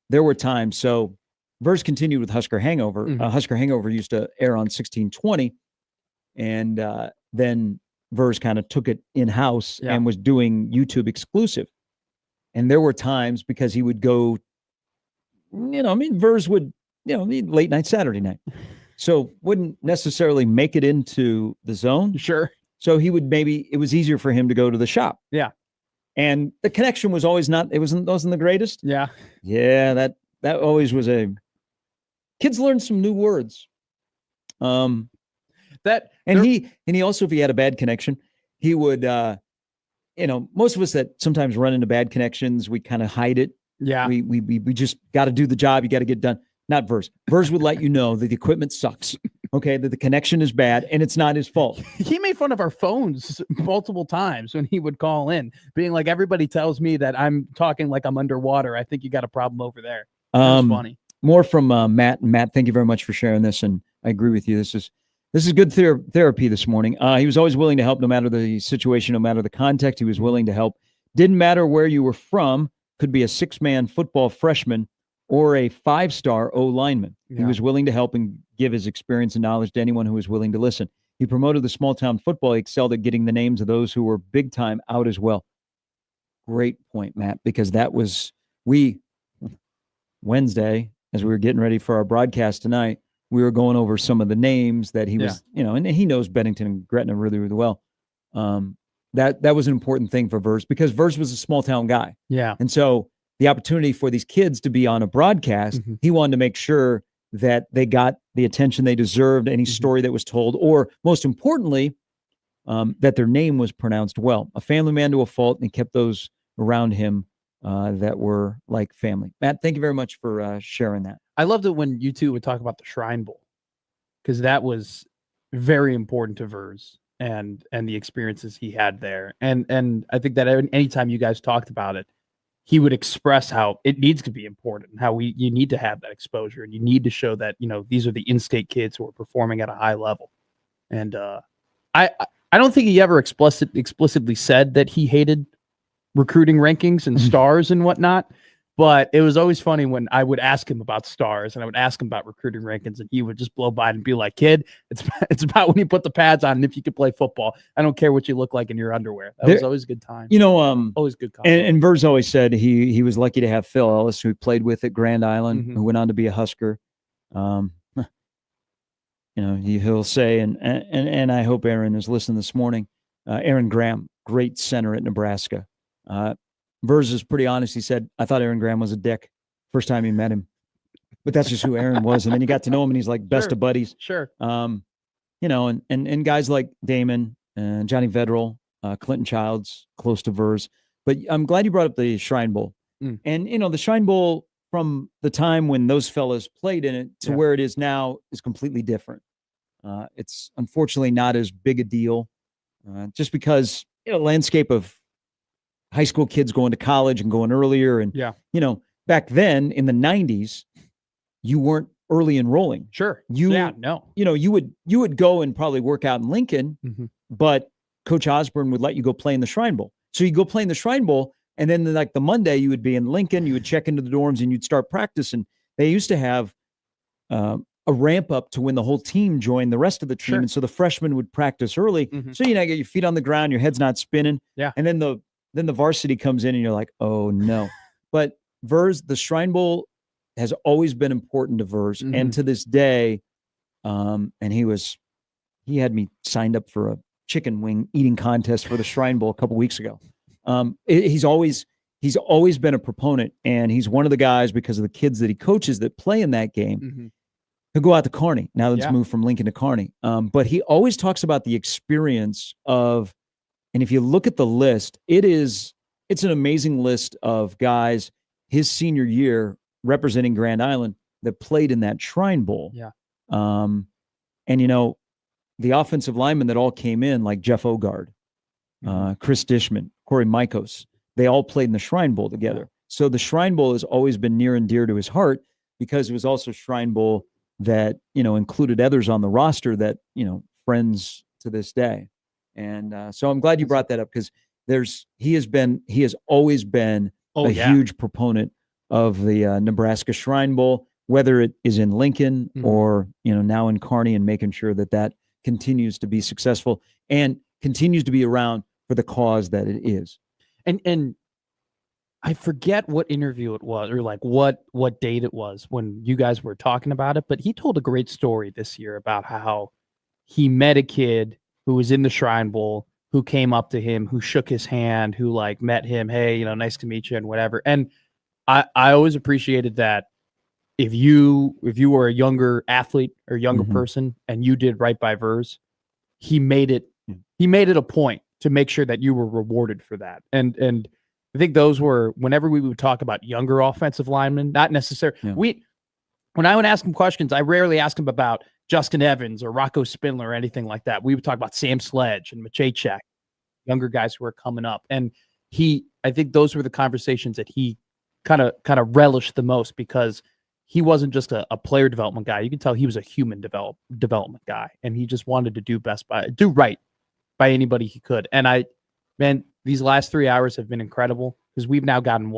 There were times, so Verz continued with Husker Hangover. Husker Hangover used to air on 1620, and then Verz kind of took it in-house and was doing YouTube exclusive. And there were times, because he would go, Verz would, late night Saturday night. So wouldn't necessarily make it into the zone. Sure. So he would it was easier for him to go to the shop. Yeah. And the connection was always wasn't the greatest. Yeah. Yeah, that always was kids learned some new words. He also, if he had a bad connection, he would, most of us that sometimes run into bad connections, we kind of hide it. Yeah. We just got to do the job. You got to get done. Not Verz. Verz would let you know that the equipment sucks. Okay, that the connection is bad and it's not his fault. He made fun of our phones multiple times when he would call in, being like, everybody tells me that I'm talking like I'm underwater. I think you got a problem over there. That's funny. More from Matt. Matt, thank you very much for sharing this. And I agree with you. This is good therapy this morning. He was always willing to help no matter the situation, no matter the context. He was willing to help. Didn't matter where you were from. Could be a 6-man football freshman or a 5-star O lineman. Yeah. He was willing to help and give his experience and knowledge to anyone who was willing to listen. He promoted the small town football. He excelled at getting the names of those who were big time out as well. Great point, Matt, because that was Wednesday, as we were getting ready for our broadcast tonight, we were going over some of the names that he was, and he knows Bennington and Gretna really, really well. That was an important thing for Verz, because Verz was a small town guy. Yeah. And so the opportunity for these kids to be on a broadcast, he wanted to make sure that they got the attention they deserved, any story that was told, or most importantly, that their name was pronounced well. A family man to a fault, and he kept those around him that were like family. Matt, thank you very much for sharing that. I loved it when you two would talk about the Shrine Bowl, because that was very important to Verz and the experiences he had there. And I think that anytime you guys talked about it, he would express how it needs to be important, how you need to have that exposure, and you need to show that, these are the in-state kids who are performing at a high level. And I don't think he ever explicitly said that he hated recruiting rankings and stars and whatnot, but it was always funny when I would ask him about stars and I would ask him about recruiting rankings, and he would just blow by and be like, "Kid, it's about when you put the pads on and if you could play football. I don't care what you look like in your underwear." That was always a good time. Always good. And Verz always said he was lucky to have Phil Ellis, who played with at Grand Island, who went on to be a Husker. He'll say, and I hope Aaron is listening this morning. Aaron Graham, great center at Nebraska. Verz is pretty honest. He said, I thought Aaron Graham was a dick first time he met him, but that's just who Aaron was. And then you got to know him, and he's like best of buddies. Sure. And guys like Damon and Johnny Vedral, Clinton Childs, close to Verz. But I'm glad you brought up the Shrine Bowl. And, the Shrine Bowl, from the time when those fellas played in it to where it is now, is completely different. It's unfortunately not as big a deal, just because, landscape of high school kids going to college and going earlier. And, back then in the 90s, you weren't early enrolling. Sure. You would go and probably work out in Lincoln, but Coach Osborne would let you go play in the Shrine Bowl. So you go play in the Shrine Bowl, and then the Monday you would be in Lincoln, you would check into the dorms and you'd start practicing. They used to have a ramp up to when the whole team joined the rest of the team. Sure. And so the freshmen would practice early. So, get your feet on the ground, your head's not spinning. Yeah. And then the varsity comes in and you're like, oh no. But Verz, the Shrine Bowl has always been important to Verz. And to this day, and he had me signed up for a chicken wing eating contest for the Shrine Bowl a couple weeks ago. He's always been a proponent, and he's one of the guys, because of the kids that he coaches that play in that game, who go out to Kearney. Now that's moved from Lincoln to Kearney. But he always talks about the experience of, and if you look at the list, it's an amazing list of guys his senior year representing Grand Island that played in that Shrine Bowl. Yeah. And the offensive linemen that all came in, like Jeff Ogard, Chris Dishman, Corey Mikos, they all played in the Shrine Bowl together. Yeah. So the Shrine Bowl has always been near and dear to his heart, because it was also Shrine Bowl that, included others on the roster that, friends to this day. And so I'm glad you brought that up, because he has always been a huge proponent of the Nebraska Shrine Bowl. whether it is in Lincoln Mhm. or, now in Kearney, and making sure that continues to be successful and continues to be around for the cause that it is. And I forget what interview it was or like what date it was when you guys were talking about it, but he told a great story this year about how he met a kid who was in the Shrine Bowl who came up to him, who shook his hand, who like met him, hey, nice to meet you and whatever. And I always appreciated that if you were a younger athlete or younger Mhm. person and you did right by Verz, he made it a point to make sure that you were rewarded for that. And I think those were whenever we would talk about younger offensive linemen, not necessarily Yeah. when I would ask him questions, I rarely ask him about Justin Evans or Rocco Spindler or anything like that. We would talk about Sam Sledge and Machachek, younger guys who are coming up. And I think those were the conversations that he kind of relished the most because he wasn't just a player development guy. You can tell he was a human development guy, and he just wanted to do right by anybody he could. And man, these last 3 hours have been incredible because we've now gotten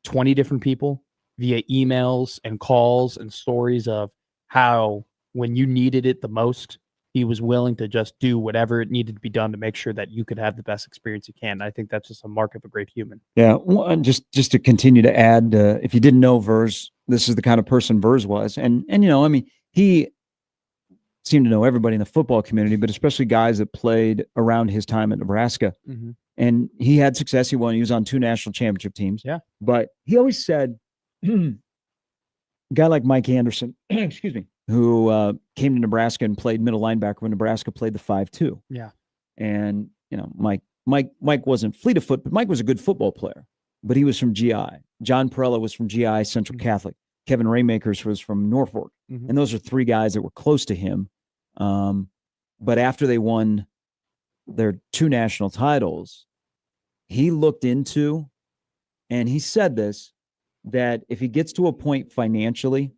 20 different people via emails and calls and stories of how when you needed it the most, he was willing to just do whatever it needed to be done to make sure that you could have the best experience you can. I think that's just a mark of a great human. Yeah, just to continue to add, if you didn't know Verz, this is the kind of person Verz was, and he seemed to know everybody in the football community, but especially guys that played around his time at Nebraska. Mhm. And he had success. He won. He was on 2 national championship teams. Yeah, but he always said, a guy like Mike Anderson, excuse me, who came to Nebraska and played middle linebacker when Nebraska played the 5-2. Yeah. And Mike wasn't fleet of foot, but Mike was a good football player. But he was from GI. John Perella was from GI Central Catholic. Kevin Raymakers was from Norfolk. Mhm. And those are 3 guys that were close to him. But after they won their 2 national titles, he looked into, and he said this, that if he gets to a point financially,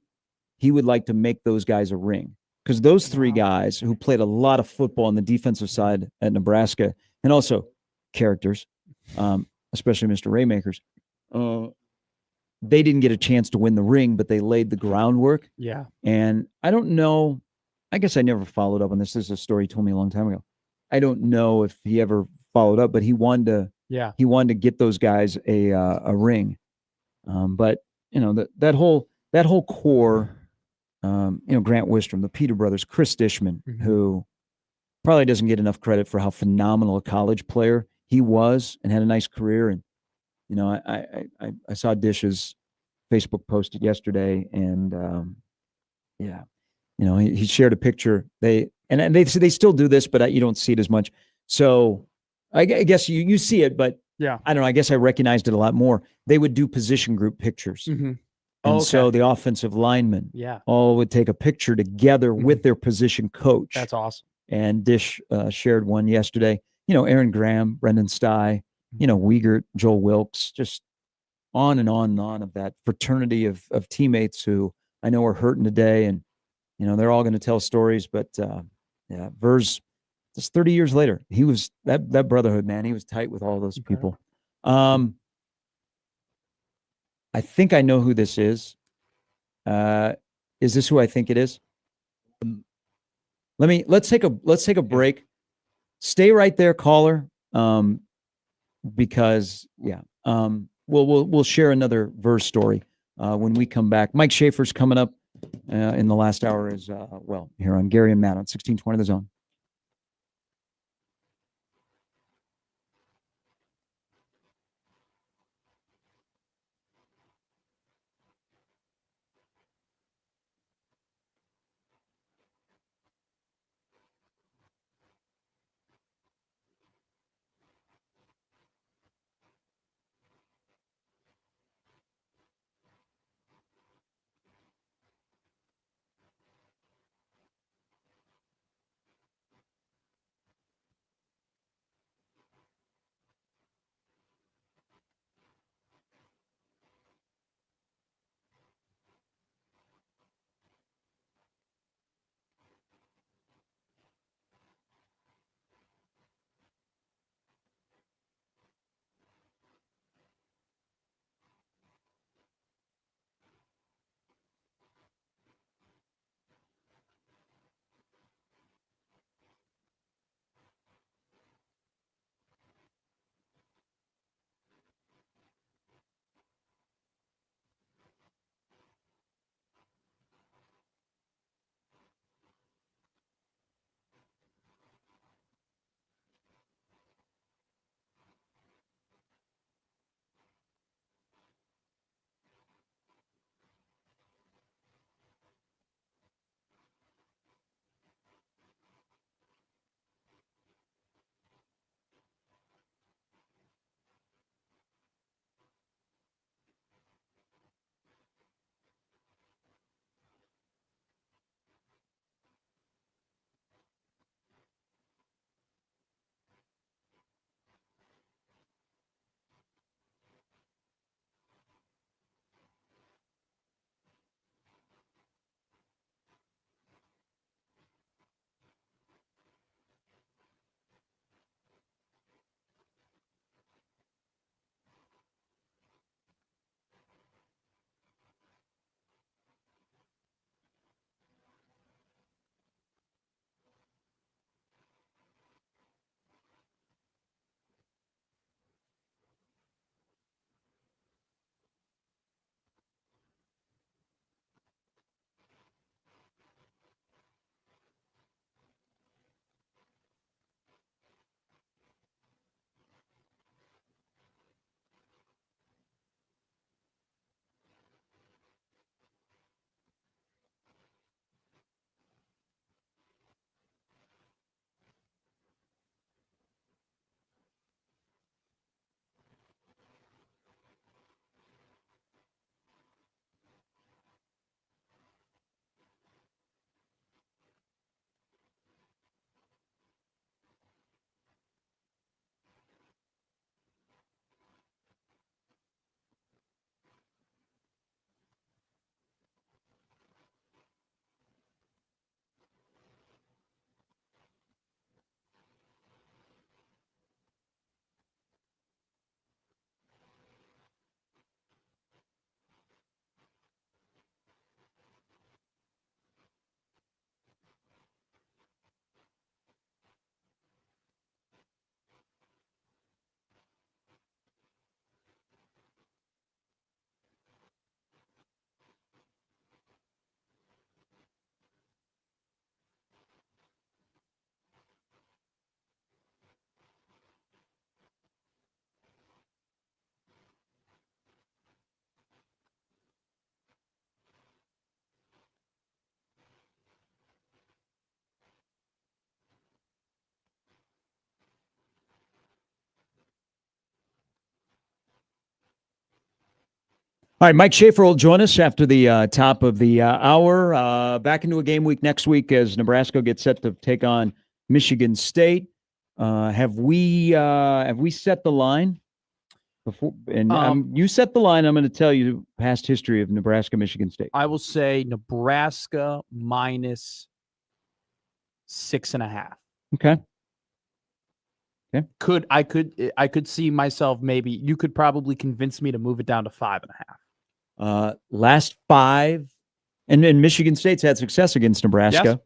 he would like to make those guys a ring. Because those 3 guys who played a lot of football on the defensive side at Nebraska, and also characters, especially Mr. Raymakers, they didn't get a chance to win the ring, but they laid the groundwork. Yeah. And I don't know, I guess I never followed up on this. This is a story he told me a long time ago. I don't know if he ever followed up, but he wanted to get those guys a ring. But that whole core, Grant Wistrom, the Peter brothers, Chris Dishman, who probably doesn't get enough credit for how phenomenal a college player he was and had a nice career. And I saw Dish's Facebook posted yesterday, and he shared a picture. They still do this, but you don't see it as much. So I guess you see it, but yeah, I don't know. I guess I recognized it a lot more. They would do position group pictures. Mhm. And so the offensive linemen all would take a picture together with their position coach. That's awesome. And Dish shared one yesterday. Aaron Graham, Brendan Stye, Wiegert, Joel Wilkes, just on and on and on of that fraternity of teammates who I know are hurting today. And, they're all going to tell stories. But, Verz, just 30 years later, he was that brotherhood, man. He was tight with all those people. I think I know who this is. Is this who I think it is? Let's take a break. Stay right there, caller. Because we'll share another Verz story when we come back. Mike Schaefer's coming up in the last hour as here on Gary and Matt on 1620 The Zone. All right, Mike Schaefer will join us after the top of the hour. Back into a game week next week as Nebraska gets set to take on Michigan State. Have we set the line before? And you set the line. I'm going to tell you past history of Nebraska, Michigan State. I will say Nebraska minus 6.5. Okay. Okay. I could see myself maybe. You could probably convince me to move it down to 5.5. Last 5, and Michigan State's had success against Nebraska. Yes.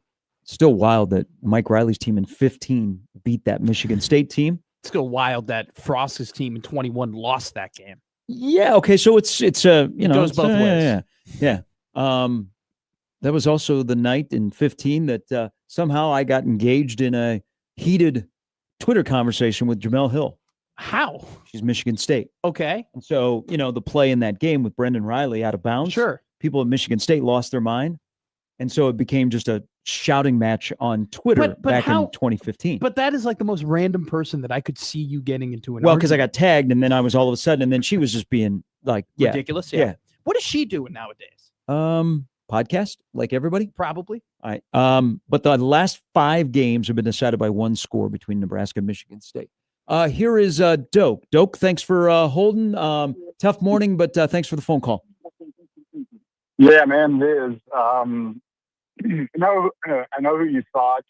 Still wild that Mike Riley's team in 15 beat that Michigan State team. It's still wild that Frost's team in 21 lost that game. Yeah. Okay. So it's It goes both ways. Yeah. That was also the night in 15 that somehow I got engaged in a heated Twitter conversation with Jamel Hill. How? She's Michigan State. Okay. And so, the play in that game with Brendan Riley out of bounds. Sure. People at Michigan State lost their mind. And so it became just a shouting match on Twitter back in 2015. But that is like the most random person that I could see you getting into an Well, because I argument. got tagged and then I was all of a sudden, and then she was just being like, Ridiculous. Yeah. What is she doing nowadays? Podcast like everybody. Probably. All right. But the last 5 games have been decided by one score between Nebraska and Michigan State. Here is Doak. Doak, thanks for holding. Tough morning, but thanks for the phone call. Yeah, man, it is. I know who you thought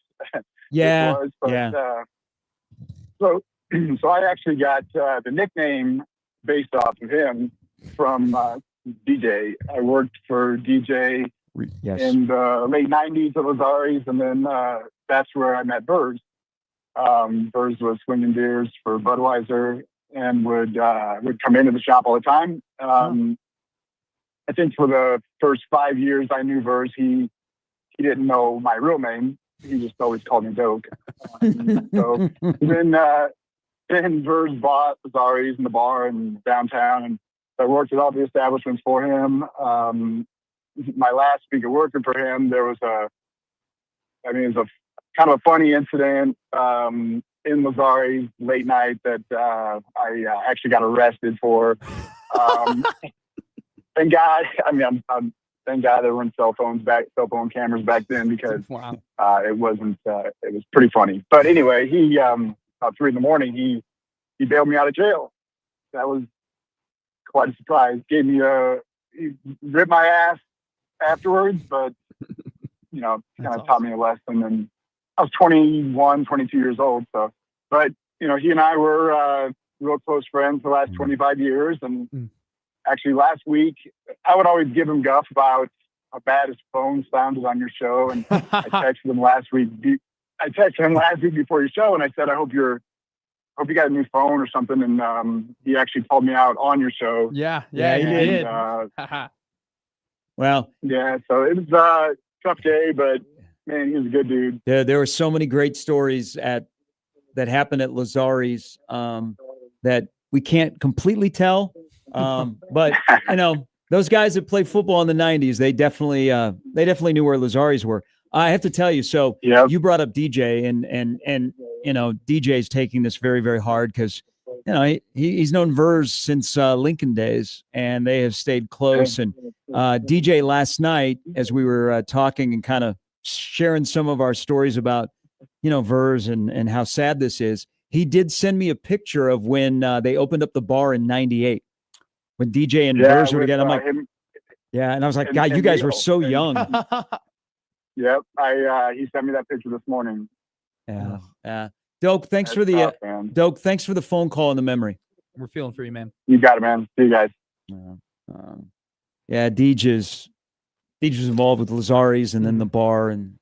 Yeah, it was, but yeah. so I actually got the nickname based off of him from DJ. I worked for DJ Yes. in the late 90s at Lazari's, and then that's where I met Verz. Verz was swinging beers for Budweiser and would come into the shop all the time. I think for the first 5 years I knew Verz, he didn't know my real name. He just always called me Doak. So then Verz bought Lazari's and the bar in downtown, and I worked at all the establishments for him. My last week of working for him, there was it was a kind of a funny incident in Lazari's late night that I actually got arrested for. Thank God. Thank God there weren't cell phone cameras back then, because it wasn't. It was pretty funny. But anyway, he about 3 a.m, he bailed me out of jail. That was quite a surprise. He ripped my ass afterwards, but kind of taught me a lesson. And I was 21, 22 years old. So, but he and I were real close friends for the last 25 years. And actually last week, I would always give him guff about how bad his phone sounded on your show. And I texted him last week. I texted him last week before your show, and I said, I hope you got a new phone or something. And he actually called me out on your show. Yeah, he did. Well, yeah, so it was a tough day, but man, he was a good dude. There were so many great stories that happened at Lazari's that we can't completely tell. But those guys that played football in the 90s, they definitely knew where Lazari's were. I have to tell you, so you brought up DJ, and DJ's taking this very, very hard because he's known Verz since Lincoln days, and they have stayed close. And DJ last night, as we were talking and kind of sharing some of our stories about Verz and how sad this is, he did send me a picture of when they opened up the bar in '98 when DJ and Verz were together. I'm like, and I was like, God, you guys were so young. Yep, he sent me that picture this morning. Yeah. Doak, thanks for the phone call and the memory. We're feeling for you, man. You got it, man. See you guys. Deej's involved with Lazari's and then the bar, and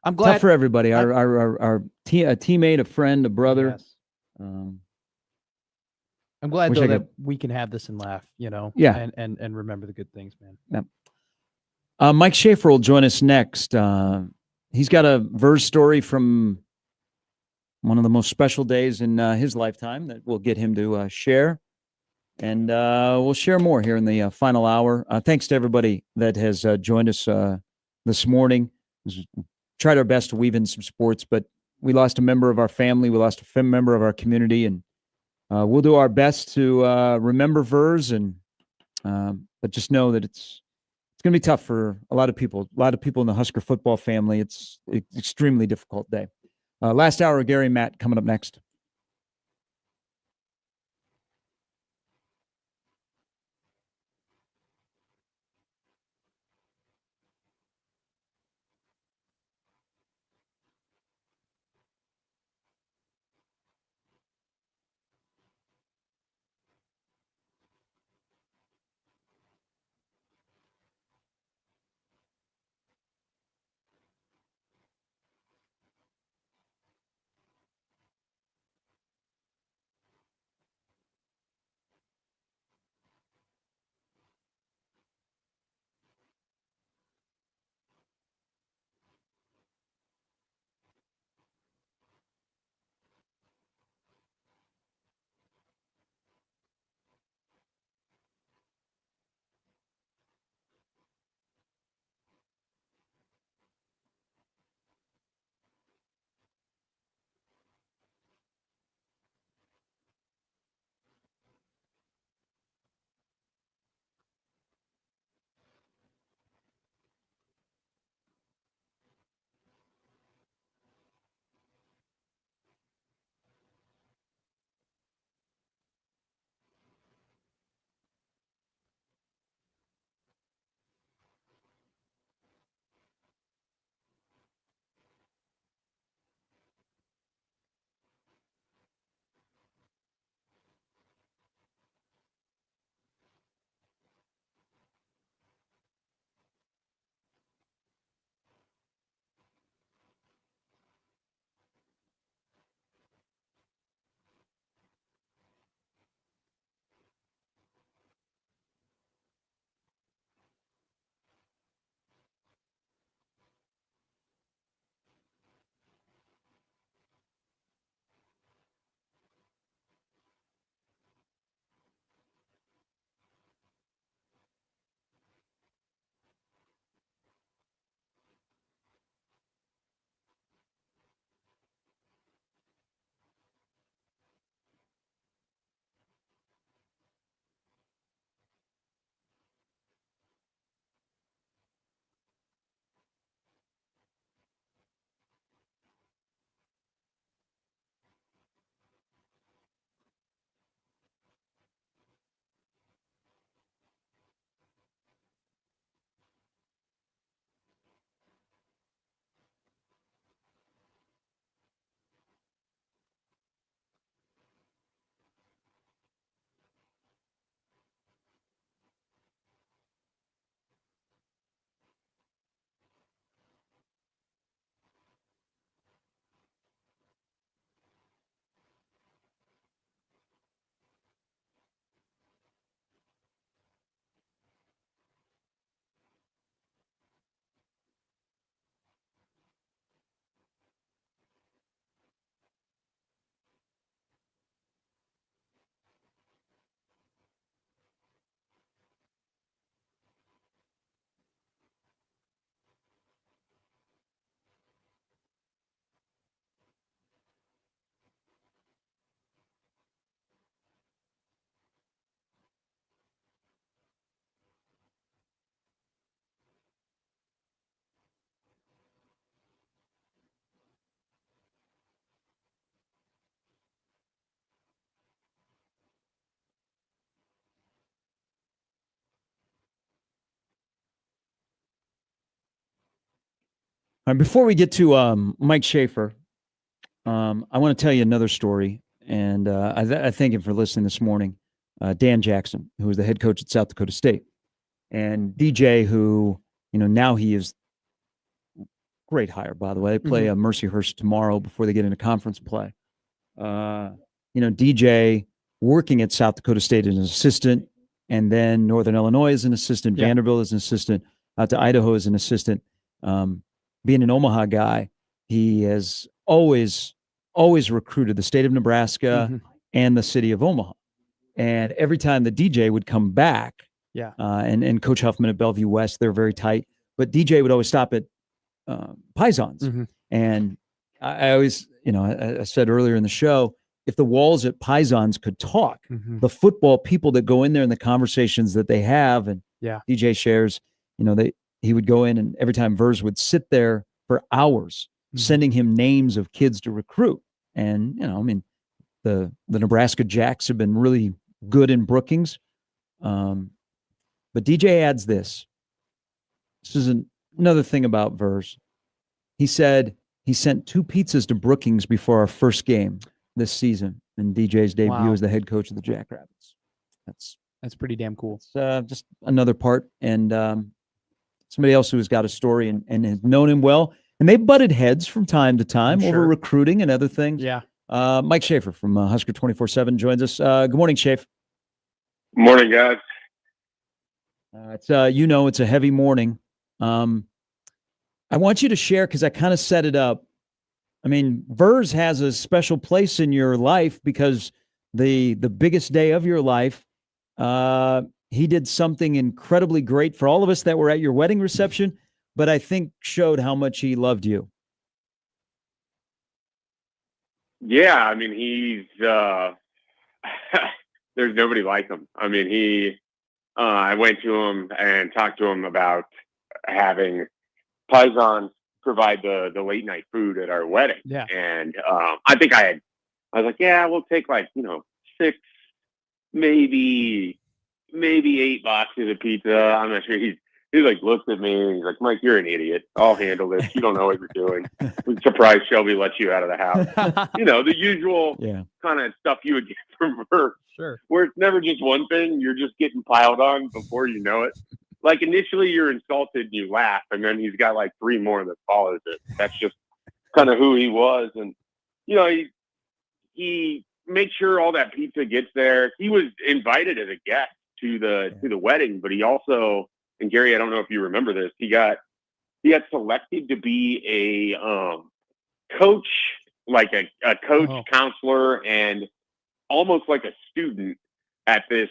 I'm glad tough for everybody. Our teammate, a friend, a brother. Yes. I'm glad though that we can have this and laugh, and remember the good things, man. Yeah. Mike Schaefer will join us next. He's got a Verz story from one of the most special days in his lifetime that we'll get him to share. And we'll share more here in the final hour. Thanks to everybody that has joined us this morning. Tried our best to weave in some sports, but we lost a member of our family. We lost a member of our community, and we'll do our best to remember Verz, and but just know that it's going to be tough for a lot of people. A lot of people in the Husker football family. It's an extremely difficult day. Last hour, Gary and Matt coming up next. Before we get to Mike Schaefer, I want to tell you another story, and I thank him for listening this morning. Dan Jackson, who was the head coach at South Dakota State, and DJ, who now he is great hire, by the way. They play Mercyhurst tomorrow before they get into conference play. DJ working at South Dakota State as an assistant, and then Northern Illinois as an assistant, Vanderbilt as an assistant, out to Idaho as an assistant. Being an Omaha guy, he has always recruited the state of Nebraska and the city of Omaha. And every time the DJ would come back, and Coach Huffman at Bellevue West, they're very tight, but DJ would always stop at Pisons. And I always I said earlier in the show, if the walls at Pisons could talk, Mhm. the football people that go in there and the conversations that they have, and Yeah. DJ shares, he would go in, and every time Verz would sit there for hours, sending him names of kids to recruit. And, the Nebraska Jacks have been really good in Brookings. But DJ adds this. This is another thing about Verz. He said he sent 2 pizzas to Brookings before our first game this season in DJ's debut Wow. as the head coach of the Jackrabbits. That's pretty damn cool. It's just another part. And somebody else who has got a story and has known him well. And they butted heads from time to time over recruiting and other things. Yeah. Mike Schaefer from Husker 24/7 joins us. Good morning, Schaefer. Morning, guys. It's a heavy morning. I want you to share, because I kind of set it up. I mean, Verz has a special place in your life because the biggest day of your life, he did something incredibly great for all of us that were at your wedding reception, but I think showed how much he loved you. Yeah, I mean, he's there's nobody like him. I mean, I went to him and talked to him about having Pisons provide the late night food at our wedding. Yeah. And I was like, yeah, we'll take 6, maybe 8 boxes of pizza. I'm not sure. He looked at me and he's like, Mike, you're an idiot. I'll handle this. You don't know what you're doing. I'm surprised Shelby lets you out of the house. The usual kind of stuff you would get from her. Sure. Where it's never just one thing. You're just getting piled on before you know it. Like, initially you're insulted and you laugh, and then he's got 3 more that follows it. That's just kind of who he was. And, he makes sure all that pizza gets there. He was invited as a guest to the wedding, but he also, and Gary, I don't know if you remember this, he got selected to be a coach, like a coach, counselor, and almost like a student at this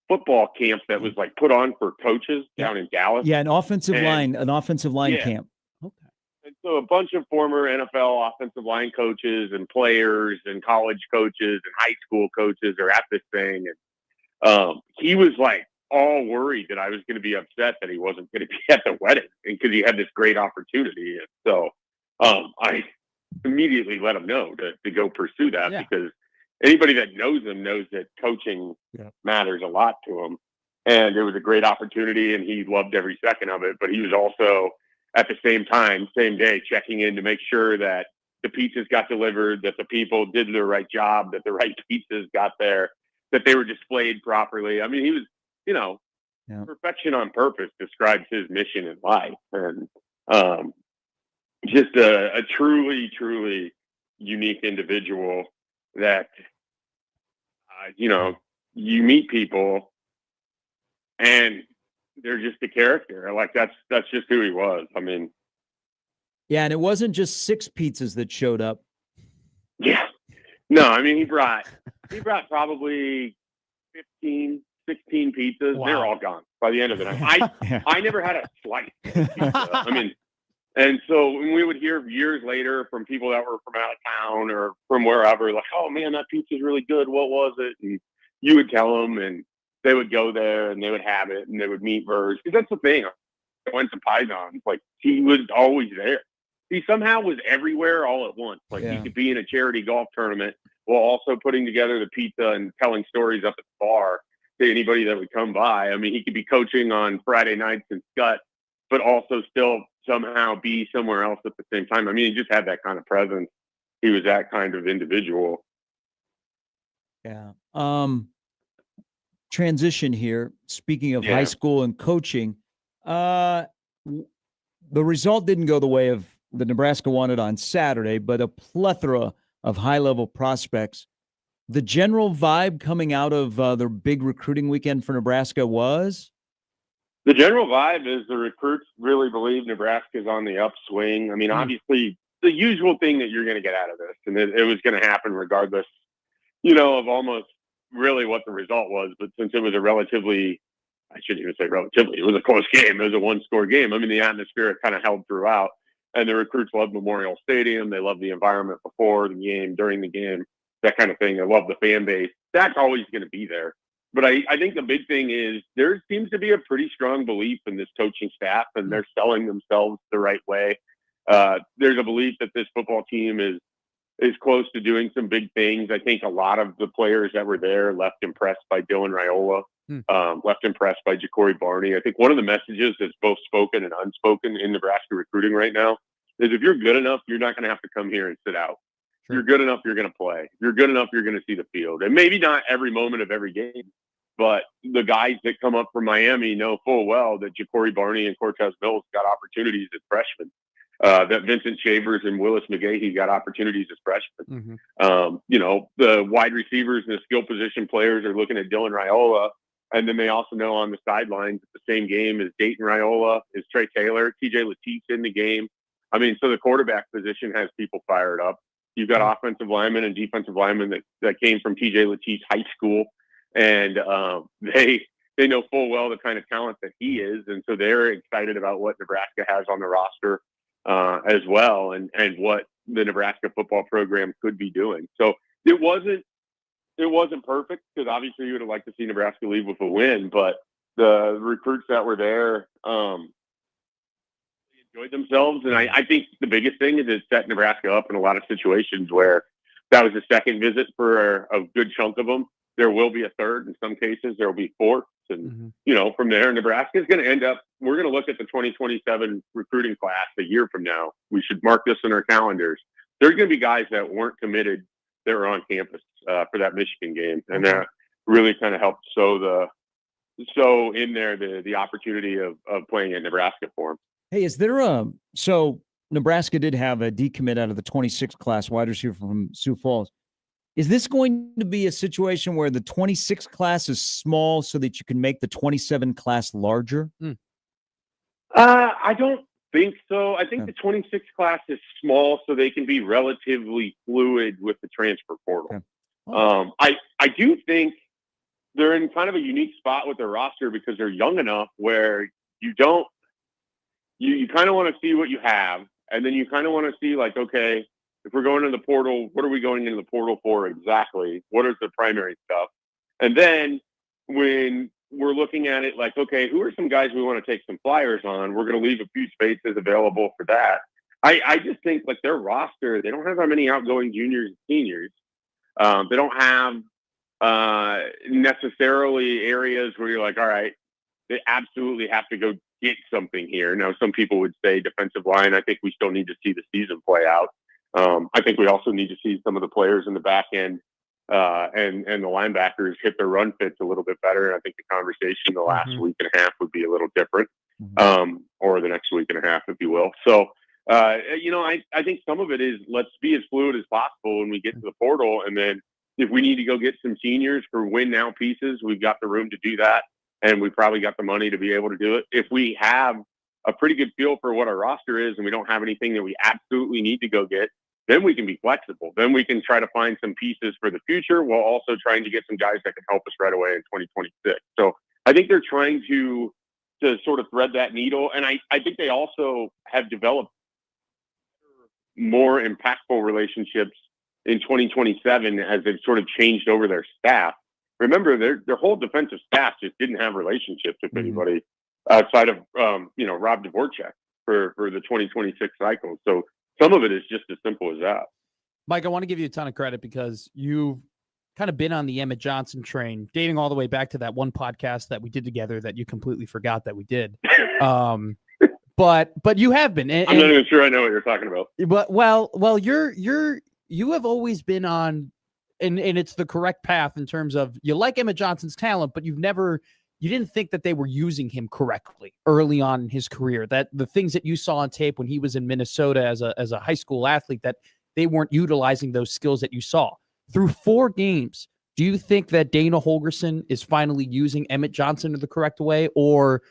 football camp that was put on for coaches down in Dallas. Yeah, an offensive line camp. And so a bunch of former NFL offensive line coaches and players and college coaches and high school coaches are at this thing. And he was all worried that I was going to be upset that he wasn't going to be at the wedding because he had this great opportunity. And so I immediately let him know to go pursue that because anybody that knows him knows that coaching matters a lot to him. And it was a great opportunity and he loved every second of it. But he was also, at the same time, same day, checking in to make sure that the pizzas got delivered, that the people did the right job, that the right pizzas got there, that they were displayed properly. I mean, he was, perfection on purpose describes his mission in life. And just a truly, truly unique individual that, you meet people and they're just a character. That's just who he was. I mean, yeah, and it wasn't just 6 pizzas that showed up. Yeah, no, I mean he brought probably 15, 16 pizzas. Wow. They're all gone by the end of the night. I never had a slice of pizza. I mean, and so when we would hear years later from people that were from out of town or from wherever, oh man, that pizza's really good. What was it? And you would tell them, and they would go there and they would have it and they would meet Verz. Because that's the thing. I went to Pisons. He was always there. He somehow was everywhere all at once. He could be in a charity golf tournament while also putting together the pizza and telling stories up at the bar to anybody that would come by. I mean, he could be coaching on Friday nights in Scott, but also still somehow be somewhere else at the same time. I mean, he just had that kind of presence. He was that kind of individual. Yeah. Transition here. Speaking of high school and coaching, the result didn't go the way of the Nebraska wanted on Saturday, but a plethora of high-level prospects. The general vibe coming out of the big recruiting weekend for Nebraska was? The general vibe is the recruits really believe Nebraska's on the upswing. I mean, obviously, the usual thing that you're going to get out of this, and it was going to happen regardless, of almost really what the result was. But since it was a relatively, I shouldn't even say relatively, it was a close game. It was a 1-score game. I mean, the atmosphere kind of held throughout. And the recruits love Memorial Stadium. They love the environment before the game, during the game, that kind of thing. They love the fan base. That's always going to be there. But I think the big thing is there seems to be a pretty strong belief in this coaching staff, and they're selling themselves the right way. There's a belief that this football team is close to doing some big things. I think a lot of the players that were there left impressed by Dylan Raiola, left impressed by Ja'Cory Barney. I think one of the messages that's both spoken and unspoken in Nebraska recruiting right now is if you're good enough, you're not going to have to come here and sit out. If you're good enough, you're going to play. If you're good enough, you're going to see the field. And maybe not every moment of every game, but the guys that come up from Miami know full well that Ja'Cory Barney and Cortez Mills got opportunities as freshmen. That Vincent Shavers and Willis McGahee got opportunities as freshmen. The wide receivers and the skill position players are looking at Dylan Raiola, and then they also know on the sidelines at the same game as Dayton Raiola, is Trey Taylor, TJ Latif in the game. I mean, so the quarterback position has people fired up. You've got offensive linemen and defensive linemen that came from TJ Latif's high school, and they know full well the kind of talent that he is, and so they're excited about what Nebraska has on the roster as well, and what the Nebraska football program could be doing. So it wasn't perfect, because obviously you would have liked to see Nebraska leave with a win, but the recruits that were there enjoyed themselves. And I think the biggest thing is it set Nebraska up in a lot of situations where that was the second visit for a good chunk of them. There will be a third. In some cases, there will be fourths. And, from there, Nebraska is going to end up, we're going to look at the 2027 recruiting class a year from now. We should mark this in our calendars. There's going to be guys that weren't committed that were on campus for that Michigan game. And that really kind of helped sow in there the opportunity of playing at Nebraska for them. Hey, is there so Nebraska did have a decommit out of the 26 class wide receiver from Sioux Falls. Is this going to be a situation where the 26 class is small so that you can make the 27 class larger? I don't think so. I think the 26 class is small so they can be relatively fluid with the transfer portal. I do think they're in kind of a unique spot with their roster because they're young enough where you kind of want to see what you have, and then you kind of want to see, like, okay, if we're going into the portal, what are we going into the portal for exactly? What is the primary stuff? And then when we're looking at it like, okay, who are some guys we want to take some flyers on? We're going to leave a few spaces available for that. I just think, like, their roster, they don't have that many outgoing juniors and seniors. They don't have necessarily areas where you're like, all right, they absolutely have to go get something here. Now, some people would say defensive line. I think we still need to see the season play out. I think we also need to see some of the players in the back end and the linebackers hit their run fits a little bit better. And I think the conversation the last week and a half would be a little different, or the next week and a half, if you will. So, I think some of it is let's be as fluid as possible when we get to the portal. And then if we need to go get some seniors for win now pieces, we've got the room to do that. And we probably got the money to be able to do it. If we have a pretty good feel for what our roster is and we don't have anything that we absolutely need to go get, then we can be flexible. Then we can try to find some pieces for the future while also trying to get some guys that can help us right away in 2026. So I think they're trying to sort of thread that needle. And I think they also have developed more impactful relationships in 2027 as they've sort of changed over their staff. Remember, their whole defensive staff just didn't have relationships with anybody outside of, Rob Dvorak for the 2026 cycle. So some of it is just as simple as that. Mike, I want to give you a ton of credit because you've kind of been on the Emmett Johnson train, dating all the way back to that one podcast that we did together that you completely forgot that we did. But you have been. I'm not even sure I know what you're talking about. But you have always been on, and it's the correct path in terms of you like Emmett Johnson's talent, but you didn't think that they were using him correctly early on in his career. That the things that you saw on tape when he was in Minnesota as a high school athlete, that they weren't utilizing those skills that you saw. Through 4 games, do you think that Dana Holgorsen is finally using Emmett Johnson in the correct way, or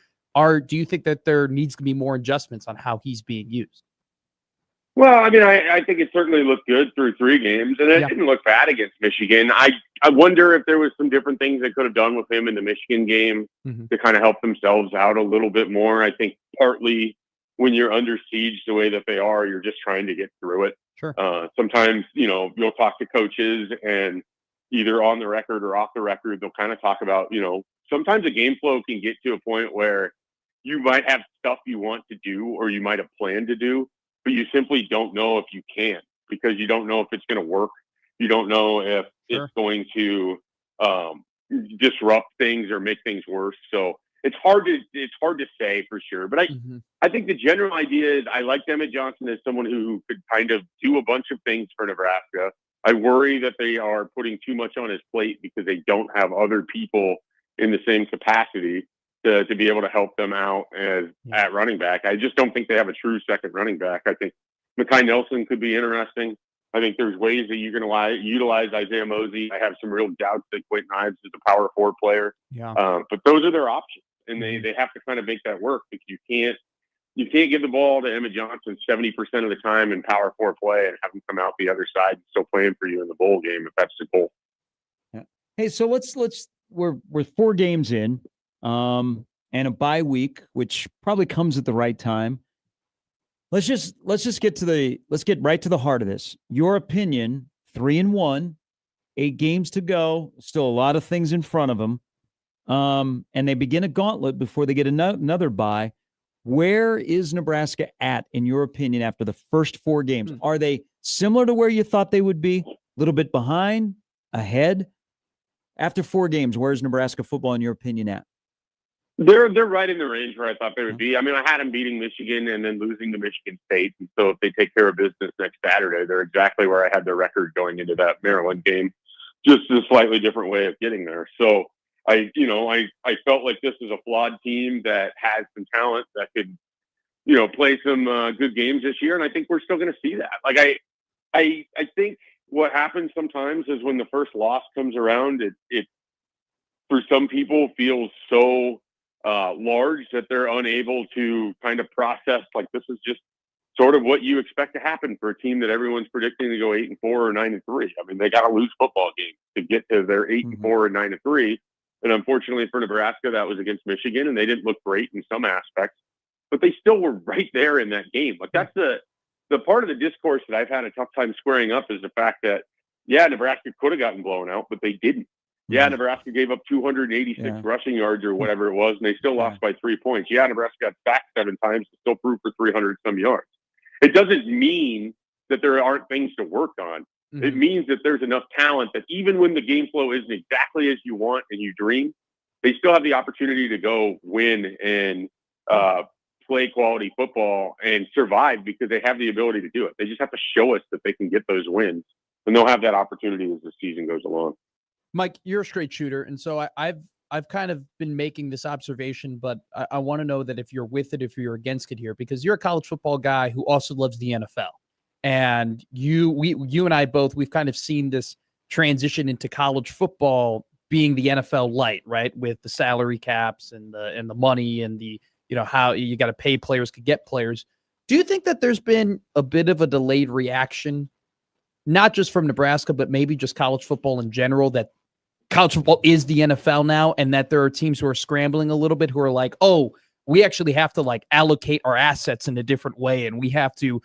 do you think that there needs to be more adjustments on how he's being used? Well, I mean, I think it certainly looked good through 3 games, and it didn't look bad against Michigan. I wonder if there was some different things they could have done with him in the Michigan game to kind of help themselves out a little bit more. I think partly when you're under siege the way that they are, you're just trying to get through it. Sure. Sometimes, you'll talk to coaches and either on the record or off the record, they'll kind of talk about, sometimes a game flow can get to a point where you might have stuff you want to do or you might have planned to do, but you simply don't know if you can because you don't know if it's going to work. You don't know if it's going to disrupt things or make things worse. So it's hard to say for sure. But I think the general idea is I like Emmett Johnson as someone who could kind of do a bunch of things for Nebraska. I worry that they are putting too much on his plate because they don't have other people in the same capacity to be able to help them out at running back. I just don't think they have a true second running back. I think Mekhi Nelson could be interesting. I think there's ways that you can utilize Isaiah Mosey. I have some real doubts that Quentin Ives is a power forward player. Yeah. But those are their options, and they have to kind of make that work because you can't give the ball to Emmett Johnson 70% of the time in power forward play and have him come out the other side and still playing for you in the bowl game if that's the goal. Yeah. Hey, so we're 4 games in, and a bye week, which probably comes at the right time. Let's just get right to the heart of this. Your opinion, 3-1, 8 games to go, still a lot of things in front of them. And they begin a gauntlet before they get another bye. Where is Nebraska at, in your opinion, after the first 4 games? Are they similar to where you thought they would be? A little bit behind, ahead? After 4 games, where is Nebraska football, in your opinion, at? They're right in the range where I thought they would be. I mean, I had them beating Michigan and then losing to Michigan State. And so if they take care of business next Saturday, they're exactly where I had their record going into that Maryland game, just a slightly different way of getting there. So I felt like this is a flawed team that has some talent that could, play some good games this year. And I think we're still going to see that. Like I think what happens sometimes is when the first loss comes around, it for some people feels so large that they're unable to kind of process, like, this is just sort of what you expect to happen for a team that everyone's predicting to go 8-4 or 9-3. I mean, they got to lose football games to get to their 8-4 or 9-3. And unfortunately for Nebraska, that was against Michigan, and they didn't look great in some aspects, but they still were right there in that game. Like, that's the part of the discourse that I've had a tough time squaring up is the fact that, yeah, Nebraska could have gotten blown out, but they didn't. Yeah, Nebraska gave up 286 rushing yards or whatever it was, and they still lost by 3 points. Yeah, Nebraska got sacked 7 times and still proved for 300 some yards. It doesn't mean that there aren't things to work on. It means that there's enough talent that even when the game flow isn't exactly as you want and you dream, they still have the opportunity to go win and play quality football and survive because they have the ability to do it. They just have to show us that they can get those wins, and they'll have that opportunity as the season goes along. Mike, you're a straight shooter, and so I've kind of been making this observation, but I want to know that if you're with it, if you're against it here, because you're a college football guy who also loves the NFL, and you and I both, we've kind of seen this transition into college football being the NFL light, right, with the salary caps and the money and the how you got to pay players to get players. Do you think that there's been a bit of a delayed reaction, not just from Nebraska, but maybe just college football in general, that college football is the NFL now, and that there are teams who are scrambling a little bit, who are like, oh, we actually have to like allocate our assets in a different way, and we have to,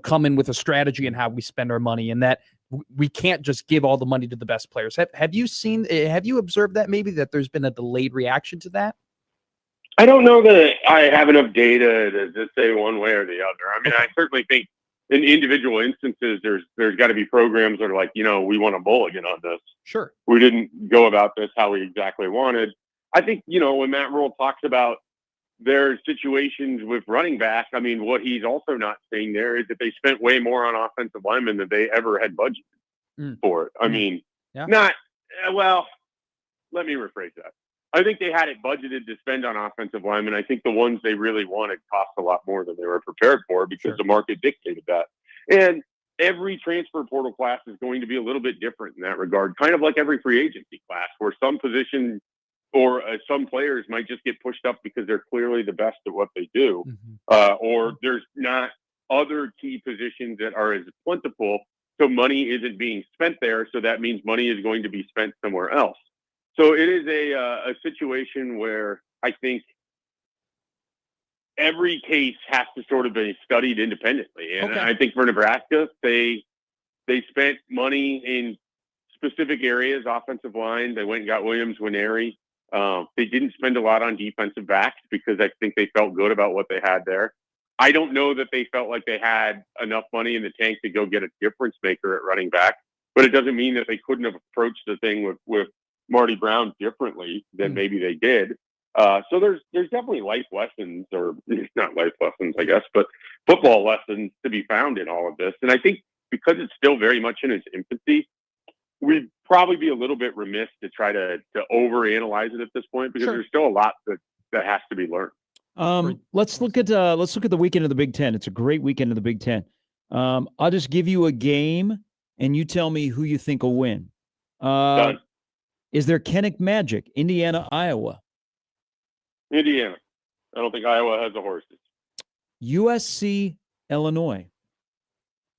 come in with a strategy in how we spend our money, and that we can't just give all the money to the best players. Have you observed that maybe that there's been a delayed reaction to that? I don't know that I have enough data to say one way or the other. I mean, I certainly think in individual instances, there's got to be programs that are like, we want a mulligan on this. Sure. We didn't go about this how we exactly wanted. I think, when Matt Rule talks about their situations with running back, I mean, what he's also not saying there is that they spent way more on offensive linemen than they ever had budgeted for it. I mean, let me rephrase that. I think they had it budgeted to spend on offensive linemen. I think the ones they really wanted cost a lot more than they were prepared for because the market dictated that. And every transfer portal class is going to be a little bit different in that regard, kind of like every free agency class, where some position or some players might just get pushed up because they're clearly the best at what they do, or there's not other key positions that are as plentiful, so money isn't being spent there, so that means money is going to be spent somewhere else. So it is a situation where I think every case has to sort of be studied independently. And Okay. I think for Nebraska, they spent money in specific areas, offensive line. They went and got Williams Winery. They didn't spend a lot on defensive backs because I think they felt good about what they had there. I don't know that they felt like they had enough money in the tank to go get a difference maker at running back, but it doesn't mean that they couldn't have approached the thing with Marty Brown differently than maybe they did. So there's definitely life lessons, or not life lessons, I guess, but football lessons to be found in all of this. And I think because it's still very much in its infancy, we'd probably be a little bit remiss to try to overanalyze it at this point because there's still a lot that has to be learned. Let's look at the weekend of the Big Ten. It's a great weekend of the Big Ten. I'll just give you a game, and you tell me who you think will win. Done. Is there Kennick Magic, Indiana, Iowa? Indiana. I don't think Iowa has the horses. USC, Illinois.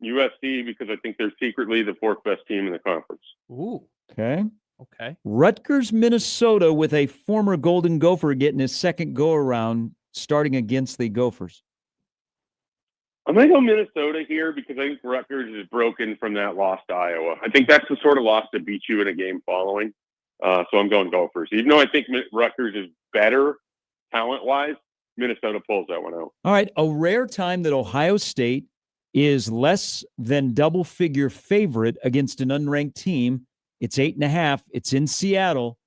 USC, because I think they're secretly the fourth best team in the conference. Ooh. Okay. Okay. Rutgers, Minnesota, with a former Golden Gopher getting his second go-around starting against the Gophers. I'm going to go Minnesota here because I think Rutgers is broken from that loss to Iowa. I think that's the sort of loss that beats you in a game following. So I'm going Gophers. Even though I think Rutgers is better talent-wise, Minnesota pulls that one out. All right, a rare time that Ohio State is less than double-figure favorite against an unranked team. It's 8.5. It's in Seattle.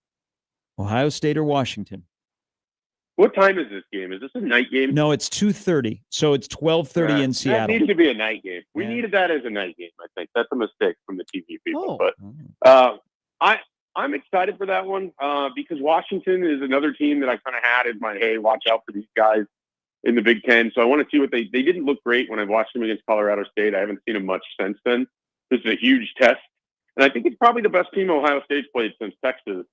Ohio State or Washington? What time is this game? Is this a night game? No, it's 2:30. So it's 12:30 in Seattle. That needs to be a night game. We needed that as a night game, I think. That's a mistake from the TV people. But I'm excited for that one because Washington is another team that I kind of had in my, hey, watch out for these guys in the Big Ten. So I want to see what they didn't look great when I watched them against Colorado State. I haven't seen them much since then. This is a huge test. And I think it's probably the best team Ohio State's played since Texas.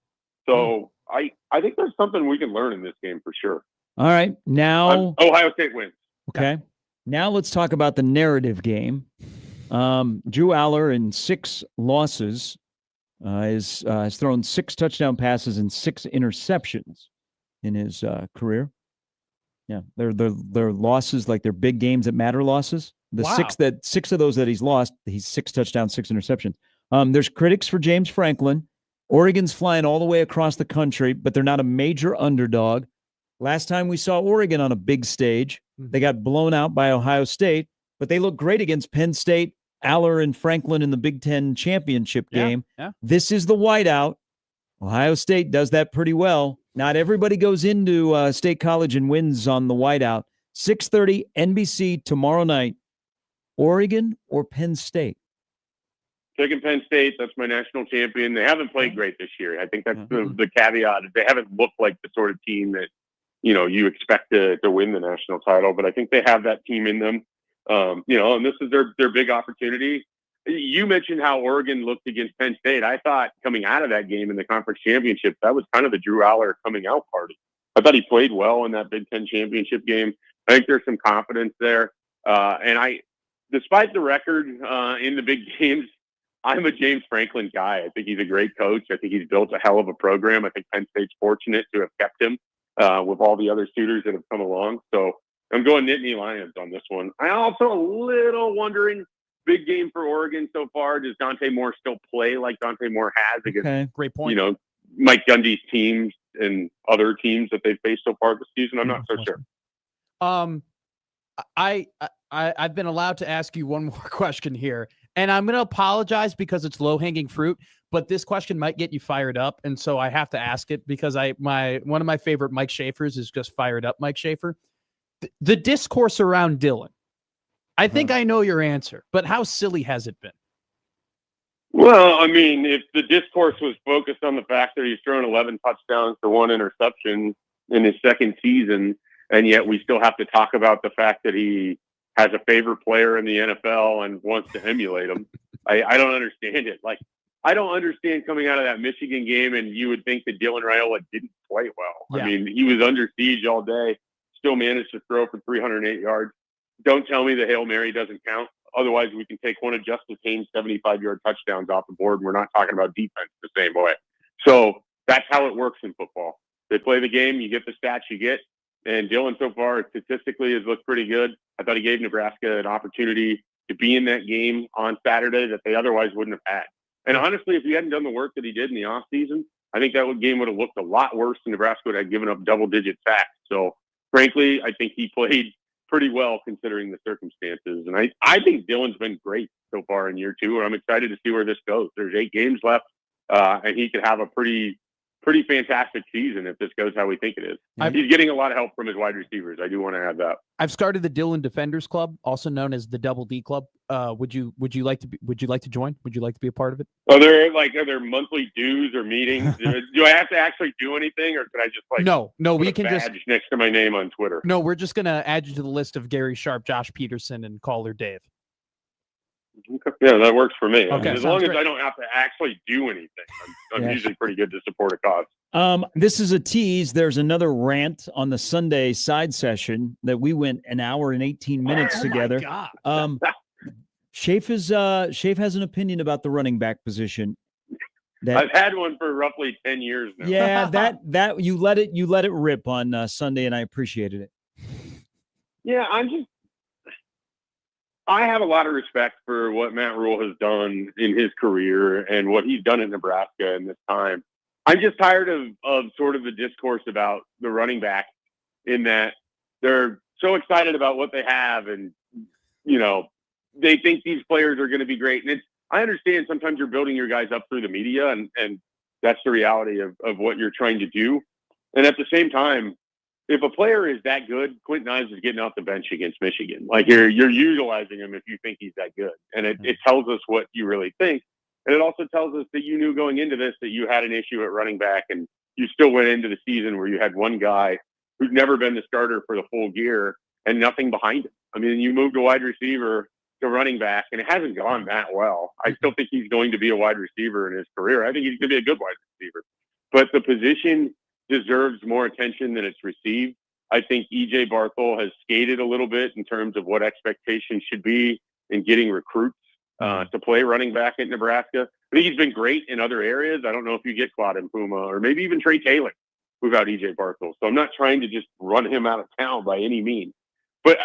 So I think there's something we can learn in this game for sure. All right, now Ohio State wins. Okay. Now let's talk about the narrative game. Drew Aller in 6 losses has thrown 6 touchdown passes and 6 interceptions in his career. Yeah, they're losses, like they're big games that matter losses. The Wow. 6 of those that he's lost, he's 6 touchdowns, 6 interceptions. There's critics for James Franklin. Oregon's flying all the way across the country, but they're not a major underdog. Last time we saw Oregon on a big stage, they got blown out by Ohio State, but they look great against Penn State, Aller and Franklin in the Big Ten championship game. Yeah. This is the whiteout. Ohio State does that pretty well. Not everybody goes into State College and wins on the whiteout. 6:30 NBC tomorrow night. Oregon or Penn State? Taking Penn State, that's my national champion. They haven't played great this year. I think that's the caveat. They haven't looked like the sort of team that, you expect to win the national title, but I think they have that team in them. And this is their big opportunity. You mentioned how Oregon looked against Penn State. I thought coming out of that game in the conference championship, that was kind of the Drew Aller coming out party. I thought he played well in that Big Ten championship game. I think there's some confidence there. Despite the record in the big games, I'm a James Franklin guy. I think he's a great coach. I think he's built a hell of a program. I think Penn State's fortunate to have kept him with all the other suitors that have come along. So I'm going Nittany Lions on this one. I'm also a little wondering, big game for Oregon so far. Does Dante Moore still play like Dante Moore has against, Great point. Mike Gundy's teams and other teams that they've faced so far this season? I'm not so sure. I've been allowed to ask you one more question here, and I'm going to apologize because it's low-hanging fruit, but this question might get you fired up, and so I have to ask it because one of my favorite Mike Schaefers is just fired up Mike Schaefer. The discourse around Dylan. I think I know your answer, but how silly has it been? Well, I mean, if the discourse was focused on the fact that he's thrown 11 touchdowns to 1 interception in his second season, and yet we still have to talk about the fact that he has a favorite player in the NFL and wants to emulate him, I don't understand it. Like, I don't understand coming out of that Michigan game, and you would think that Dylan Raiola didn't play well. Yeah. I mean, he was under siege all day, still managed to throw for 308 yards. Don't tell me the Hail Mary doesn't count. Otherwise, we can take one of Justice Haynes' 75-yard touchdowns off the board, and we're not talking about defense the same way. So that's how it works in football. They play the game, you get the stats you get. And Dylan so far statistically has looked pretty good. I thought he gave Nebraska an opportunity to be in that game on Saturday that they otherwise wouldn't have had. And honestly, if he hadn't done the work that he did in the offseason, I think that game would have looked a lot worse and Nebraska would have given up double-digit sacks. So, frankly, I think he played pretty well considering the circumstances. And I think Dylan's been great so far in year 2, and I'm excited to see where this goes. There's 8 games left, and he could have a pretty fantastic season if this goes how we think it is. He's getting a lot of help from his wide receivers. I do want to add that. I've started the Dylan Defenders Club, also known as the Double D Club. Would you like to join? Would you like to be a part of it? Are there monthly dues or meetings? Do I have to actually do anything, or can I just No, put we a can just badge next to my name on Twitter? No, we're just gonna add you to the list of Gary Sharp, Josh Peterson, and Caller Dave. Okay. Yeah, that works for me. Okay, as long as great. I don't have to actually do anything, I'm usually pretty good to support a cause. This is a tease. There's another rant on the Sunday side session that we went an hour and 18 minutes together. My God. Schaefer has an opinion about the running back position. I've had one for roughly 10 years now. Yeah, that you let it rip on Sunday, and I appreciated it. Yeah, I have a lot of respect for what Matt Rule has done in his career and what he's done in Nebraska in this time. I'm just tired of sort of the discourse about the running back in that they're so excited about what they have and, they think these players are going to be great. And I understand sometimes you're building your guys up through the media and that's the reality of what you're trying to do. And at the same time, if a player is that good, Quentin Ives is getting off the bench against Michigan. Like you're utilizing him if you think he's that good. And it tells us what you really think. And it also tells us that you knew going into this that you had an issue at running back and you still went into the season where you had one guy who'd never been the starter for the full year and nothing behind him. I mean, you moved a wide receiver to running back and it hasn't gone that well. I still think he's going to be a wide receiver in his career. I think he's going to be a good wide receiver. But the position deserves more attention than it's received. I think E.J. Barthol has skated a little bit in terms of what expectations should be in getting recruits to play running back at Nebraska. I think he's been great in other areas. I don't know if you get Claude Mpuma or maybe even Trey Taylor without E.J. Barthol. So I'm not trying to just run him out of town by any means. But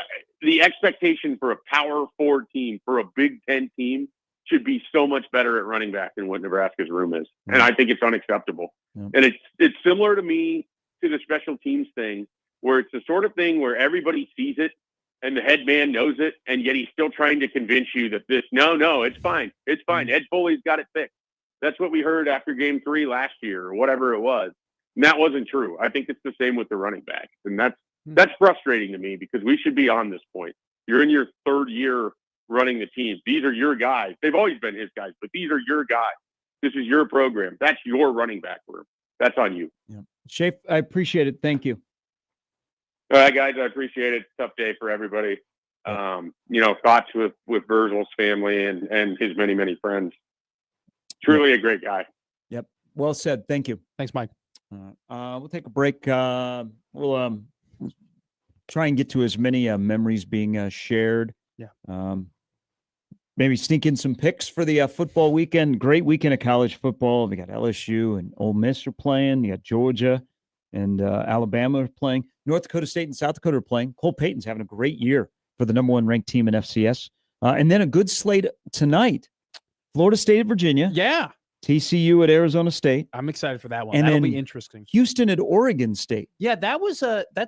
the expectation for a Power 4 team, for a Big Ten team, should be so much better at running back than what Nebraska's room is. And I think it's unacceptable. And it's similar to me to the special teams thing, where it's the sort of thing where everybody sees it and the head man knows it, and yet he's still trying to convince you that no, it's fine. It's fine. Ed Foley's got it fixed. That's what we heard after game 3 last year or whatever it was. And that wasn't true. I think it's the same with the running back. And that's frustrating to me because we should be on this point. You're in your 3rd year running the team. These are your guys. They've always been his guys, but these are your guys. This is your program. That's your running back room. That's on you. Yeah. Schaefer, I appreciate it. Thank you. All right, guys, I appreciate it. Tough day for everybody. Thoughts with Verszall's family and his many, many friends. Truly a great guy. Yep. Well said. Thank you. Thanks, Mike. We'll take a break. We'll try and get to as many memories being shared. Yeah. Maybe sneak in some picks for the football weekend. Great weekend of college football. We got LSU and Ole Miss are playing. You got Georgia and Alabama are playing. North Dakota State and South Dakota are playing. Cole Payton's having a great year for the number 1 ranked team in FCS. And then a good slate tonight. Florida State at Virginia. Yeah. TCU at Arizona State. I'm excited for that one. And That'll then be interesting. Houston at Oregon State. Yeah, that's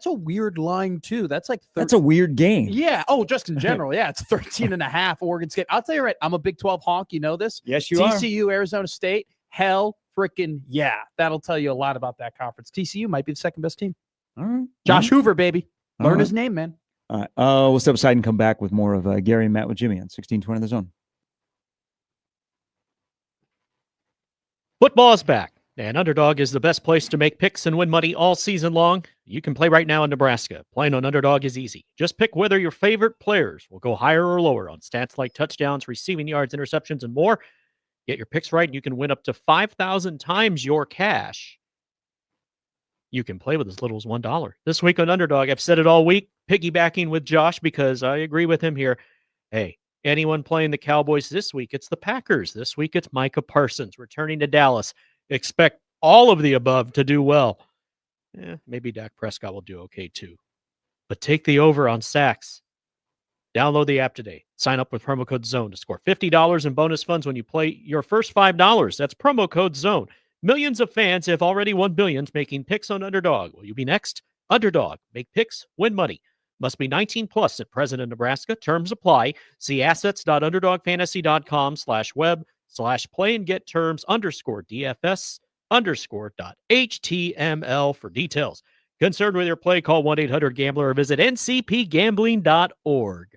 a weird line too. That's like That's a weird game. Yeah. Oh, just in general. Yeah, it's 13.5 Oregon State. I'll tell you right. I'm a Big 12 honk. You know this. Yes, you are. TCU, Arizona State. Hell freaking yeah. That'll tell you a lot about that conference. TCU might be the 2nd best team. All right. Josh Hoover, baby. Learn right. his name, man. All right. We'll step aside and come back with more of Gary and Matt with Jimmy on 1620 The Zone. Football is back, and Underdog is the best place to make picks and win money all season long. You can play right now in Nebraska. Playing on Underdog is easy. Just pick whether your favorite players will go higher or lower on stats like touchdowns, receiving yards, interceptions, and more. Get your picks right, and you can win up to 5,000 times your cash. You can play with as little as $1. This week on Underdog, I've said it all week, piggybacking with Josh because I agree with him here. Hey, anyone playing the Cowboys this week, it's the Packers. This week, it's Micah Parsons returning to Dallas. Expect all of the above to do well. Maybe Dak Prescott will do okay too. But take the over on sacks. Download the app today. Sign up with promo code ZONE to score $50 in bonus funds when you play your first $5. That's promo code ZONE. Millions of fans have already won billions making picks on Underdog. Will you be next? Underdog. Make picks, win money. Must be 18 plus at present in Nebraska. Terms apply. See assets.underdogfantasy.com/web/play and get terms _DFS_.html for details. Concerned with your play, call 1-800-GAMBLER or visit ncpgambling.org.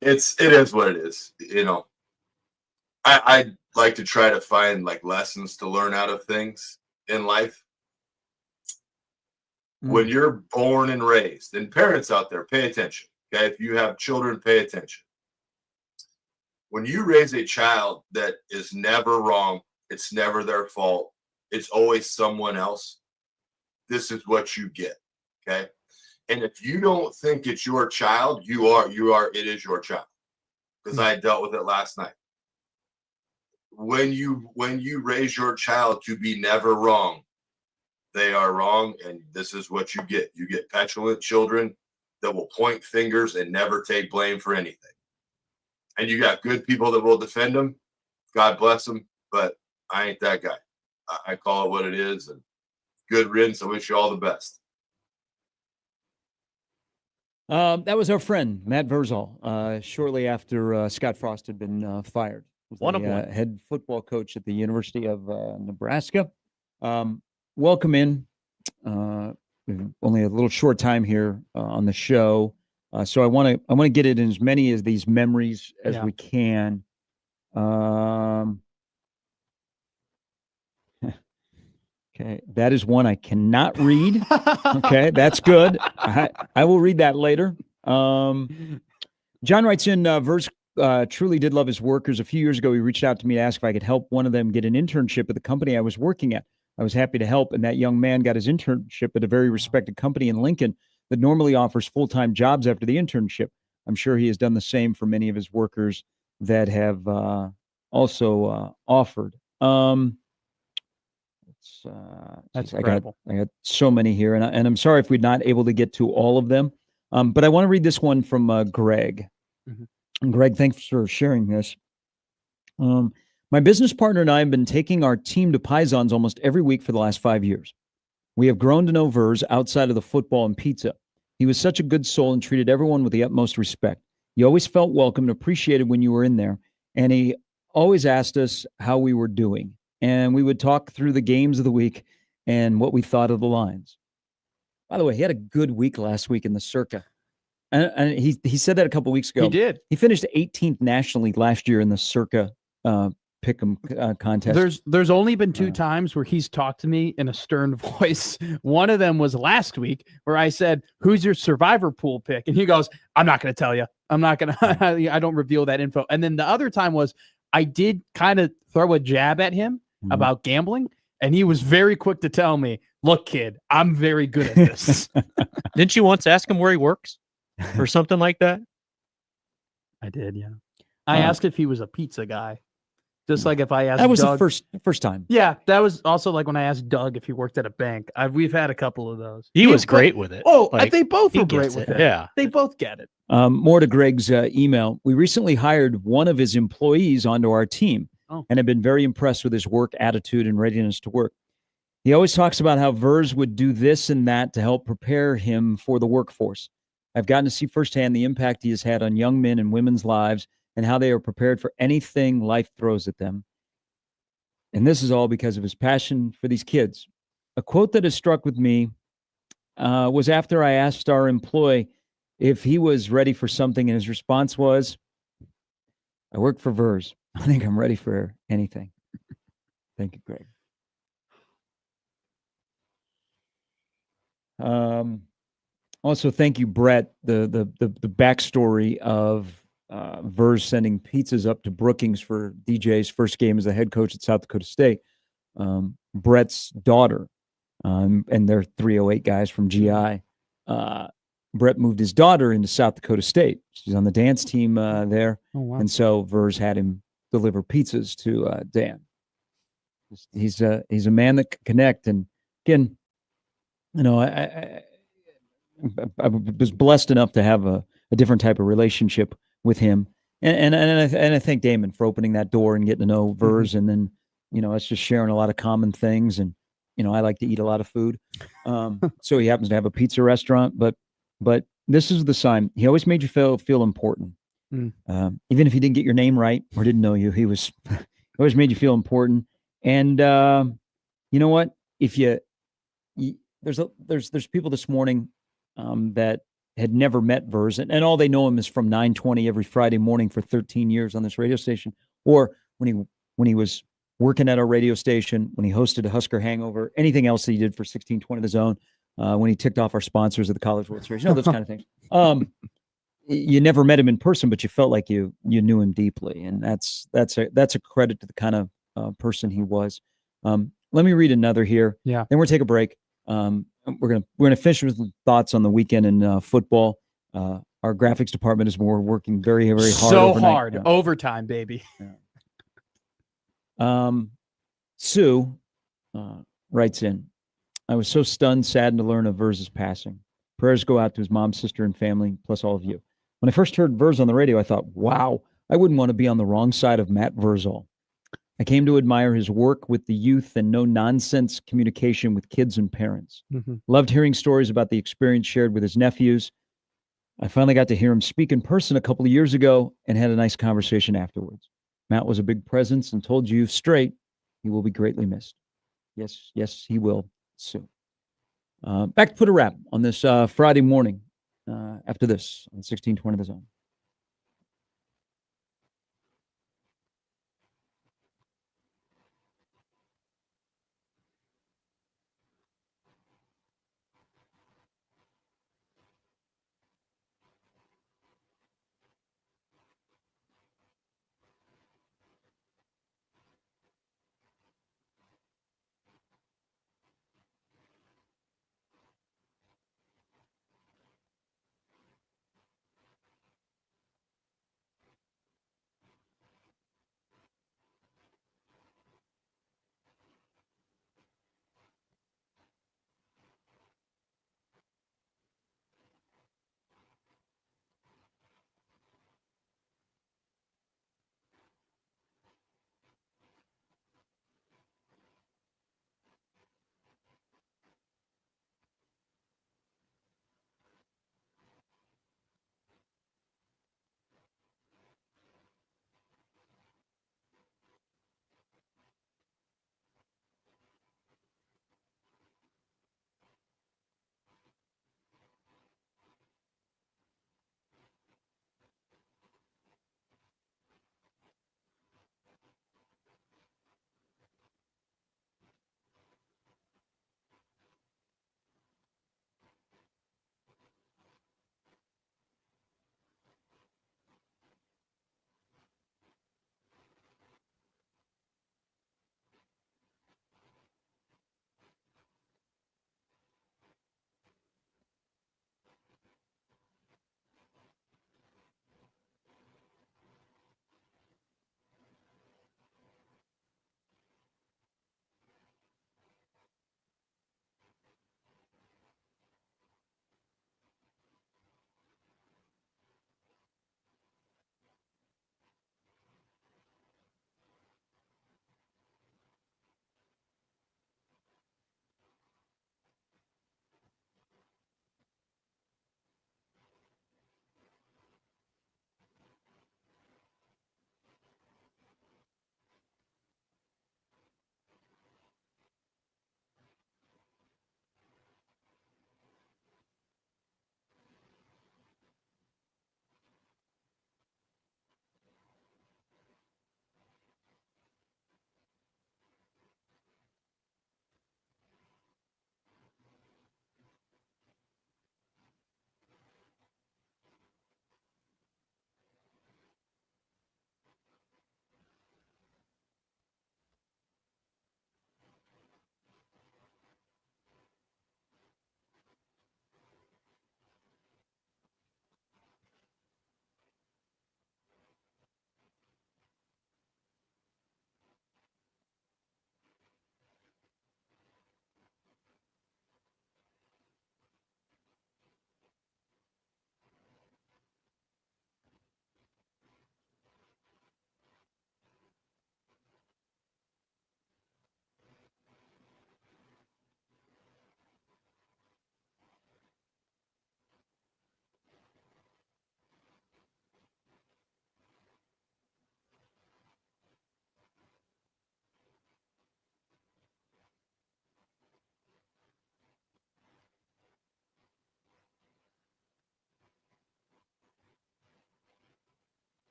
it is what it is. I like to try to find like lessons to learn out of things in life. When you're born and raised, and parents out there, pay attention. Okay, if you have children, pay attention. When you raise a child that is never wrong, it's never their fault, it's always someone else, this is what you get. Okay. And if you don't think it's your child, it is your child. Because I dealt with it last night. When you raise your child to be never wrong, they are wrong, and this is what you get. You get petulant children that will point fingers and never take blame for anything. And you got good people that will defend them. God bless them, but I ain't that guy. I call it what it is, and good riddance. I wish you all the best. That was our friend, Matt Verszall, shortly after Scott Frost had been fired. One of one. Head football coach at the University of Nebraska. Welcome in. Only a little short time here on the show. So I want to get it in as many of these memories as we can. Okay, that is one I cannot read. Okay, that's good. I will read that later. John writes in, Verse truly did love his workers. A few years ago, he reached out to me to ask if I could help one of them get an internship at the company I was working at. I was happy to help, and that young man got his internship at a very respected company in Lincoln that normally offers full-time jobs after the internship. I'm sure he has done the same for many of his workers that have also offered. That's I incredible. got so many here, and I'm sorry if we're not able to get to all of them. But I want to read this one from Greg. Mhm. And Greg, thanks for sharing this. My business partner and I have been taking our team to Pisons almost every week for the last 5 years. We have grown to know Verz outside of the football and pizza. He was such a good soul and treated everyone with the utmost respect. He always felt welcome and appreciated when you were in there, and he always asked us how we were doing. And we would talk through the games of the week and what we thought of the lines. By the way, he had a good week last week in the Circa. And he said that a couple weeks ago. He did. He finished 18th nationally last year in the Circa Pick'em contest. There's only been 2 times where he's talked to me in a stern voice. One of them was last week where I said, "Who's your survivor pool pick?" And he goes, "I'm not going to tell you. I'm not going to. I don't reveal that info." And then the other time was I did kind of throw a jab at him about gambling, and he was very quick to tell me, "Look, kid, I'm very good at this." Didn't you once ask him where he works or something like that? I did, yeah. I asked if he was a pizza guy. Just like if I asked that was Doug, the first time. Yeah, that was also like when I asked Doug if he worked at a bank. We've had a couple of those. He was great with it. Oh, Like, they both he were great gets with it. it. Yeah. They both get it. More to Greg's email. We recently hired one of his employees onto our team and have been very impressed with his work attitude and readiness to work. He always talks about how Verz would do this and that to help prepare him for the workforce. I've gotten to see firsthand the impact he has had on young men and women's lives and how they are prepared for anything life throws at them. And this is all because of his passion for these kids. A quote that has struck with me was after I asked our employee if he was ready for something, and his response was, "I work for Verz. I think I'm ready for anything." Thank you, Greg. Also, thank you, Brett. The backstory of Verz sending pizzas up to Brookings for DJ's first game as the head coach at South Dakota State. Brett's daughter, and they're 308 guys from GI. Brett moved his daughter into South Dakota State. She's on the dance team there. Oh, wow. And so Verz had him deliver pizzas to Dan. He's a man that can connect. And again, you know, I was blessed enough to have a different type of relationship with him. And I thank Damon for opening that door and getting to know Verz. And then, you know, us just sharing a lot of common things. And, you know, I like to eat a lot of food. So he happens to have a pizza restaurant, but this is the sign. He always made you feel important. Even if he didn't get your name right or didn't know you, he always made you feel important. And you know what? If there's people this morning that had never met Verz, and all they know him is from 920 every Friday morning for 13 years on this radio station, or when he was working at our radio station, when he hosted a Husker Hangover, anything else that he did for 1620 The Zone, when he ticked off our sponsors at the College World Series, those kind of things. You never met him in person, but you felt like you knew him deeply, and that's a credit to the kind of person he was. Let me read another here. Yeah. Then we'll take a break. We're gonna finish with some thoughts on the weekend in football. Our graphics department is working very, very hard. So overnight. hard. Overtime, baby. Sue writes in, I was so stunned, saddened to learn of Verz's passing. Prayers go out to his mom, sister, and family, plus all of you. When I first heard Verz on the radio, I thought, wow, I wouldn't want to be on the wrong side of Matt Verszall. I came to admire his work with the youth and no-nonsense communication with kids and parents. Mm-hmm. Loved hearing stories about the experience shared with his nephews. I finally got to hear him speak in person a couple of years ago and had a nice conversation afterwards. Matt was a big presence and told you straight he will be greatly missed. Yes, he will soon. Back to put a wrap on this Friday morning after this on 1620 The Zone.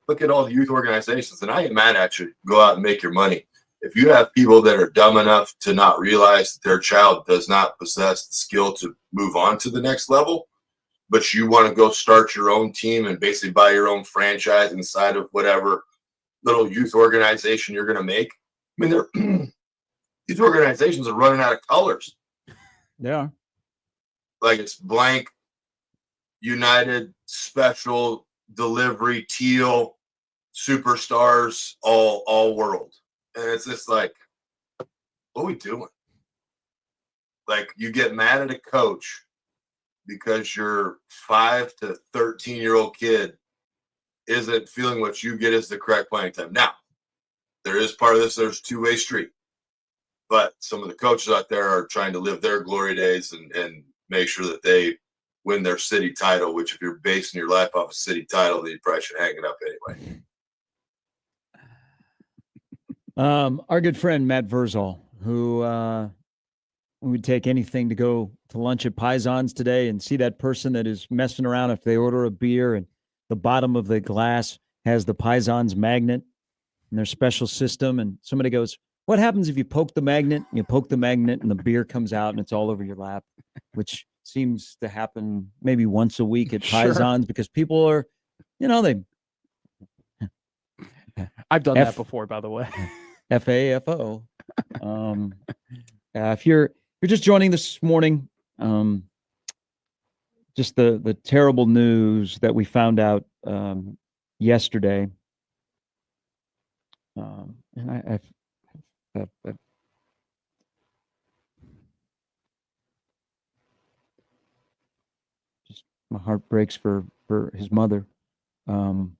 look at all the youth organizations, and I ain't mad at you. Go out and make your money. If you have people that are dumb enough to not realize that their child does not possess the skill to move on to the next level, but you want to go start your own team and basically buy your own franchise inside of whatever little youth organization you're going to make. I mean, these organizations are running out of colors. Yeah. Like it's blank, United, special, delivery, teal, superstars, all world. And it's just like, what are we doing? Like you get mad at a coach because your 5 to 13-year-old kid isn't feeling what you get as the correct playing time. Now, there is part of this, there's a two-way street. But some of the coaches out there are trying to live their glory days and make sure that they win their city title, which if you're basing your life off a city title, then you probably should hang it up anyway. Our good friend Matt Verszall, who would take anything to go to lunch at Pisons today and see that person that is messing around if they order a beer and the bottom of the glass has the Pisons magnet and their special system. And somebody goes, what happens if you poke the magnet? You poke the magnet and the beer comes out and it's all over your lap, which seems to happen maybe once a week at Pisons because people are, they. I've done that before, by the way. FAFO. If you're just joining this morning, just the terrible news that we found out yesterday. And I've just my heart breaks for his mother. And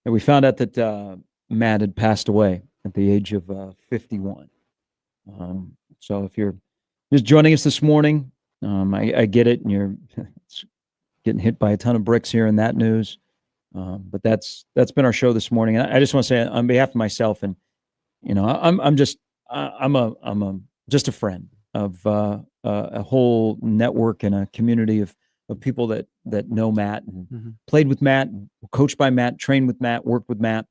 we found out that Matt had passed away at the age of 51. So if you're just joining us this morning, I get it, and you're getting hit by a ton of bricks here in that news. But that's been our show this morning. And I just want to say on behalf of myself, and I'm just a friend of a whole network and a community of people that know Matt and played with Matt, coached by Matt, trained with Matt, worked with Matt,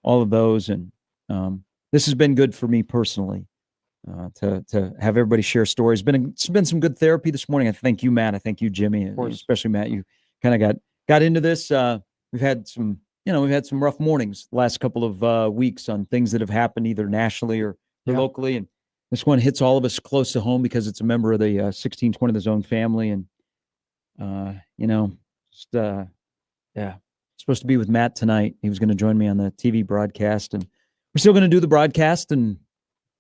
all of those. And this has been good for me personally to have everybody share stories. It's been some good therapy this morning. I thank you, Matt. I thank you, Jimmy, especially Matt. You kind of got into this. We've had some rough mornings the last couple of weeks on things that have happened either nationally or locally. And this one hits all of us close to home because it's a member of the 1620 The Zone family. And, supposed to be with Matt tonight. He was going to join me on the TV broadcast, and we're still going to do the broadcast. And,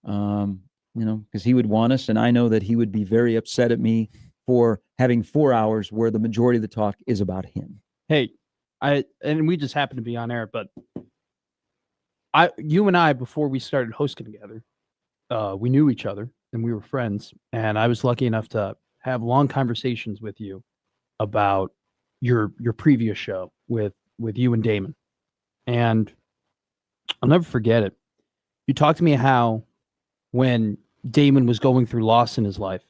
because he would want us. And I know that he would be very upset at me for having 4 hours where the majority of the talk is about him. Hey, and we just happened to be on air, but you and I, before we started hosting together, we knew each other and we were friends. And I was lucky enough to have long conversations with you about your previous show with you and Damon. And I'll never forget it. You talked to me how when Damon was going through loss in his life,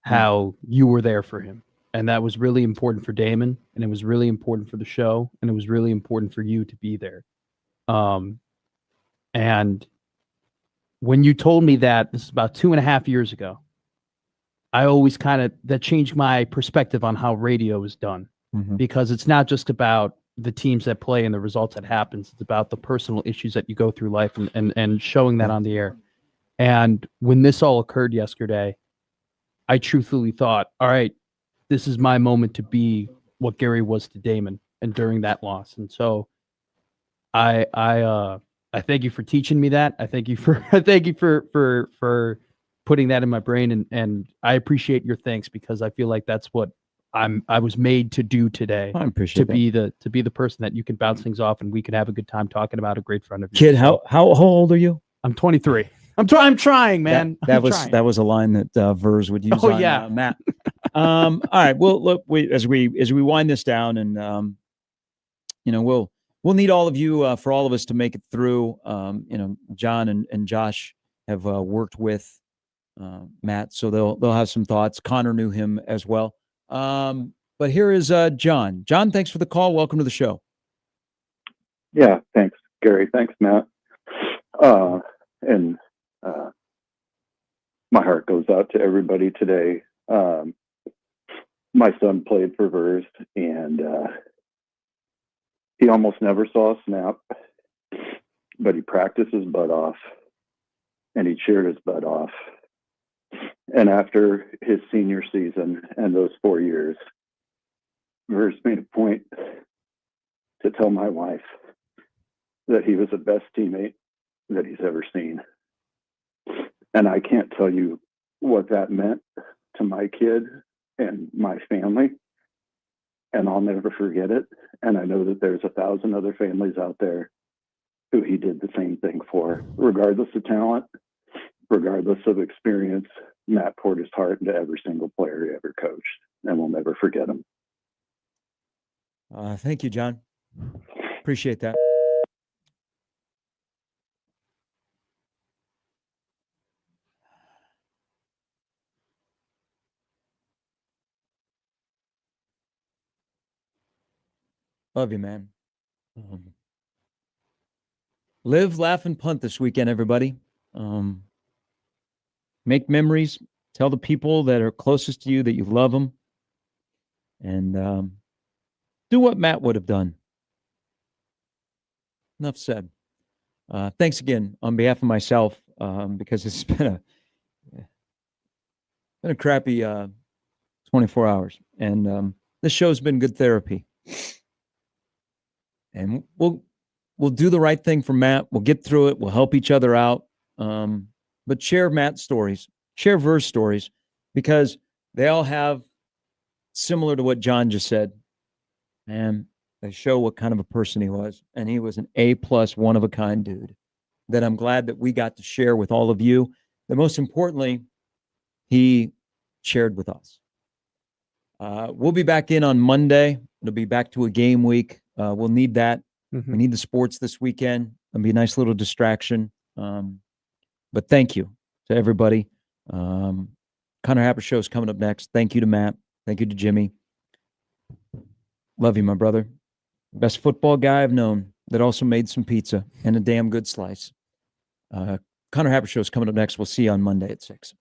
how you were there for him. And that was really important for Damon, and it was really important for the show, and it was really important for you to be there. And when you told me that, this is about 2.5 years ago, I always that changed my perspective on how radio is done, because it's not just about the teams that play and the results that happens. It's about the personal issues that you go through life and showing that on the air. And when this all occurred yesterday, I truthfully thought, all right, this is my moment to be what Gary was to Damon and during that loss. And so I thank you for teaching me that. I thank you for putting that in my brain, and I appreciate your thanks, because I feel like that's what I was made to do today. I appreciate to be the person that you can bounce things off and we can have a good time talking about a great friend of yours. Kid, how old are you? I'm 23. I'm trying, man. That was a line that Verz would use on Matt. All right. Well, look, as we wind this down, and we'll need all of you for all of us to make it through. John and Josh have worked with Matt, so they'll have some thoughts. Connor knew him as well. But here is John. John, thanks for the call. Welcome to the show. Yeah, thanks, Gary. Thanks, Matt. And my heart goes out to everybody today. My son played for Verz, and he almost never saw a snap, but he practiced his butt off, and he cheered his butt off. And after his senior season and those 4 years, Verz made a point to tell my wife that he was the best teammate that he's ever seen. And I can't tell you what that meant to my kid and my family. And I'll never forget it. And I know that there's 1,000 other families out there who he did the same thing for. Regardless of talent, regardless of experience, Matt poured his heart into every single player he ever coached. And we'll never forget him. Thank you, John. Appreciate that. Love you, man. Live, laugh, and punt this weekend, everybody. Make memories. Tell the people that are closest to you that you love them. And do what Matt would have done. Enough said. Thanks again on behalf of myself, because it's been a crappy 24 hours. And this show's been good therapy. And we'll do the right thing for Matt. We'll get through it. We'll help each other out. But share Matt's stories. Share Verz stories, because they all have, similar to what John just said, and they show what kind of a person he was. And he was an A+, one-of-a-kind dude that I'm glad that we got to share with all of you. But most importantly, he shared with us. We'll be back in on Monday. It'll be back to a game week. We'll need that. We need the sports this weekend. It'll be a nice little distraction. But thank you to everybody. Connor Happer Show is coming up next. Thank you to Matt. Thank you to Jimmy. Love you, my brother. Best football guy I've known that also made some pizza and a damn good slice. Connor Happer Show is coming up next. We'll see you on Monday at 6.